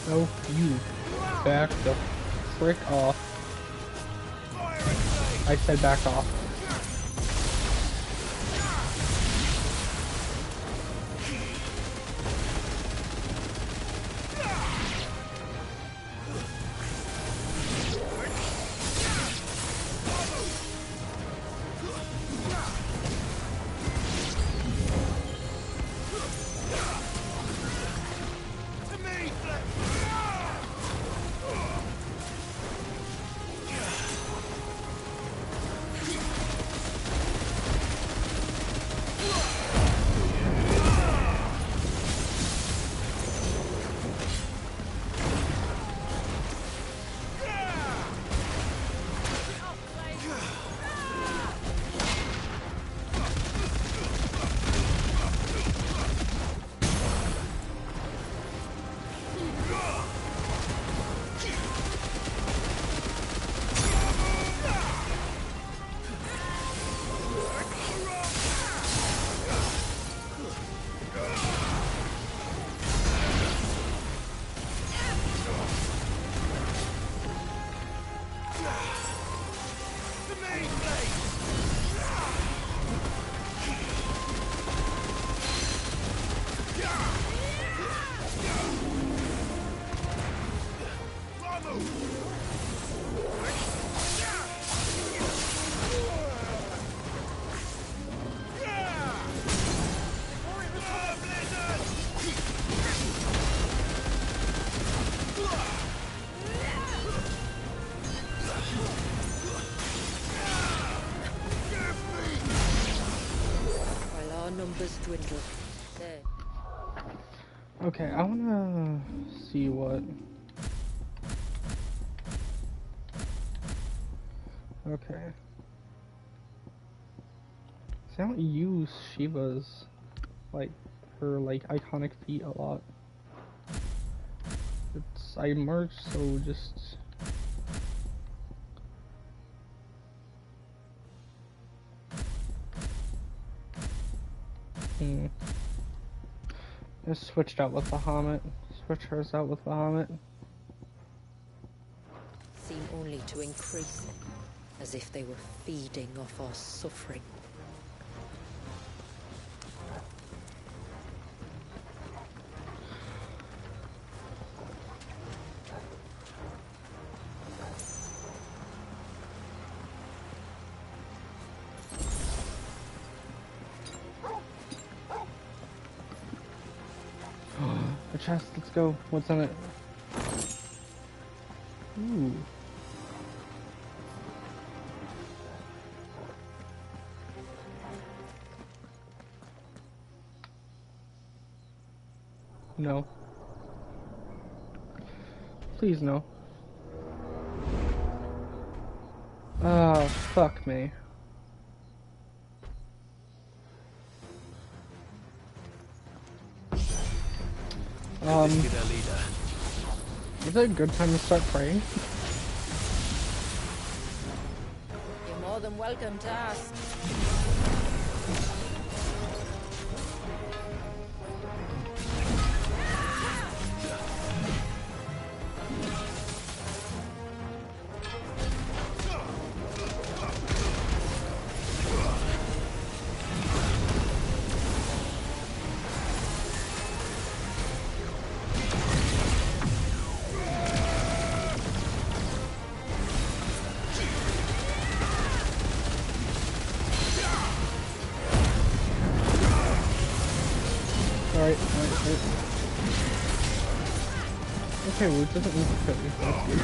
Oh, you back the frick off. I said back off. dwindle. There. Okay, I wanna see what. Okay. See, I don't use Shiva's, like, her, like, iconic feat a lot. I merged, so just... Just switched out with Bahamut. Switch hers out with Bahamut. Seem only to increase, as if they were feeding off our suffering. The chest, let's go. What's in it? Ooh. No. Please no. Oh, fuck me. Is it a good time to start praying? You're more than welcome to ask. Alright. Okay, well, it doesn't need to fit me. That's good.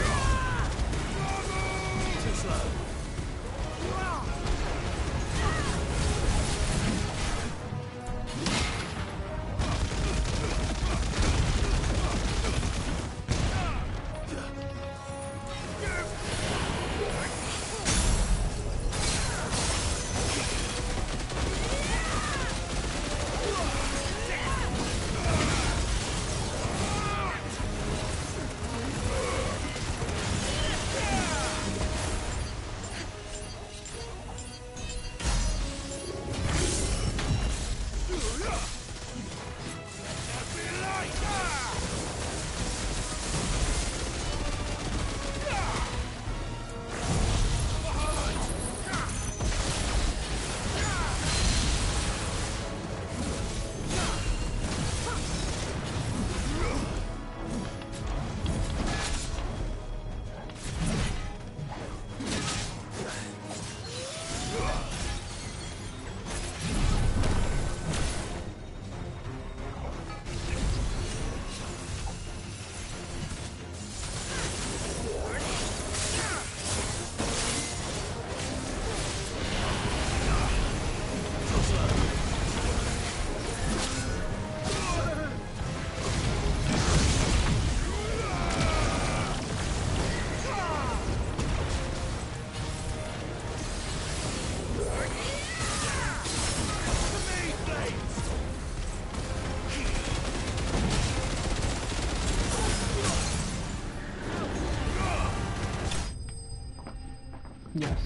Yes.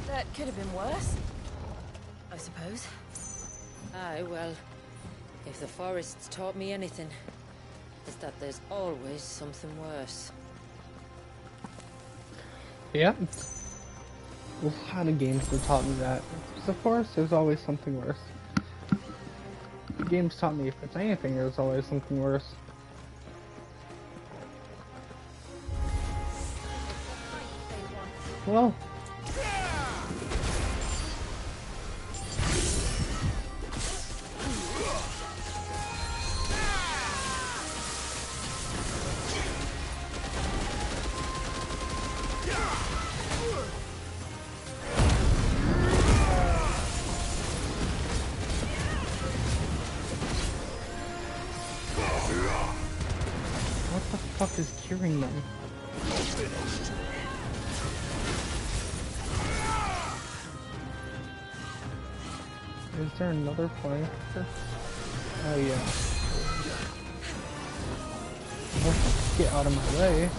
That could have been worse, I suppose. Aye, well, if the forest's taught me anything, it's that there's always something worse. Yeah. A lot of games have taught me that. The forest, there's always something worse. The game's taught me if it's anything, there's always something worse. Well. murdering them. Is there another flank? Oh yeah. Oh, get out of my way.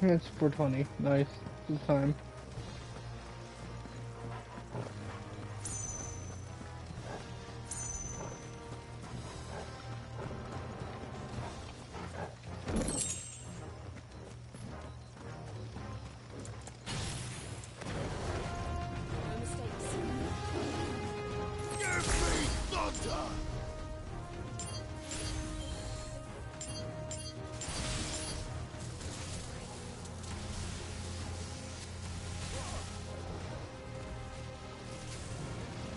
It's 420. Nice. Good time.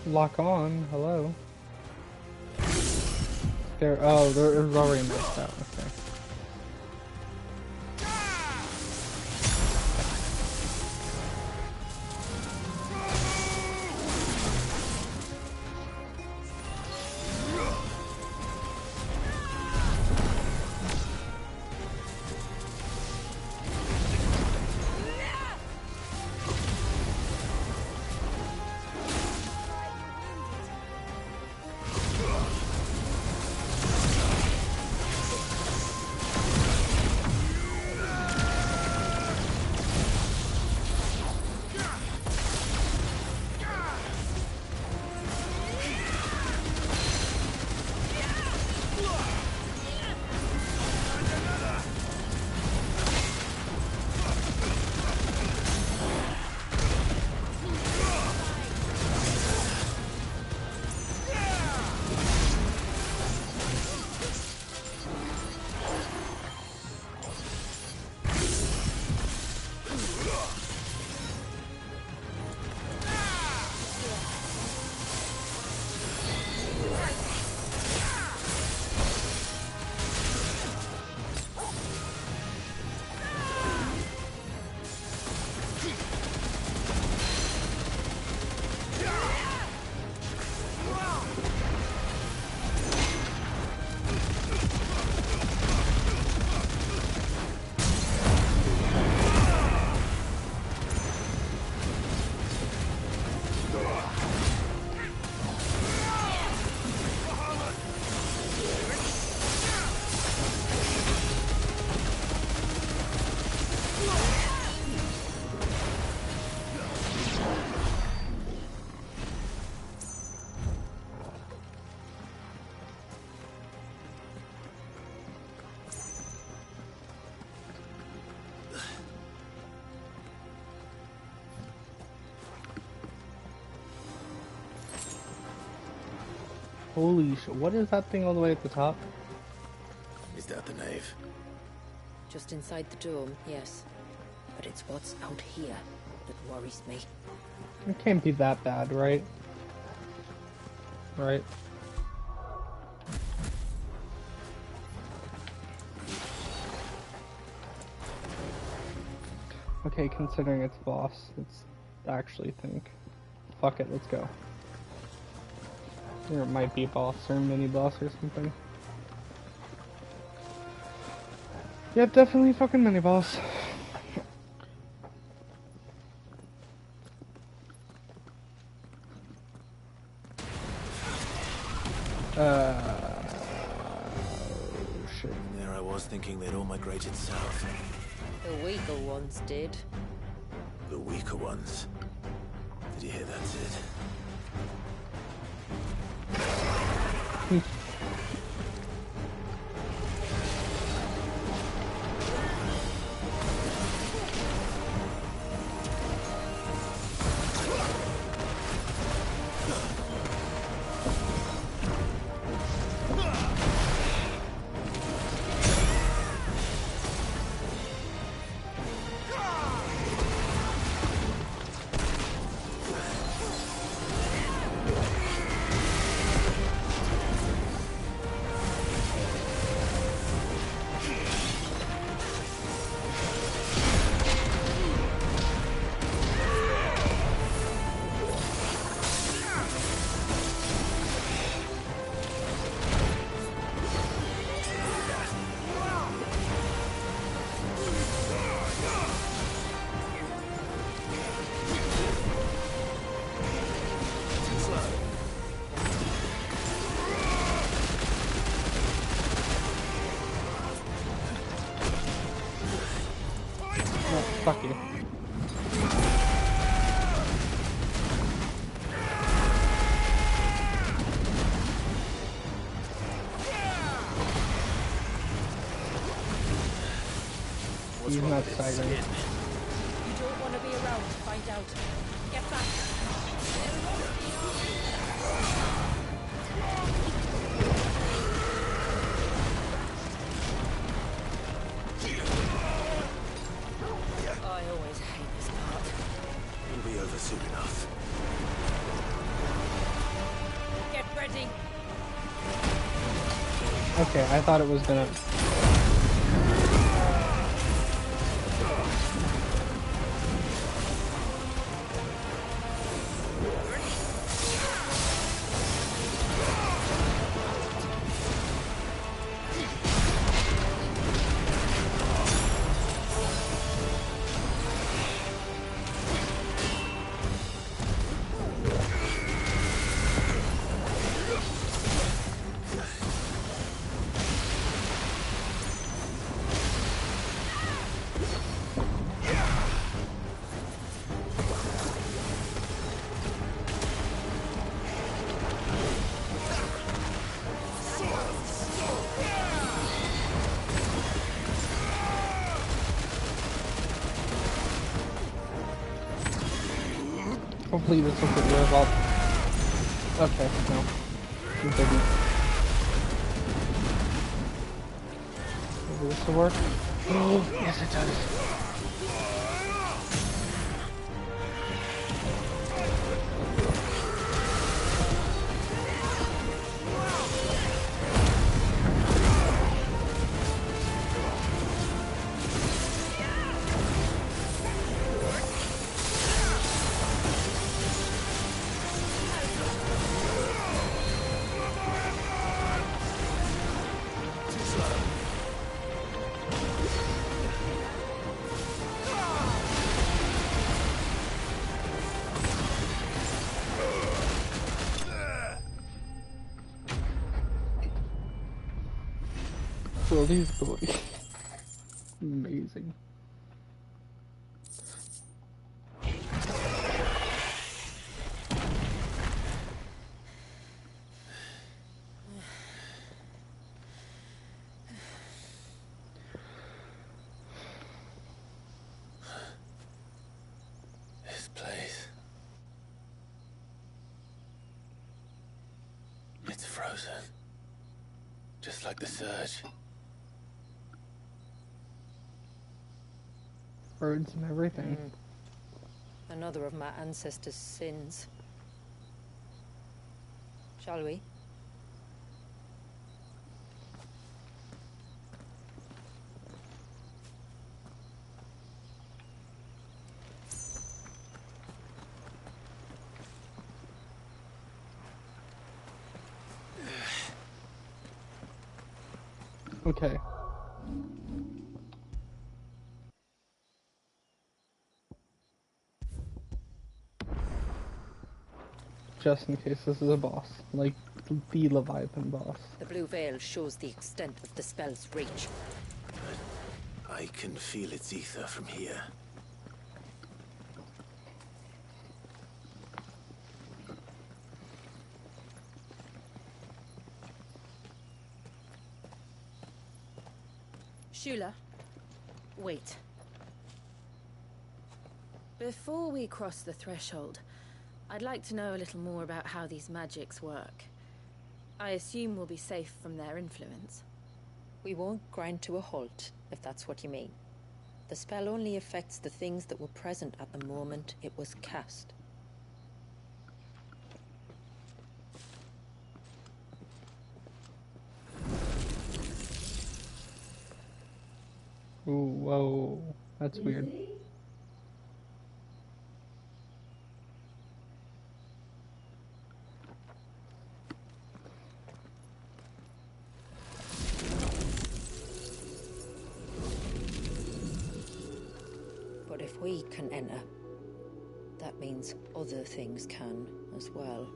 Lock on, hello. There, oh, there is already maxed out, okay. Holy shit, what is that thing all the way at the top? Is that the nave? Just inside the dome, yes. But it's what's out here that worries me. It can't be that bad, right? Right? Okay, considering it's boss, let's actually think. Fuck it, let's go. Or it might be boss or mini boss or something. Yep, definitely fucking mini boss. Shit. There I was thinking they'd all migrated south. The weaker ones did. The weaker ones. Did you hear that, Sid? He's not silent. You don't want to be around to find out. Get back. I always hate this part. It'll be over soon enough. Get ready. Okay, I thought it was gonna... Hopefully this will get rid of. Okay, no. It didn't. Maybe this will work. Oh, yes it does. So these boys, amazing. This place. It's frozen. Just like the surge. Birds and everything. Another of my ancestors' sins. Shall we? Okay. Just in case this is a boss, like the Leviathan boss. The blue veil shows the extent of the spell's reach. I can feel its ether from here. Shula, wait. Before we cross the threshold, I'd like to know a little more about how these magics work. I assume we'll be safe from their influence. We won't grind to a halt, if that's what you mean. The spell only affects the things that were present at the moment it was cast. Ooh, whoa, that's weird. But if we can enter, that means other things can as well.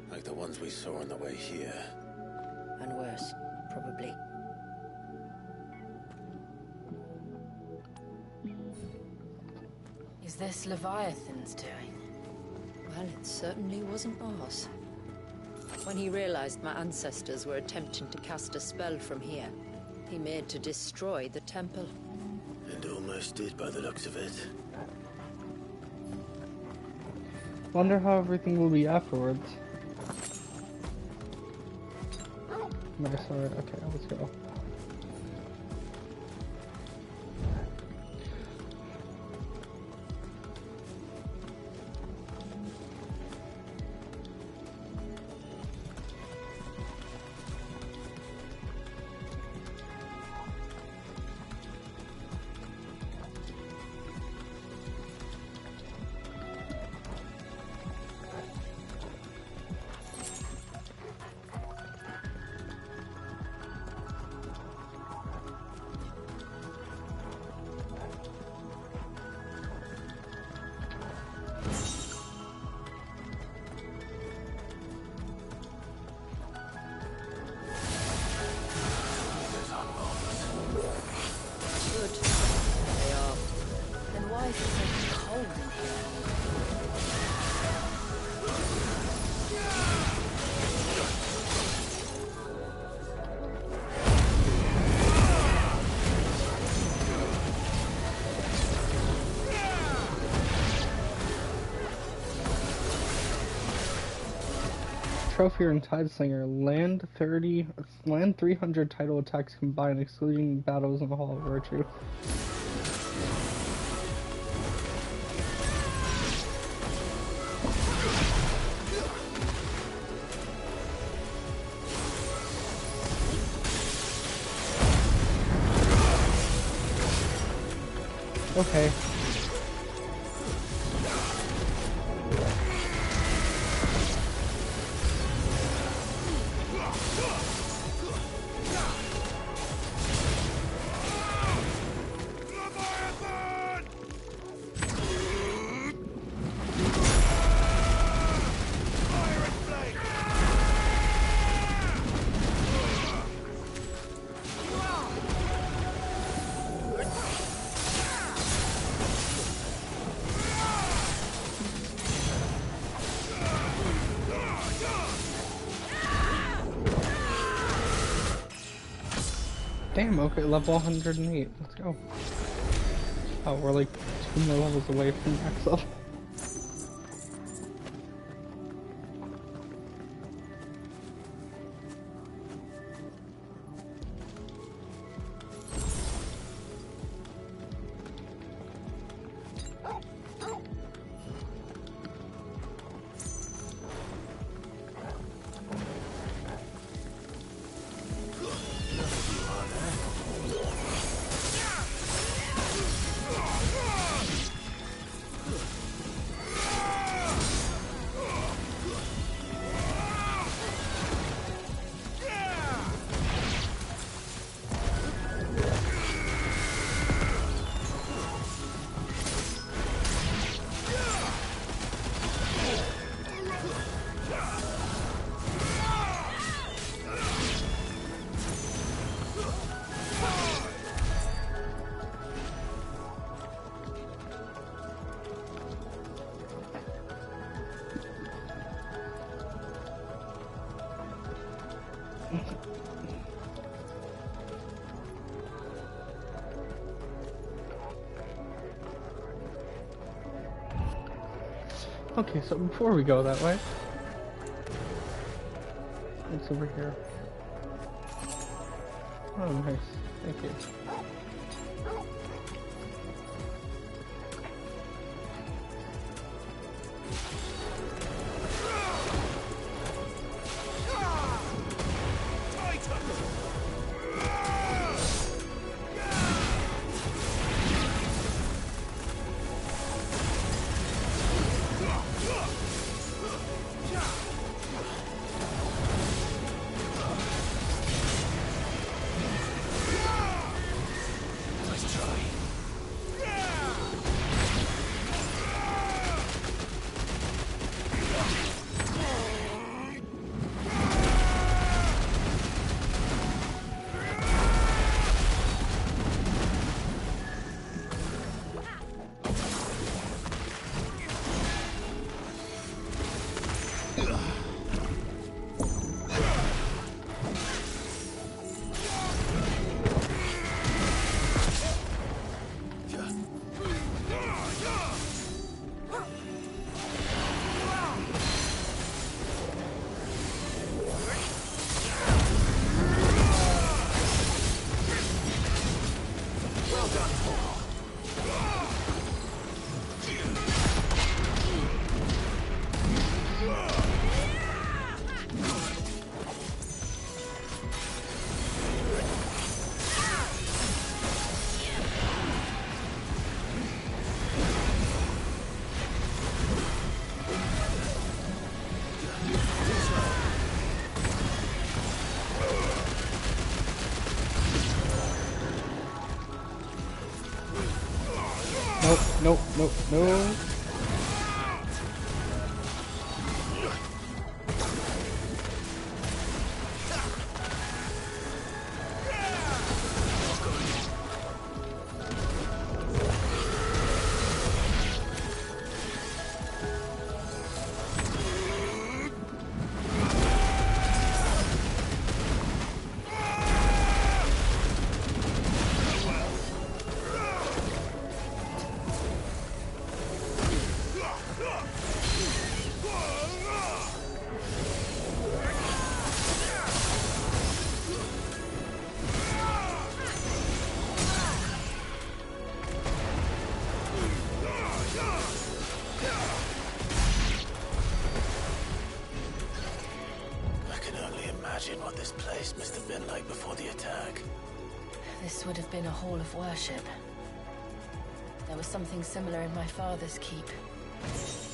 Like the ones we saw on the way here. And worse, probably. Is this Leviathan's doing? Well, it certainly wasn't ours. When he realized my ancestors were attempting to cast a spell from here, He made to destroy the temple. And almost did by the looks of it. Wonder how everything will be afterwards. Never saw it. Okay, let's go. Good. They are. Then why is it so cold in here? Trophy and Tideslinger. Land 300 title attacks combined, excluding battles in the Hall of Virtue. Okay. Damn, okay, level 108. Let's go. Oh, we're like 2 more levels away from max level. Okay, so before we go that way, what's over here? Oh, nice. Thank you. Nice try. Nope, nope, nope, no. Imagine what this place must have been like before the attack. This would have been a hall of worship. There was something similar in my father's keep.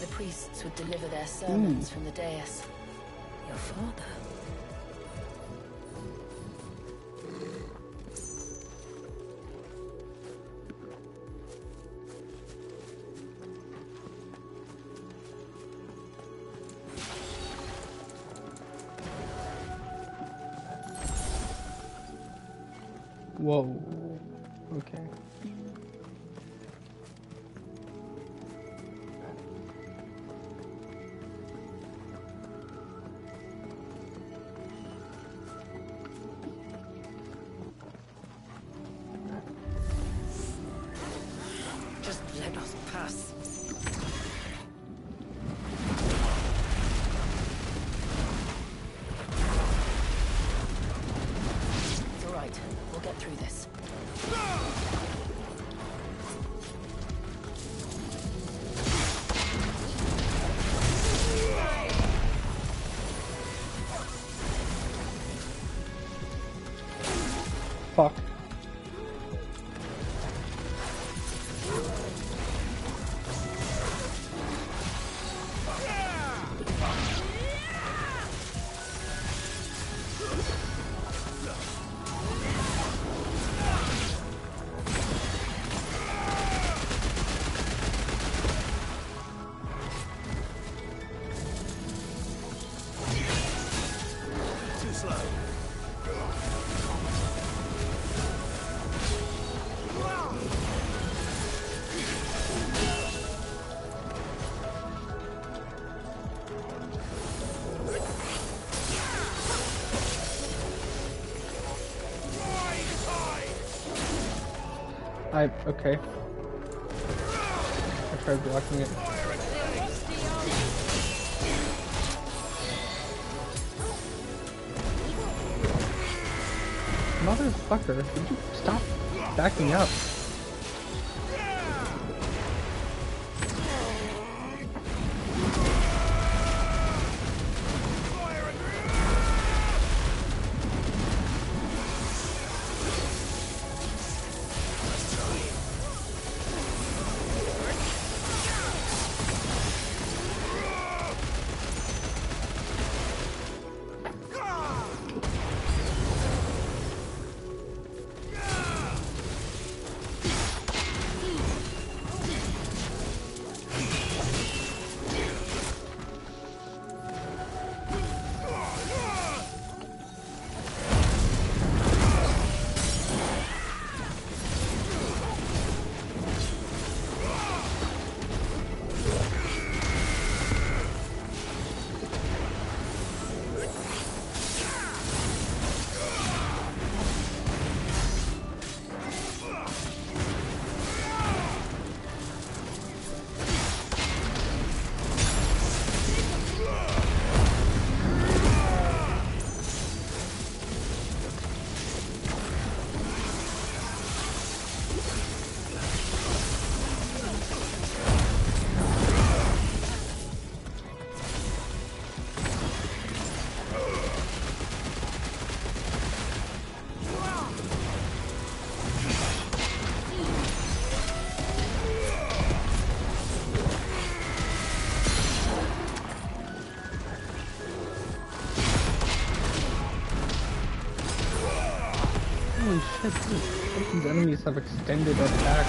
The priests would deliver their sermons from the dais. Your father? Whoa. Okay. Just let us pass. It's all right. We'll get through this. Fuck. Too slow. Okay. I tried blocking it. Motherfucker, did you stop backing up? Holy shit, these enemies have extended attack.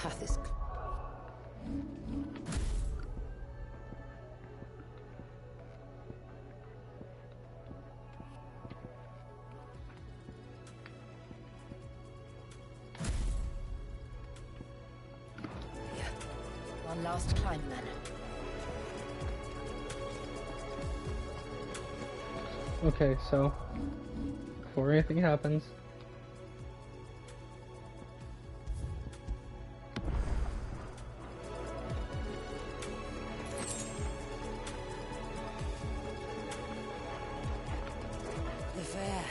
path is... Here. One last climb, then. Okay, so before anything happens, The fair.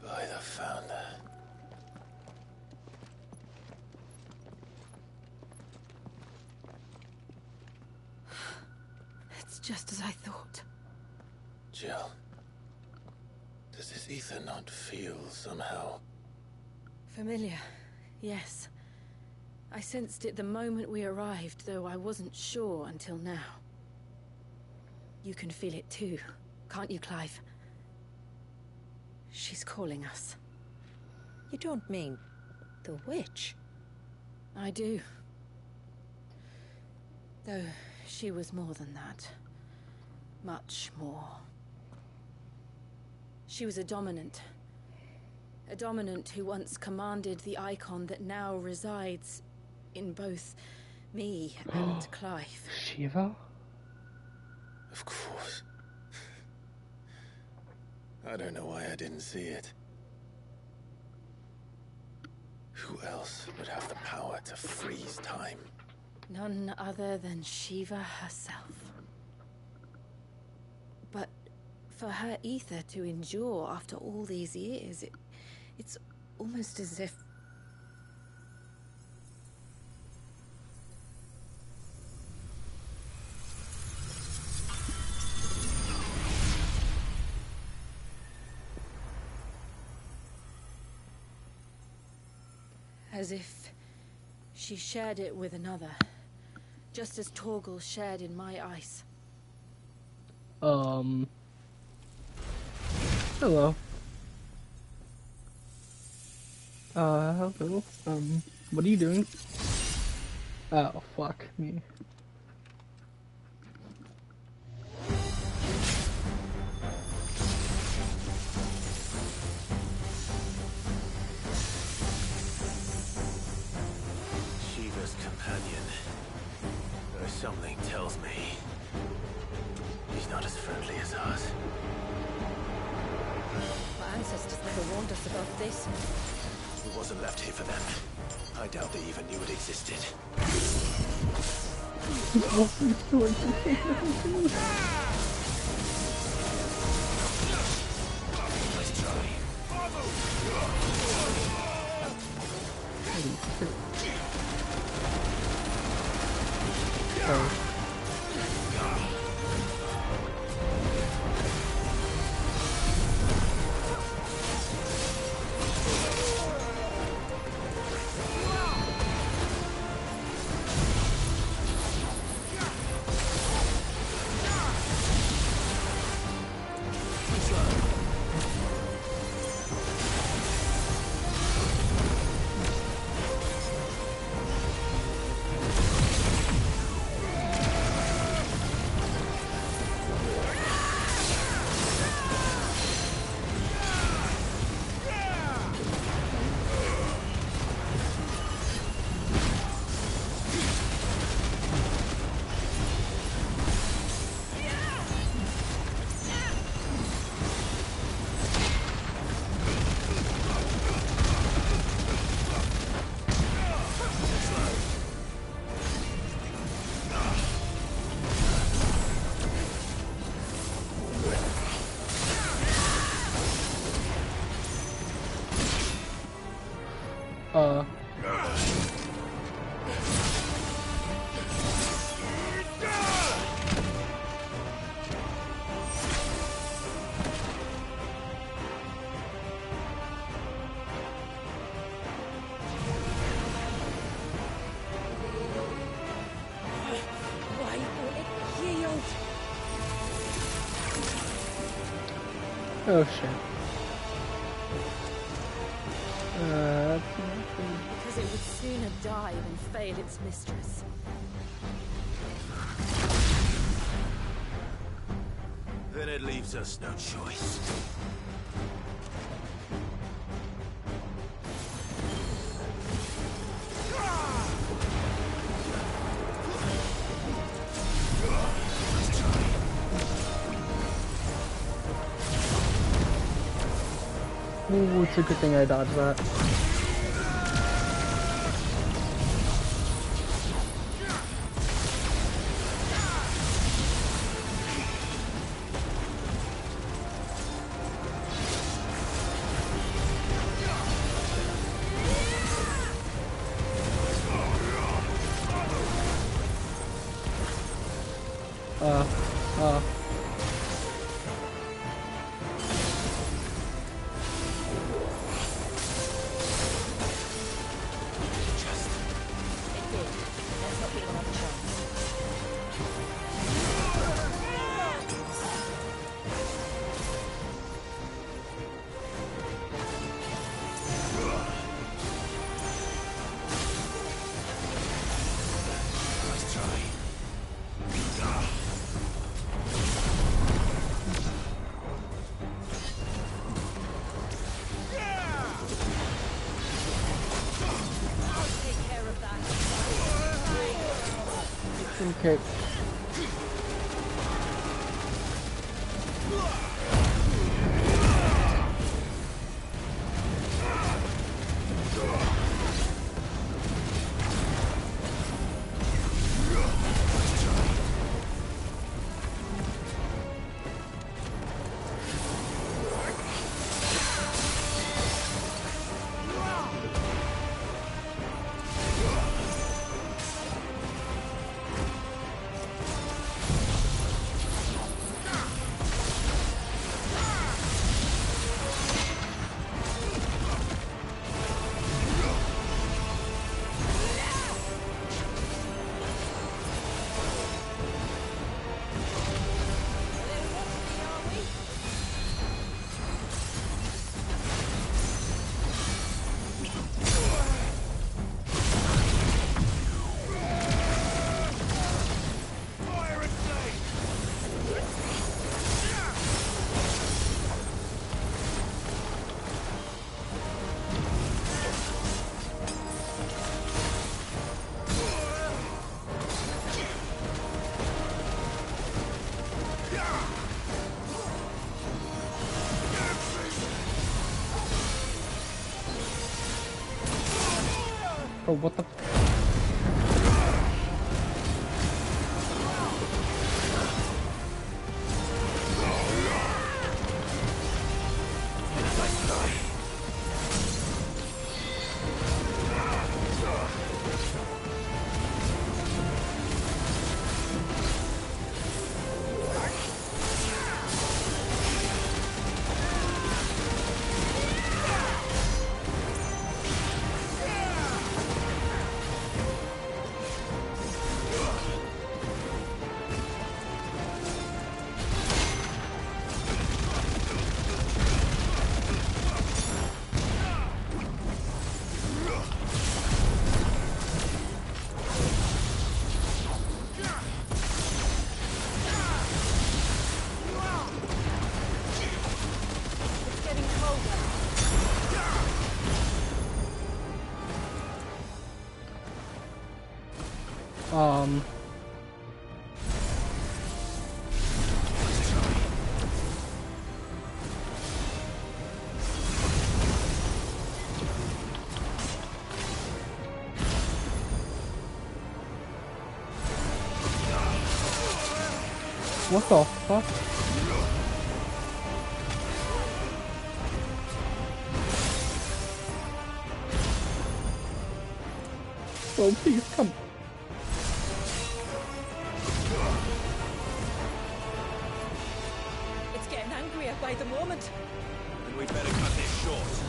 By the founder. It's just as I thought. Jill, does this ether not feel somehow? Familiar, yes. I sensed it the moment we arrived, though I wasn't sure until now. You can feel it too, can't you, Clive? She's calling us. You don't mean the witch? I do. Though she was more than that. Much more. She was a dominant. A dominant who once commanded the icon that now resides in both me and Clive. Shiva? Of course. I don't know why I didn't see it. Who else would have the power to freeze time? None other than Shiva herself. But for her ether to endure after all these years, it's almost as if... As if she shared it with another, just as Torgal shared in my ice. Hello. Hello. What are you doing? Oh, fuck me. Shiva's companion. Or something tells me he's not as friendly as us. My ancestors never warned us about this. It wasn't left here for them. I doubt they even knew it existed. Nice try. Oh. Oh shit. That's not good. Because it would sooner die than fail its mistress. Then it leaves us no choice. Ooh, it's a good thing I dodged that. Okay. Oh, what the? What the fuck? Oh, please come. It's getting angrier by the moment. Then we better cut this short.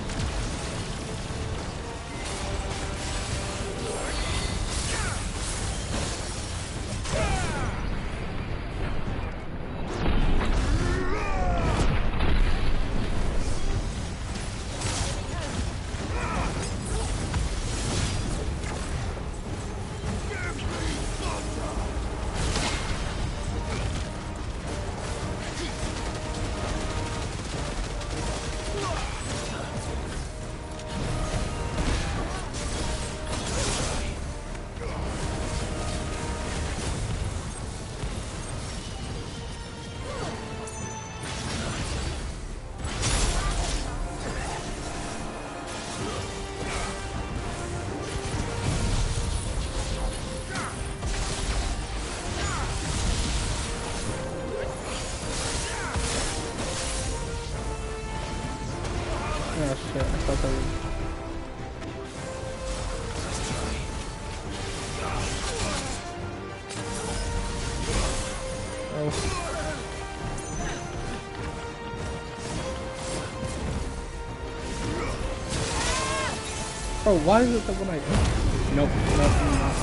Oh shit, I thought that was... Oh. Oh, why is it that when I... Nope, nope, I'm not.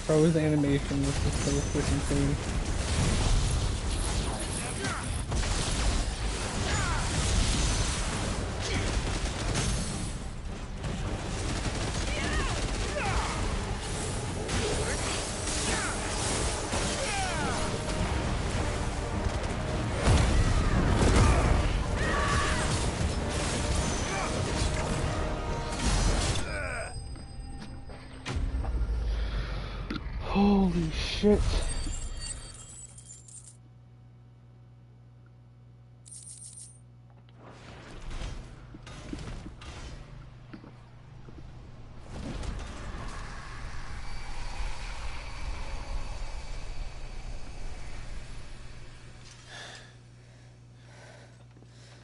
Bro, his animation was just so freaking clean. Holy shit.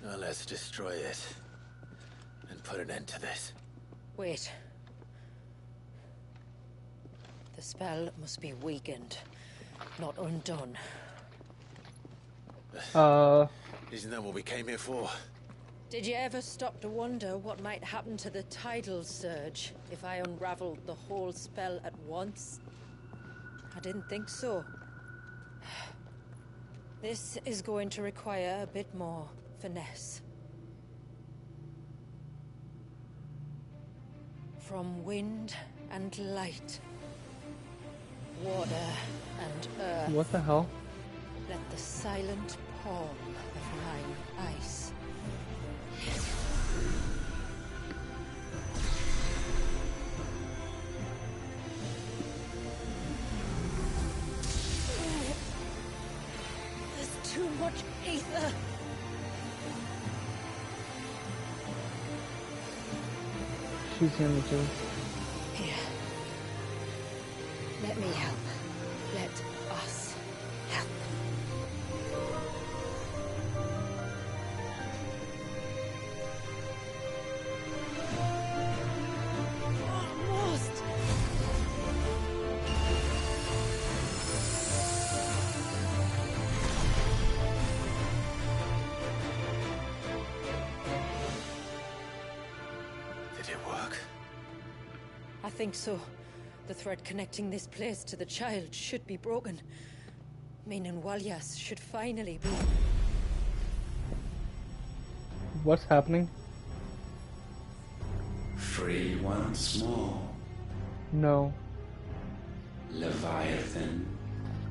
Now let's destroy it and put an end to this. Wait. The spell must be weakened, not undone. Isn't that what we came here for? Did you ever stop to wonder what might happen to the tidal surge if I unraveled the whole spell at once? I didn't think so. This is going to require a bit more finesse. From wind and light, water and earth. What the hell? Let the silent palm of mine ice. There's too much ether. She's gonna do. Here. Let me help. Let us help. Almost. Did it work? I think so. The thread connecting this place to the child should be broken. Meaning Walyas should finally be... What's happening? Free once more. No. Leviathan.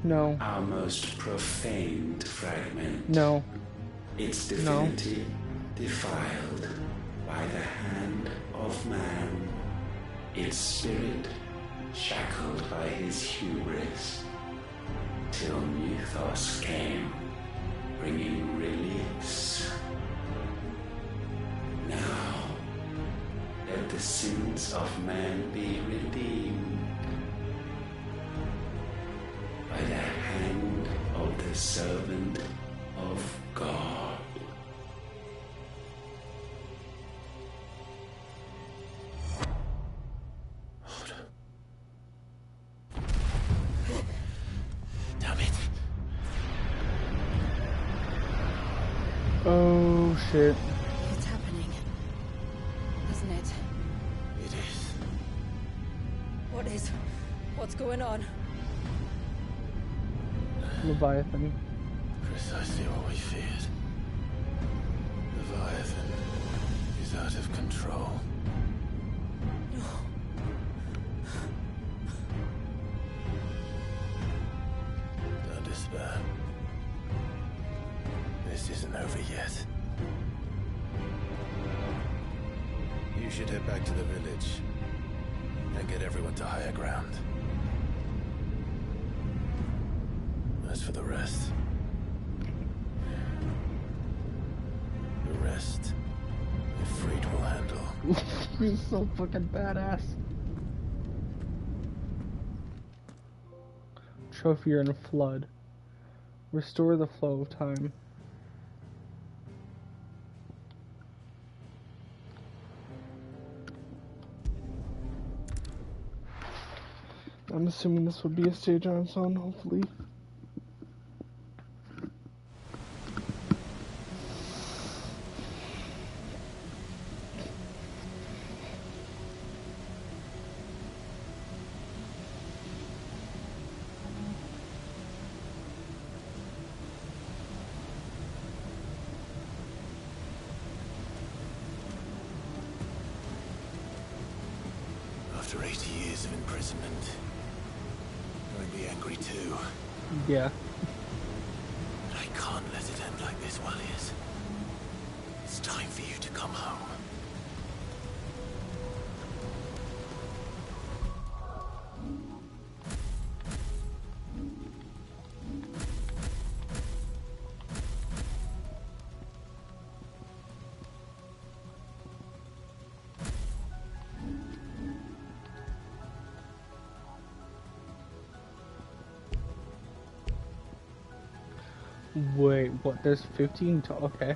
No. Our most profaned fragment. No. Its divinity defiled by the hand of man. Its spirit shackled by his hubris. Till Mythos came, bringing release. Now, let the sins of man be redeemed by the hand of the servant of God. shit. It's happening, isn't it? It is. What is? What's going on? Leviathan. Precisely what we feared. Leviathan is out of control. Don't despair. This isn't over yet. You should head back to the village and get everyone to higher ground. As for the rest, Ifrit will handle. He's so fucking badass. Trophy in a flood. Restore the flow of time. I'm assuming this would be a stage on its own, hopefully. After 80 years of imprisonment, you'll be angry too. Yeah. But I can't let it end like this, Walliers. It's time for you to come home. Wait, what? There's 15 to... Okay.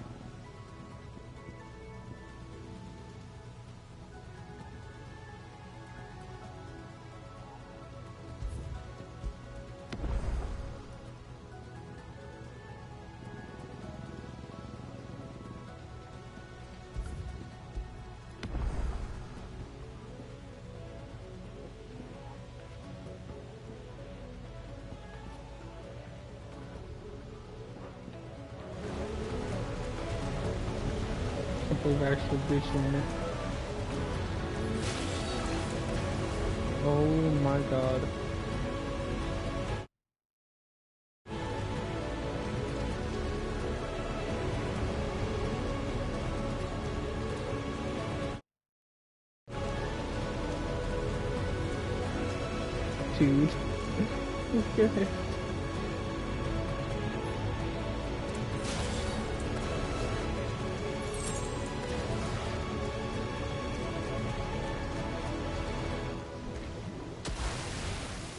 We've actually reaching it. Oh my god. Dude. Okay.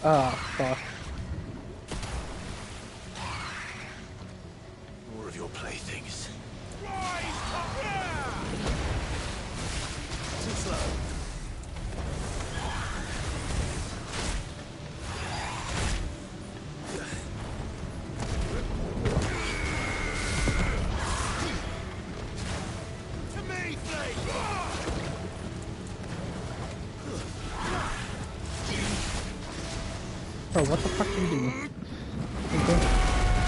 Ah, fuck. More of your playthings. Too slow. To me, Flake! Bro, what the fuck are you doing? Okay.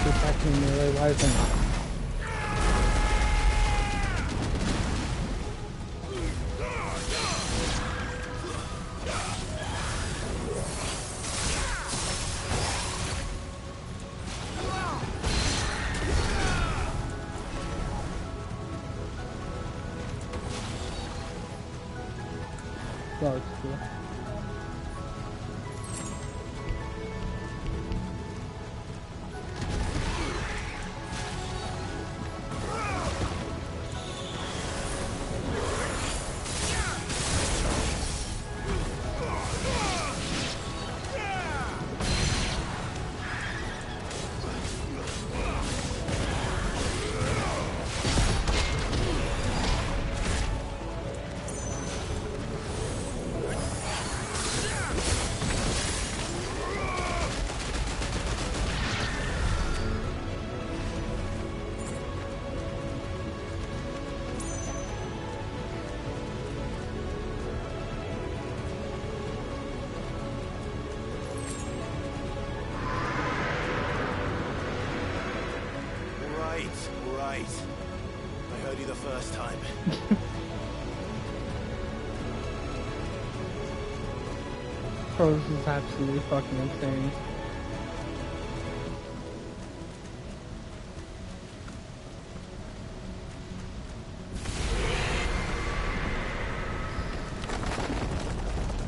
You're attacking melee, why is it not? Oh, it's cool. you the first time. Bro, this is absolutely fucking insane.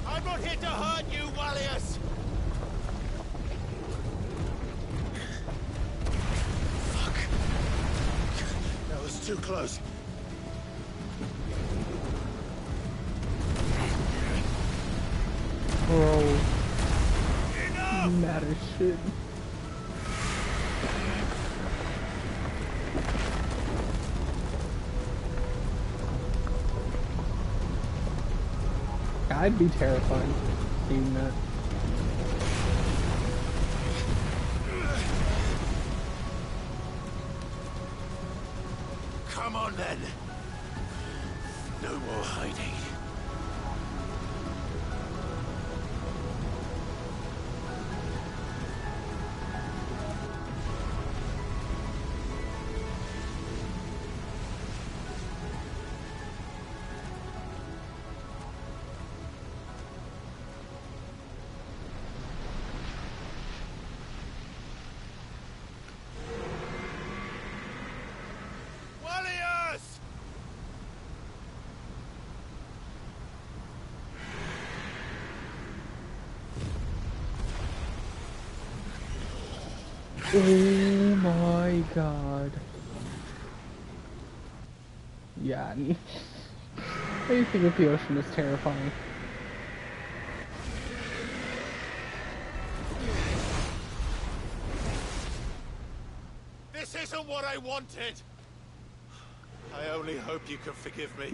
I'm not here to hurt you, Wallius! Fuck. That was too close. Bro. Mad as shit. I'd be terrified seeing that. Come on then. No more hiding. Oh my god. Yeah. Anything with the ocean is terrifying. This isn't what I wanted! I only hope you can forgive me.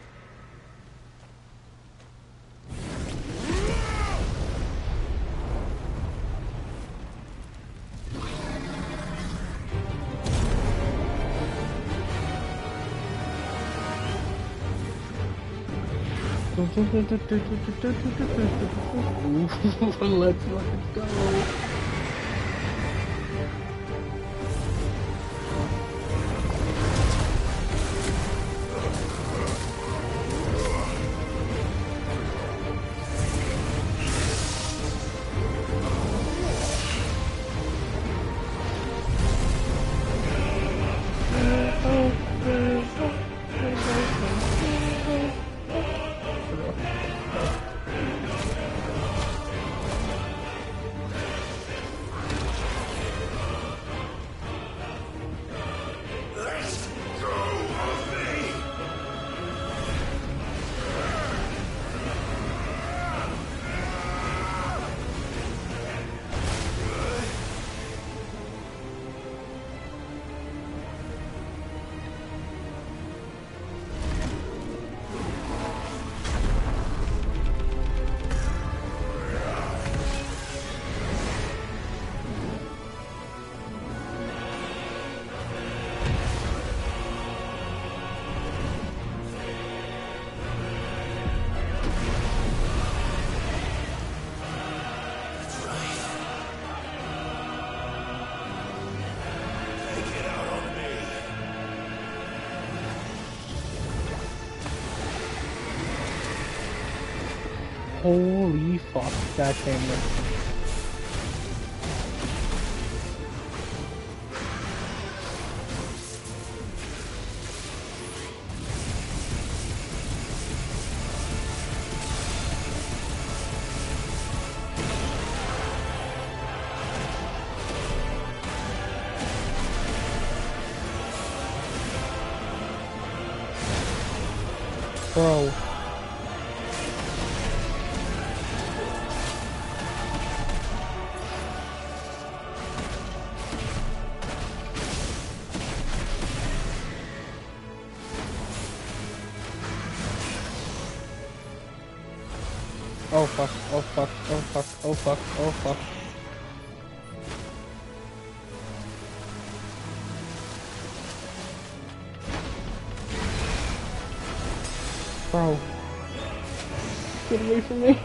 Let's let it go. Holy fuck, that camera. Bro. Oh fuck, oh fuck, oh fuck, oh fuck, oh fuck. Bro. Get away from me.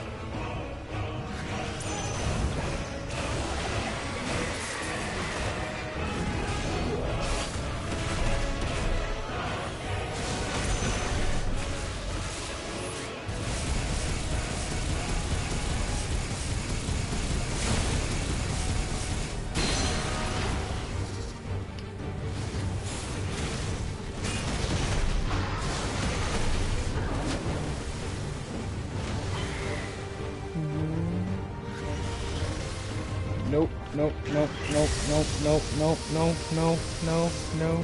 nope, nope, nope, nope, nope, nope, no, no, no, no.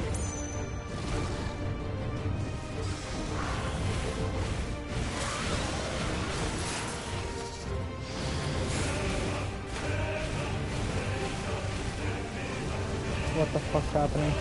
What the fuck's happening?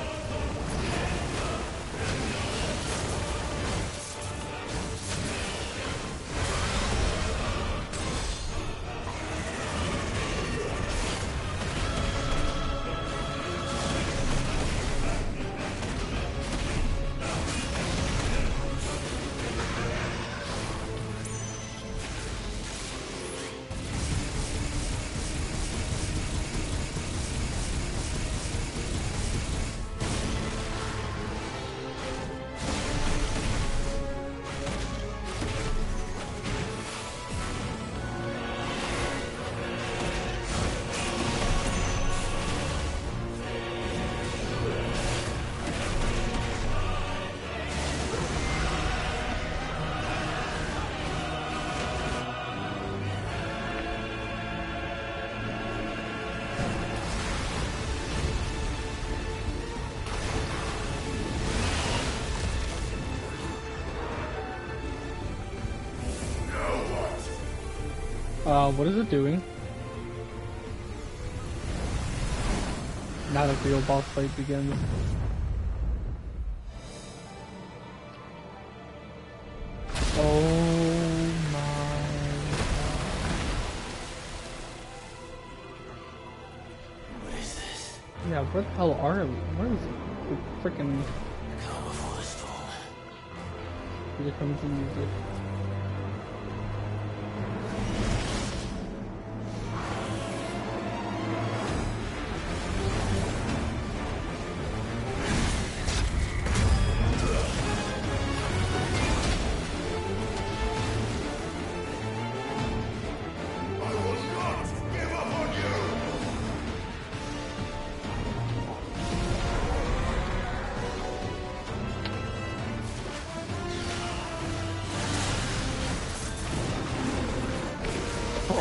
What is it doing? Now the real boss fight begins. Oh my god. What is this? Yeah, where the hell are we? Where is the freaking... Calm before the storm. Here comes the music.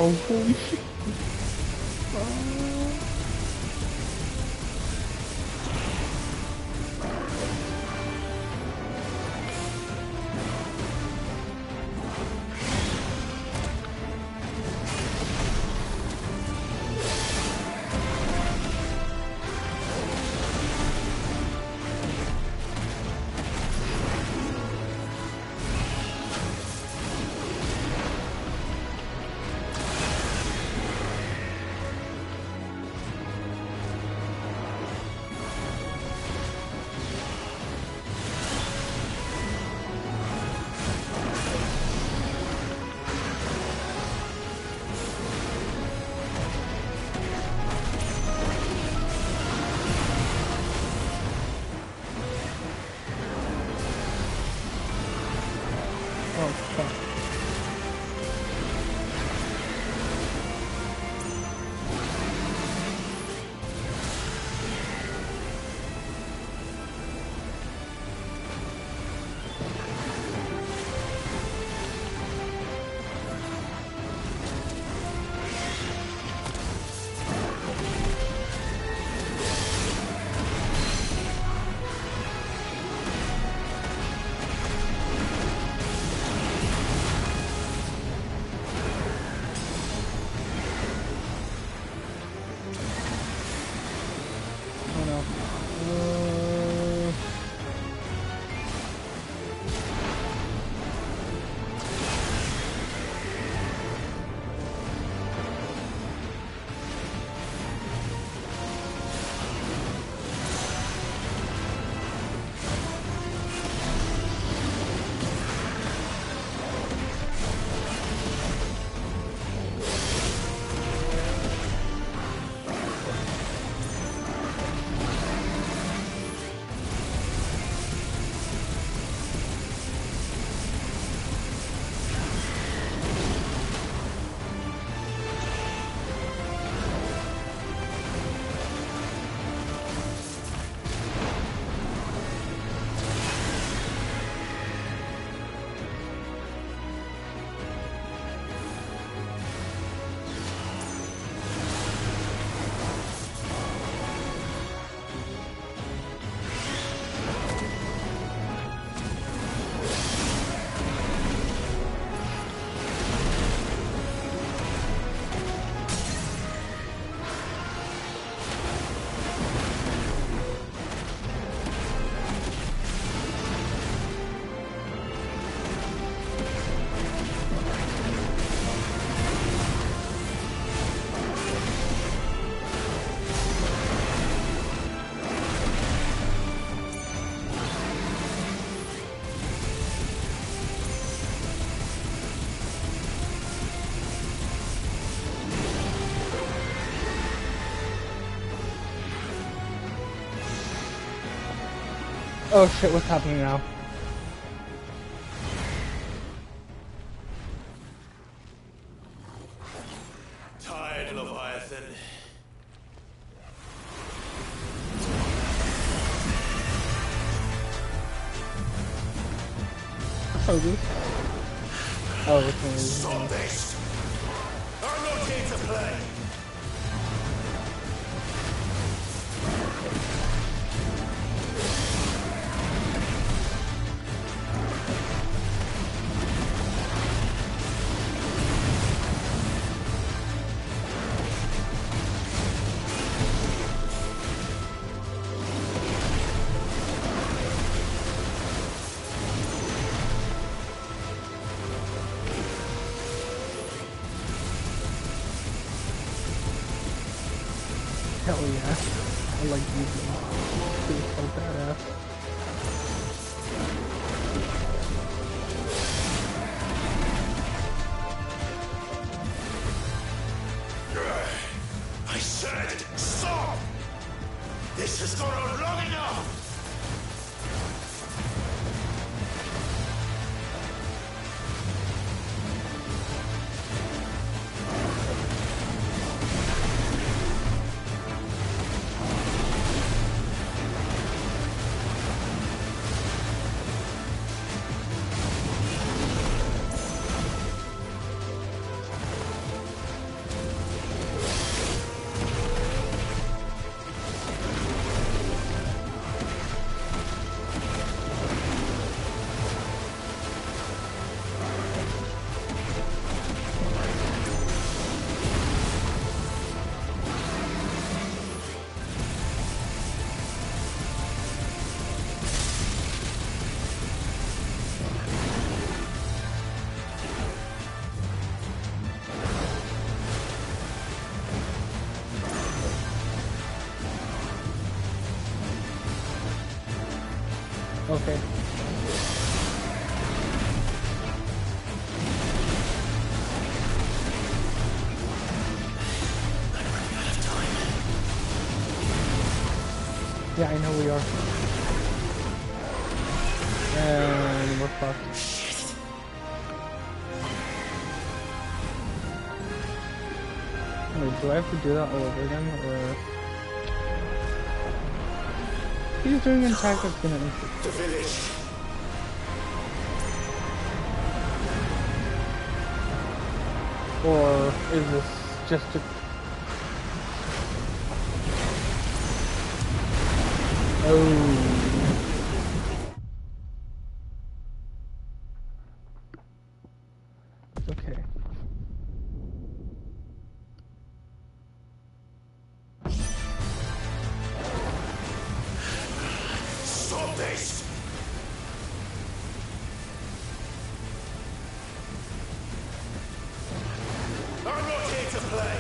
Oh, holy shit. Oh shit, what's happening now? Tired, Leviathan. Oh, dude. Oh, it's one of these. Stop this! I'm not here to play! Hell yeah. I like using it. It's so badass. I said, stop! This has gone on long enough! Okay. Yeah, I know we are. And we're fucked. Wait, do I have to do that all over again, or... He's doing an attack that's gonna The village. Or is this just a... Oh. Okay. Stop this! I'm not here to play!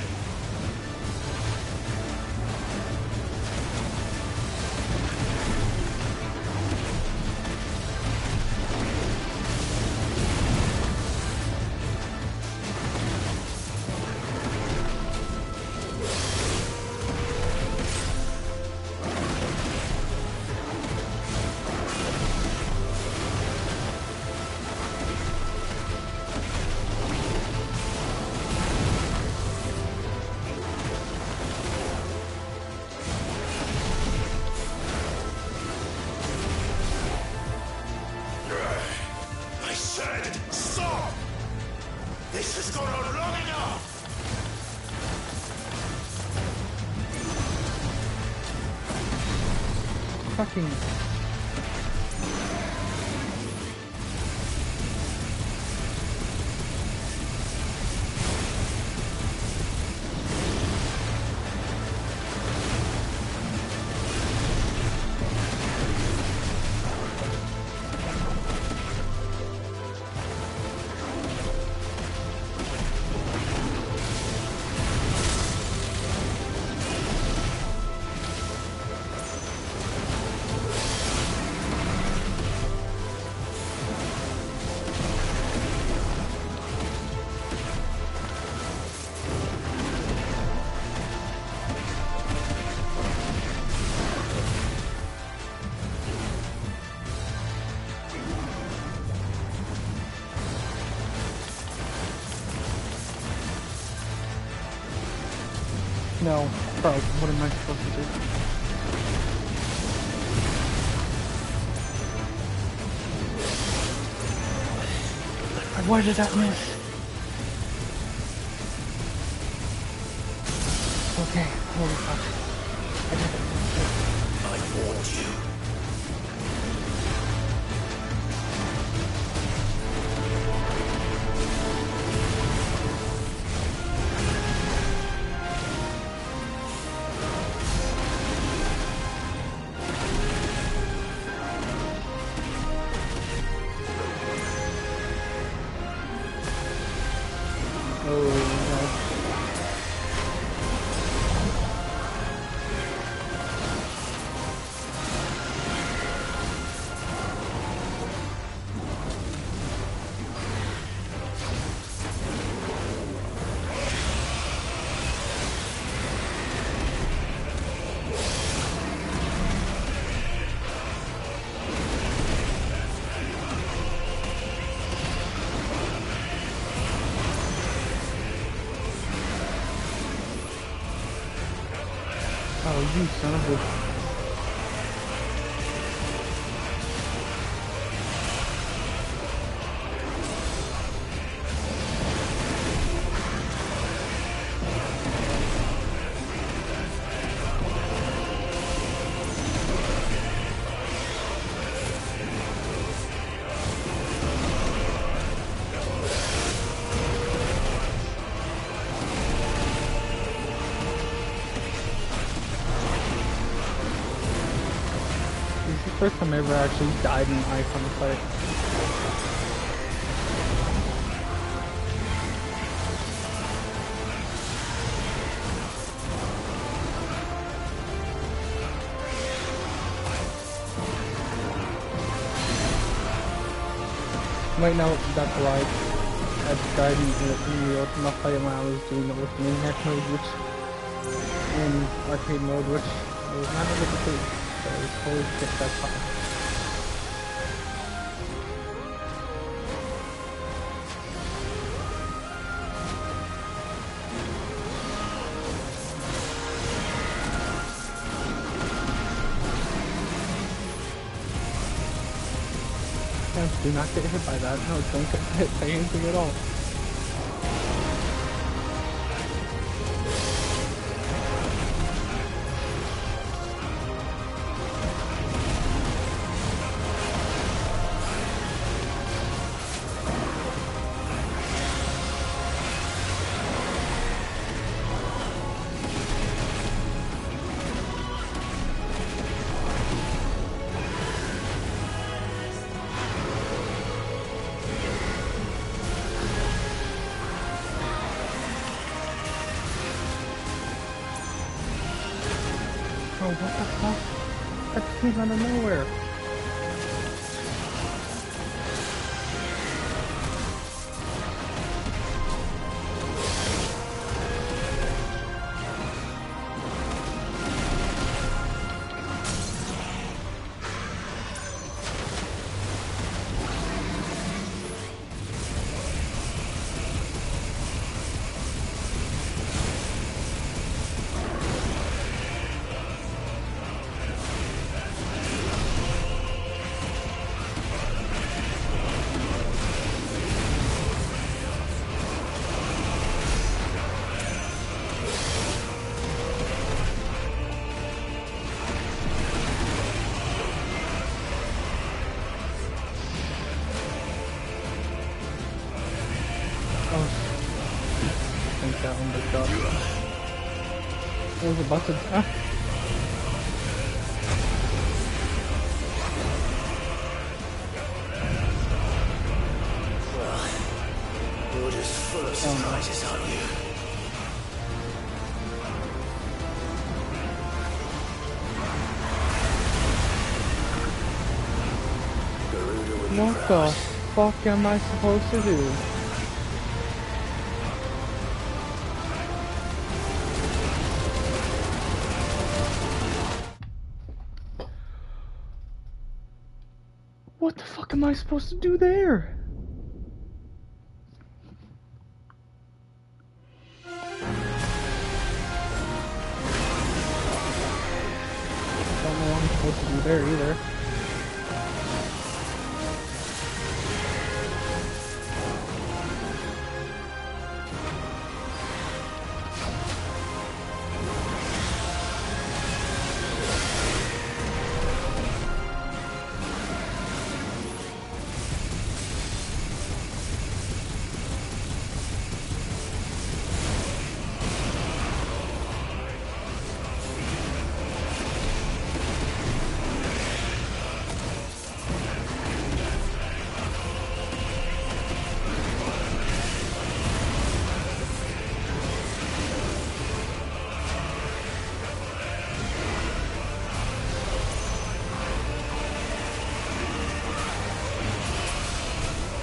I said, stop! This has gone on long enough! Fucking... No, bro, what am I supposed to do? Why did that miss? Okay, holy fuck. I warned you. Oh, you son of a... First time I ever actually died in an Icon fight. Right now, that's right. I died in the Ultima fight when I was doing the Ultimate Maniac mode, which in arcade mode, which I was not able to do. So holy shit, that's hard. Do not get hit by that. No, don't get hit by anything at all. Oh, what the fuck? That came out of nowhere. That one was up. It was about to... Ah. Well, you're just full of surprises, aren't you? What the fuck am I supposed to do? What the fuck am I supposed to do there? there either.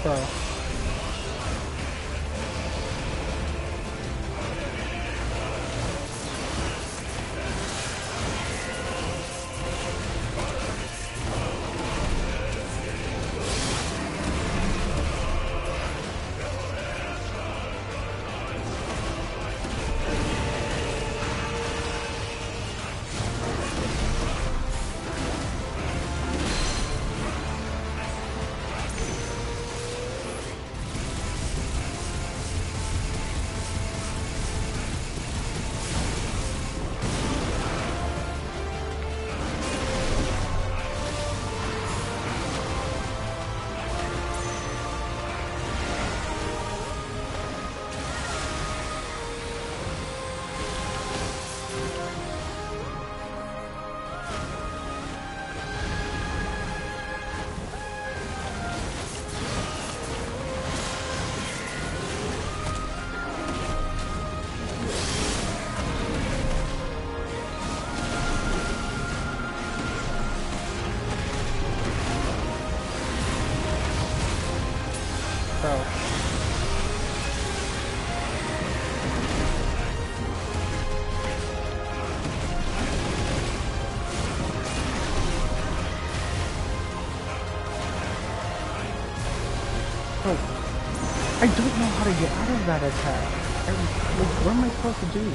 Bro. I don't know how to get out of that attack. What am I supposed to do?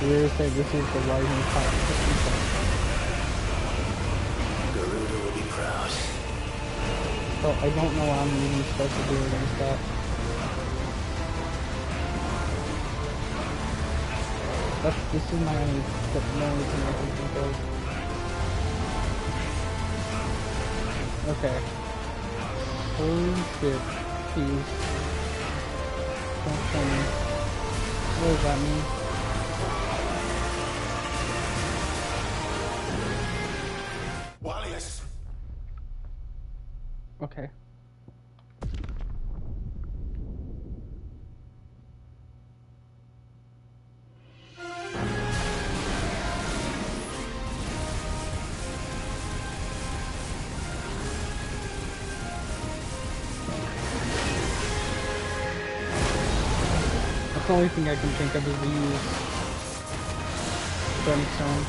We're saying this is the rising tide. Garuda will be proud. So I don't know what I'm even supposed to do against that. This is my only thing I can think of. Okay. Holy shit. Please. Don't kill me. What does that mean? Wallius! Okay. That's the only thing I can think of is to use Brimstone.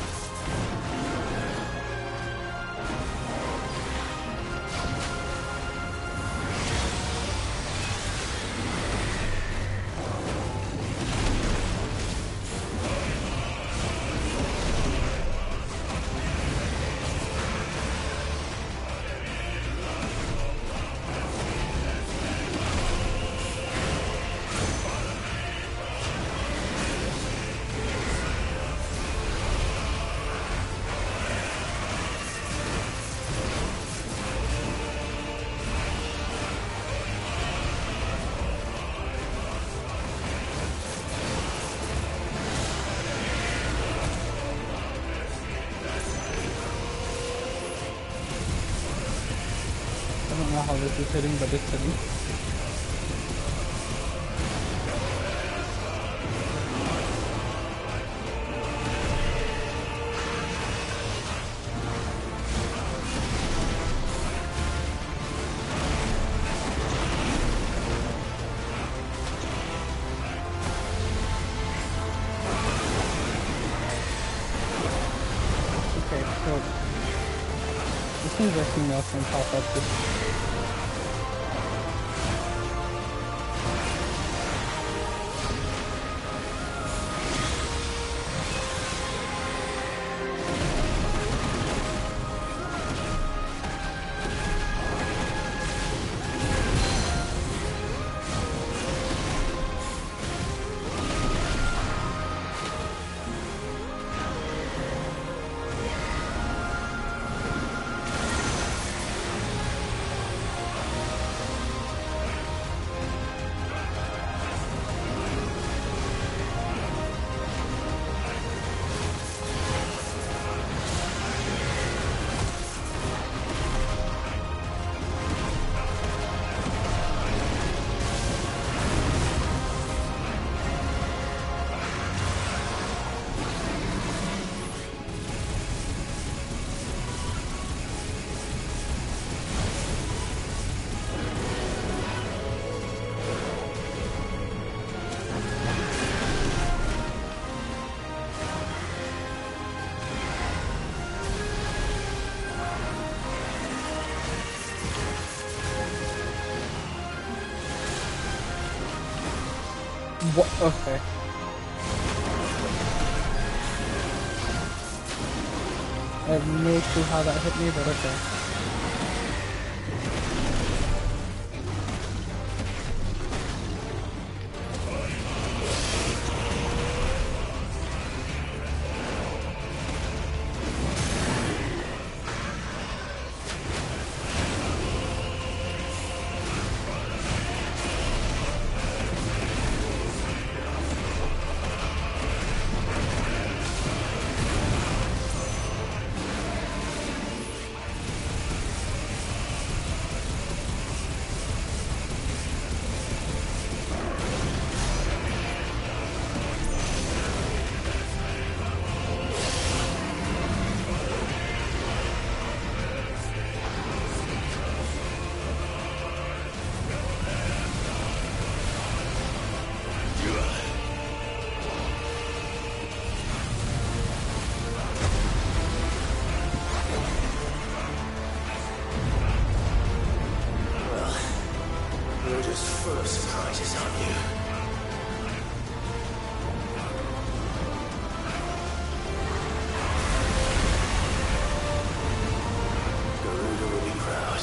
don't know how this is hitting, but it's hitting. Okay, so this means our female can pop up this. What? Okay. I have no clue how that hit me, but okay. You're just full of surprises, aren't you? Garuda will be proud.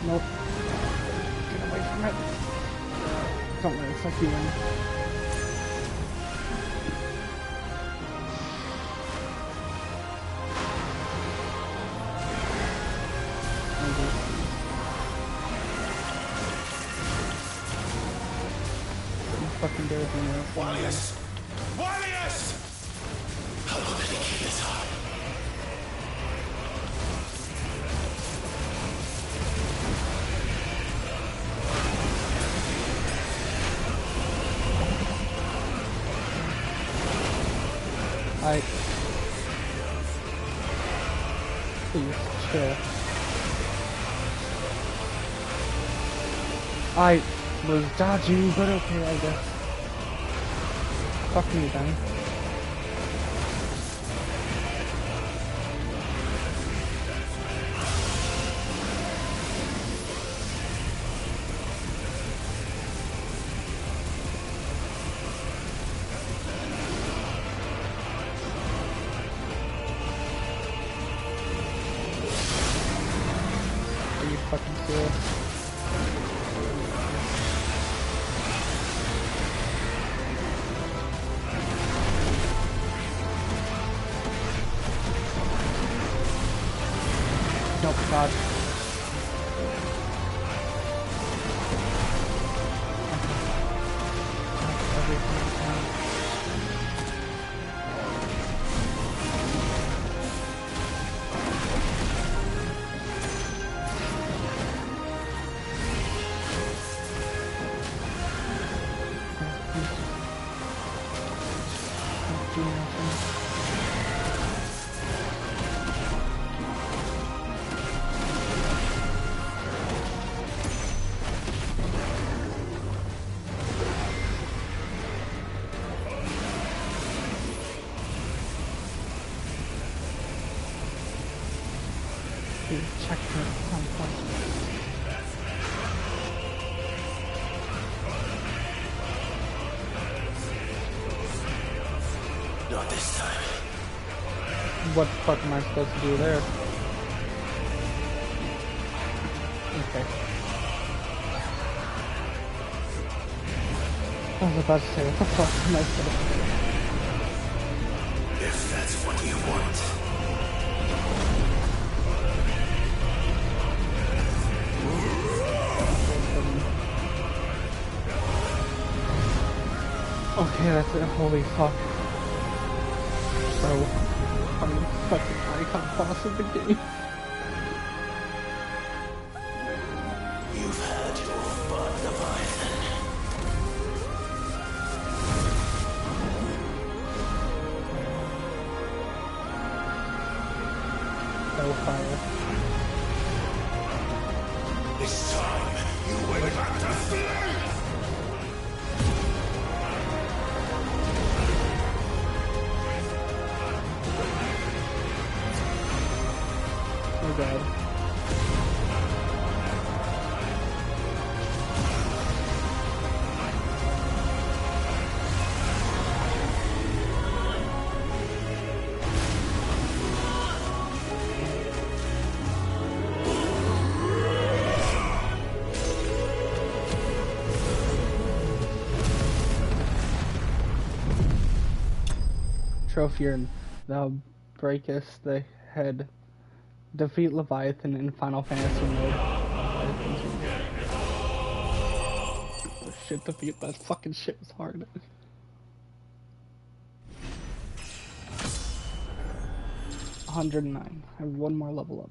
Nope. Get away from it. Don't let it suck you in. Fucking dare me now. Warriors! Warriors! How long did he keep this up? Please, chill. I was dodging, but okay, I guess. Fuck me then. Are you fucking serious? Nope, God. see nothing. Check her. Not this time. What the fuck am I supposed to do there? Okay. I was about to say, what the fuck am I supposed to do? If that's what you want. Okay, that's it. Holy fuck. So, I'm fucking icon boss of the game. You've had your fun, Leviathan. Hellfire. This time, you will have to flee! Oh god. Trophy, thou breakest the head. Defeat Leviathan in Final Fantasy mode. Oh shit, defeat that fucking shit was hard. $109. I have one more level up.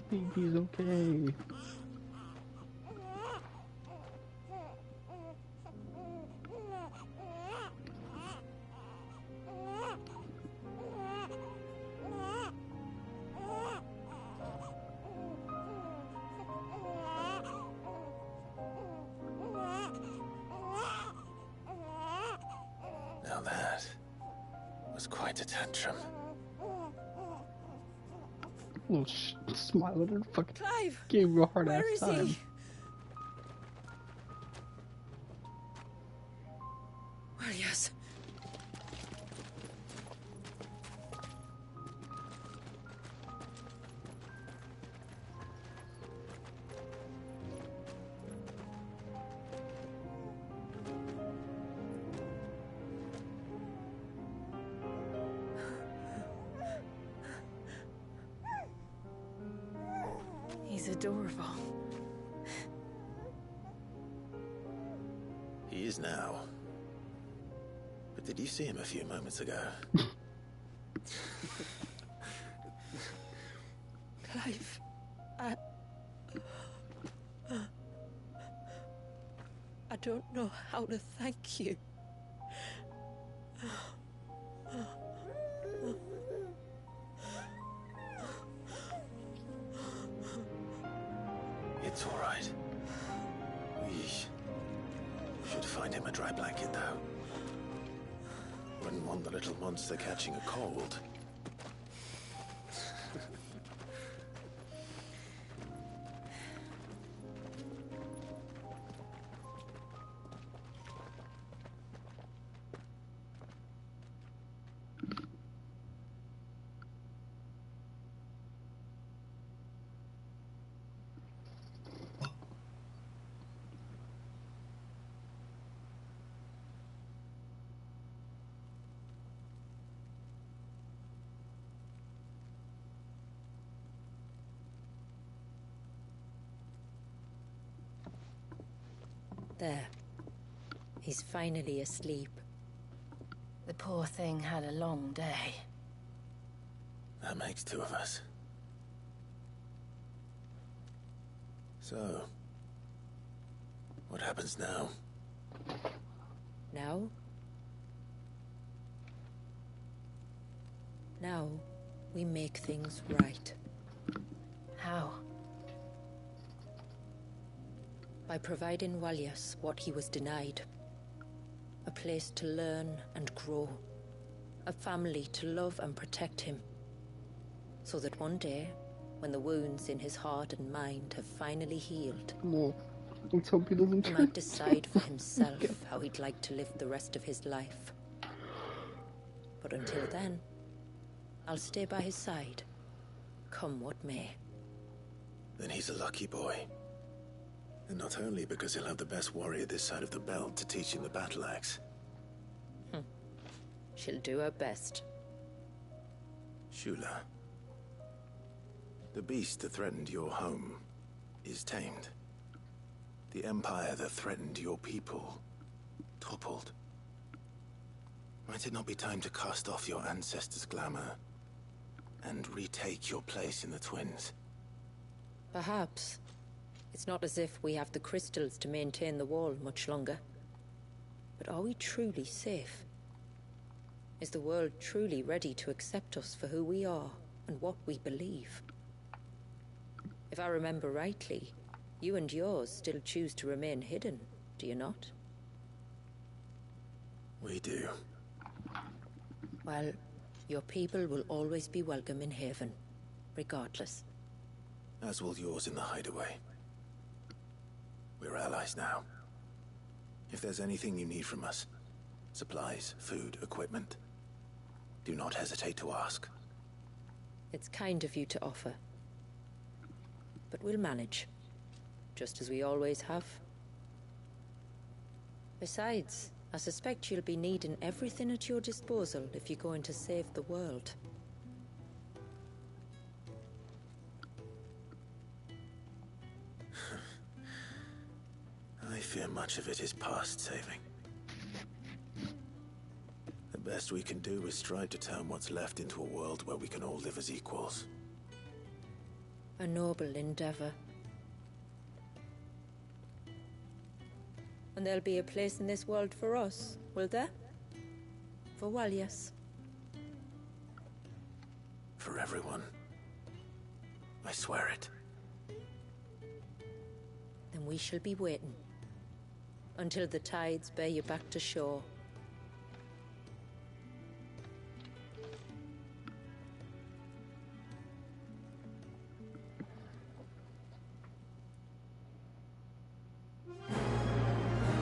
Baby's okay. Now that was quite a tantrum. Little smiling and fucking Clive, gave you a hard where ass is time. he? Well, yes. He's adorable. He is now. But did you see him a few moments ago? Clive, I don't know how to thank you. It's all right. We should find him a dry blanket, though. Wouldn't want the little monster catching a cold. There. He's finally asleep. The poor thing had a long day. That makes two of us. So, what happens now? Now? Now, we make things right. How? By providing Walias what he was denied. A place to learn and grow. A family to love and protect him. So that one day, when the wounds in his heart and mind have finally healed, Let's hope he doesn't he turn. might decide for himself how he'd like to live the rest of his life. But until then, I'll stay by his side, come what may. Then he's a lucky boy. And not only because he'll have the best warrior this side of the belt to teach him the battle axe. She'll do her best. Shula. The beast that threatened your home is tamed. The empire that threatened your people toppled. Might it not be time to cast off your ancestors' glamour and retake your place in the Twins? Perhaps. It's not as if we have the crystals to maintain the wall much longer. But are we truly safe? Is the world truly ready to accept us for who we are and what we believe? If I remember rightly, you and yours still choose to remain hidden, do you not? We do. Well, your people will always be welcome in Haven, regardless. As will yours in the hideaway. We're allies now. If there's anything you need from us, supplies, food, equipment, do not hesitate to ask. It's kind of you to offer. But we'll manage, just as we always have. Besides, I suspect you'll be needing everything at your disposal if you're going to save the world. I fear much of it is past saving. The best we can do is strive to turn what's left into a world where we can all live as equals. A noble endeavor. And there'll be a place in this world for us, will there? For Walias. For everyone. I swear it. Then we shall be waiting. Until the tides bear you back to shore.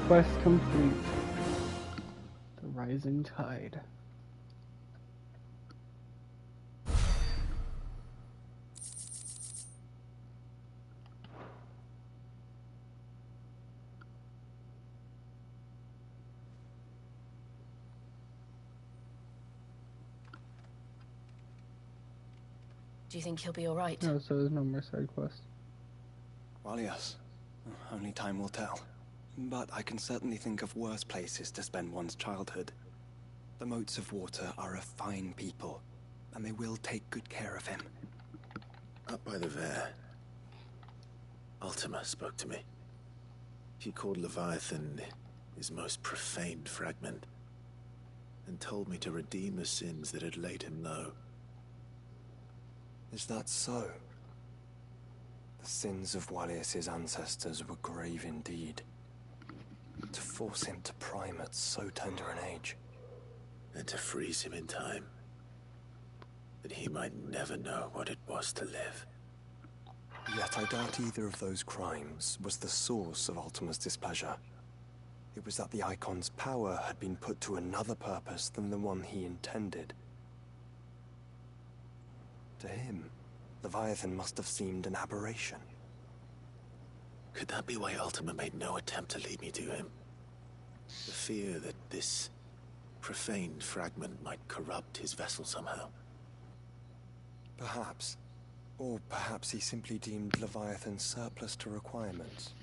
Quest complete. The Rising Tide. Do you think he'll be all right? No, so there's no more side quest. Well, yes. Only time will tell. But I can certainly think of worse places to spend one's childhood. The Moats of Water are a fine people, and they will take good care of him. Up by the Vare, Ultima spoke to me. She called Leviathan his most profaned fragment, and told me to redeem the sins that had laid him low. Is that so? The sins of Walias's ancestors were grave indeed. To force him to prime at so tender an age. and to freeze him in time, that he might never know what it was to live. Yet I doubt either of those crimes was the source of Ultima's displeasure. It was that the Icon's power had been put to another purpose than the one he intended. To him, Leviathan must have seemed an aberration. Could that be why Ultima made no attempt to lead me to him? The fear that this profaned fragment might corrupt his vessel somehow. Perhaps. Or perhaps he simply deemed Leviathan surplus to requirements.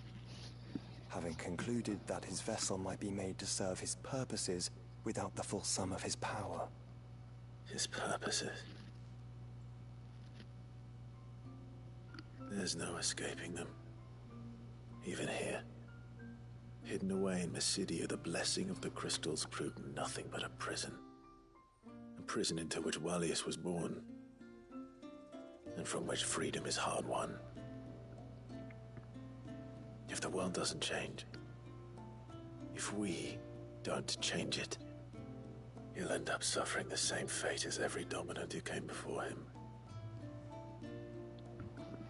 Having concluded that his vessel might be made to serve his purposes without the full sum of his power. His purposes? There's no escaping them. Even here. Hidden away in Mysidia, the blessing of the crystals proved nothing but a prison. A prison into which Wallius was born, and from which freedom is hard won. If the world doesn't change, if we don't change it, he'll end up suffering the same fate as every dominant who came before him.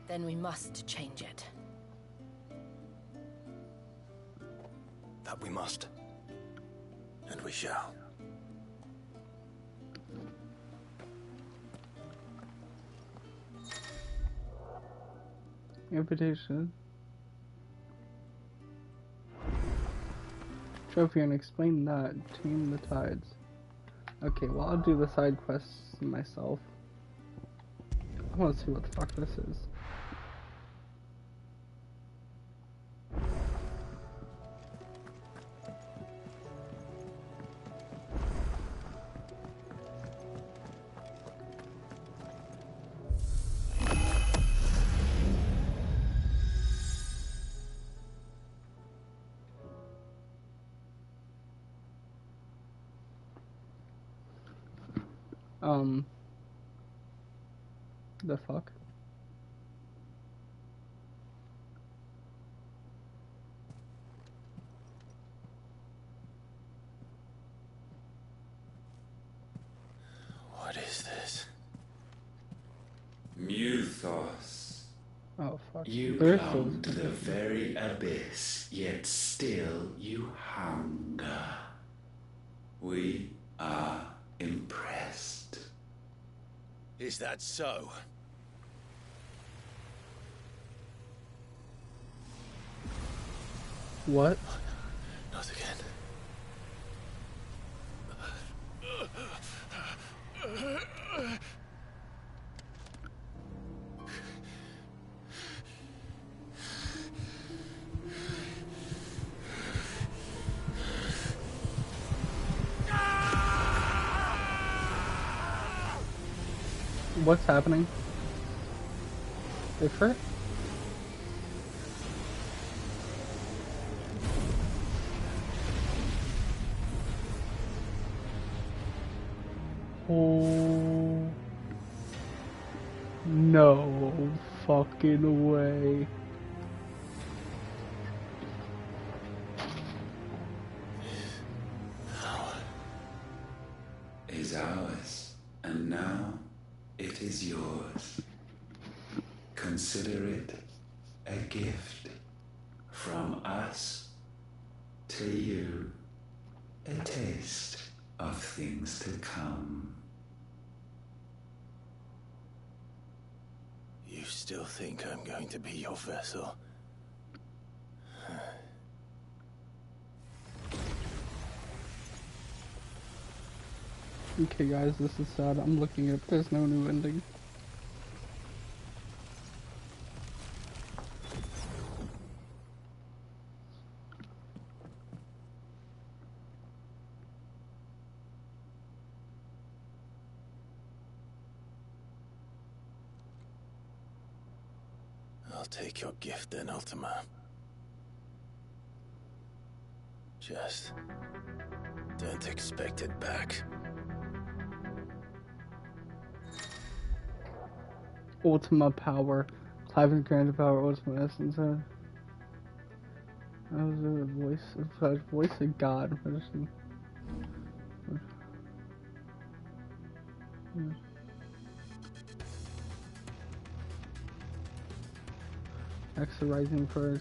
Then we must change it. That we must. And we shall. Invitation. Trophy and explain that. Tame the tides. Okay, well I'll do the side quests myself. I want to see what the fuck this is. The fuck? What is this? Muthos. Oh, fuck. You There is clung to the very abyss, yet still you hunger. We are impressed. Is that so? What? Not again. What's happening? Different? Oh, no fucking way. Is ours, and now it is yours. Consider it a gift from us to you, a taste of things to come. You still think I'm going to be your vessel? Okay guys, this is sad. I'm looking up. There's no new ending. I'll take your gift then, Ultima. Just don't expect it back. Ultima power. Cliven's granted power, ultimate essence. That was a voice of God. Next rising for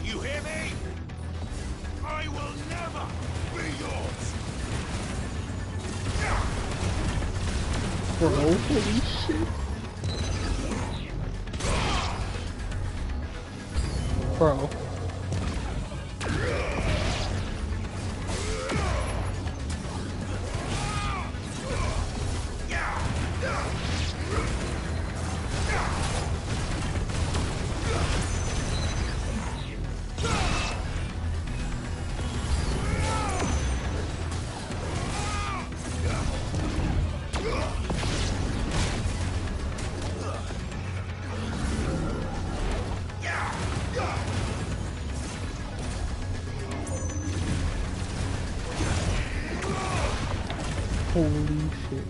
You hear me? I will never be yours! Bro, holy shit. Bro. Holy shit.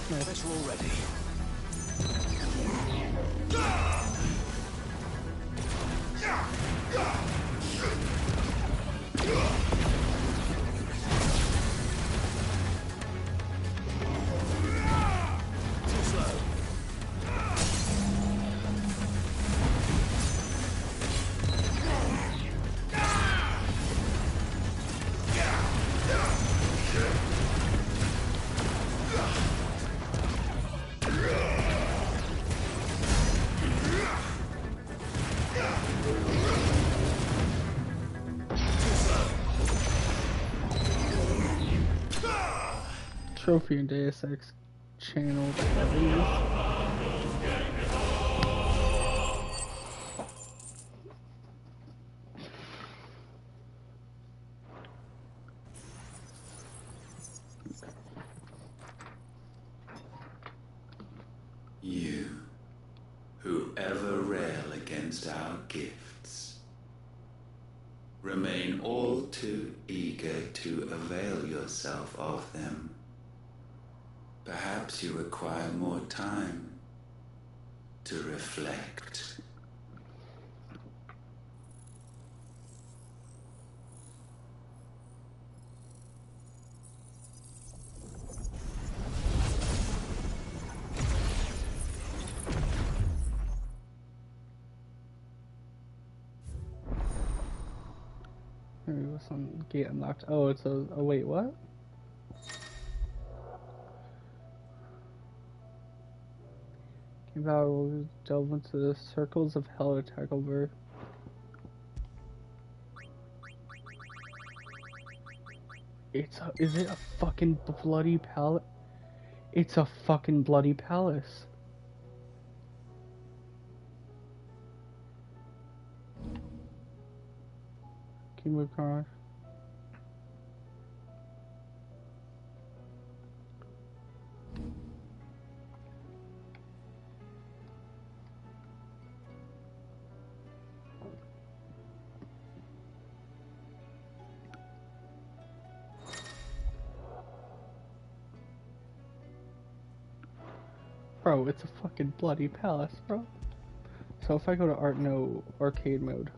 Better already. Too slow. Trophy and Deus Ex channel, please. You, who ever rail against our gifts, remain all too eager to avail yourself of them. Perhaps you require more time to reflect. There we go, some gate unlocked. Oh, it's a. Oh, wait, what? Val will delve into the circles of hell to tackle over. Is it a fucking bloody palace? It's a fucking bloody palace. Kingwood Car. Bro, it's a fucking bloody palace, bro. So if I go to Art No arcade mode.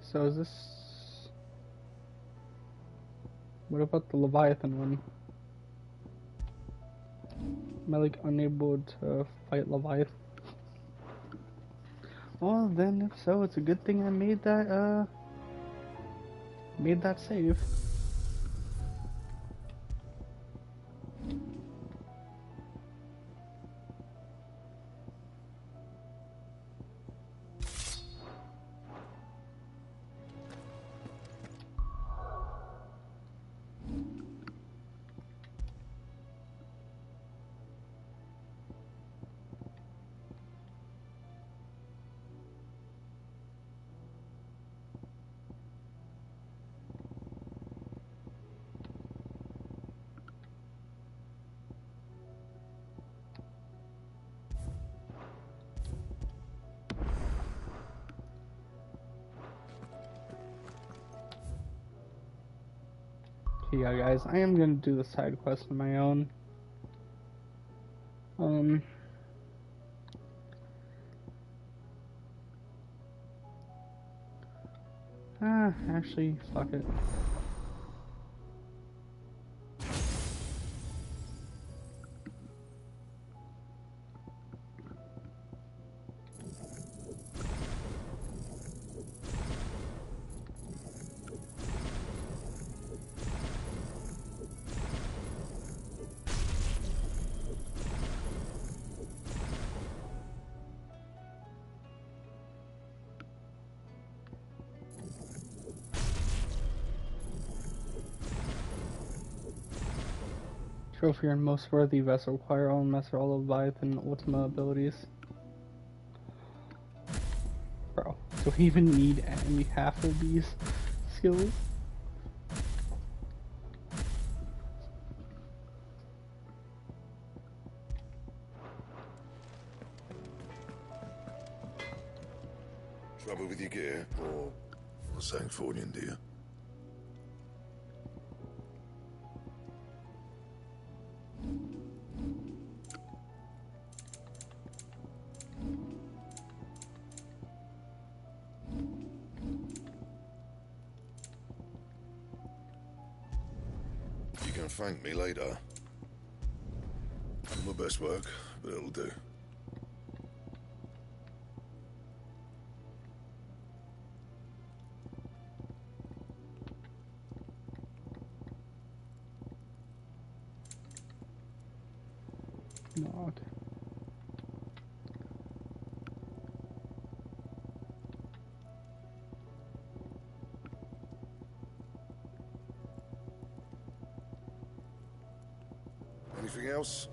So is this... What about the Leviathan one? Am I like unable to fight Leviathan? Well then, if so, it's a good thing I made that save. Okay, yeah, guys, I am gonna do the side quest on my own. Actually, fuck it. Trophy and most worthy vessel acquire all and master all Leviathan Ultima abilities. Bro, do we even need any half of these skills? Trouble with your gear, or Sanktfordian, do you? You can thank me later. Not my best work, but it'll do. No, okay. Anything else?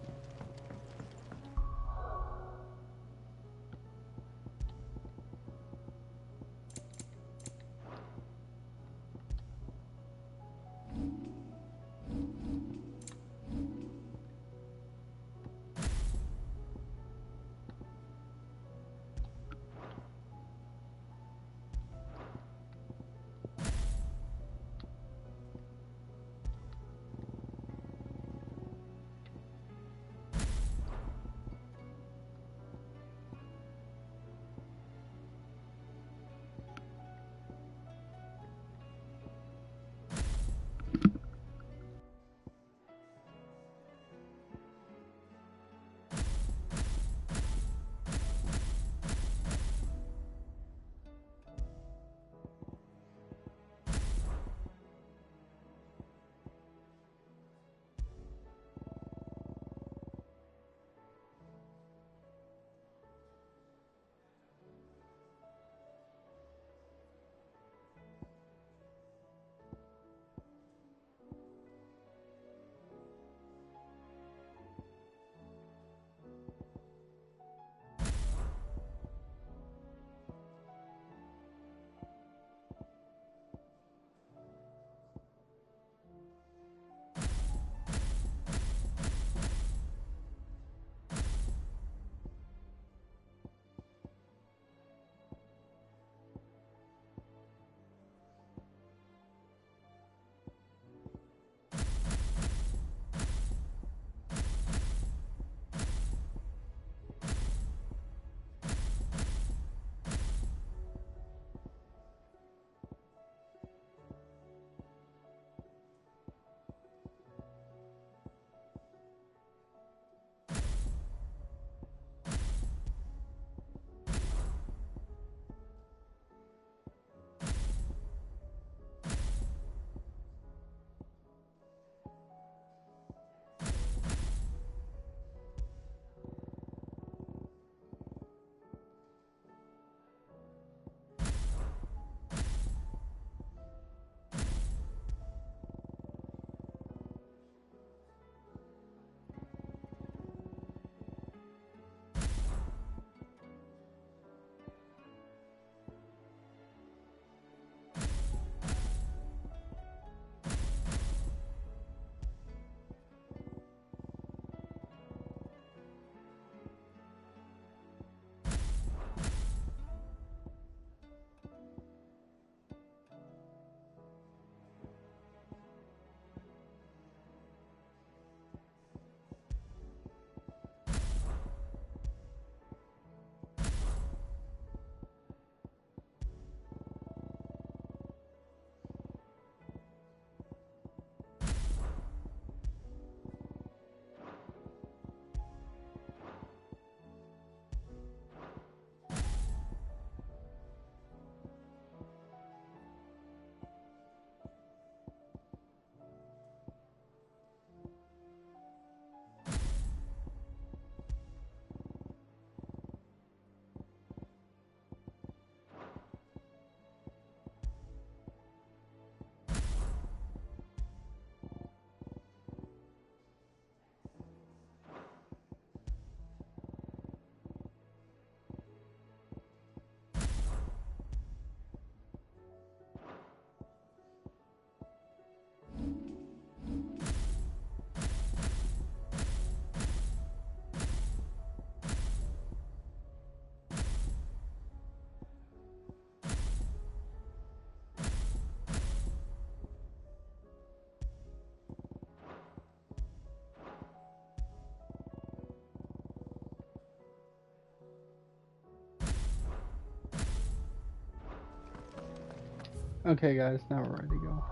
Okay, guys, now we're ready to go.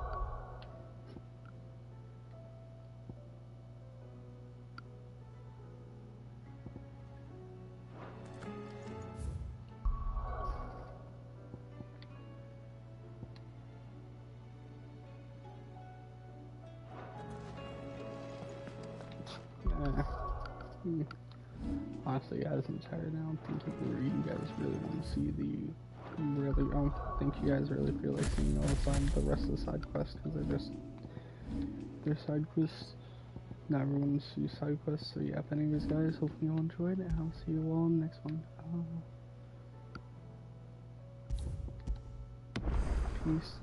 Honestly, guys, I'm tired now. I don't think you guys really want to see the. I don't think you guys really feel like seeing the rest of the side quests because they're side quests. Not everyone wants to do side quests. So yeah, but anyways, guys, hopefully you all enjoyed it, and I'll see you all in the next one. Peace.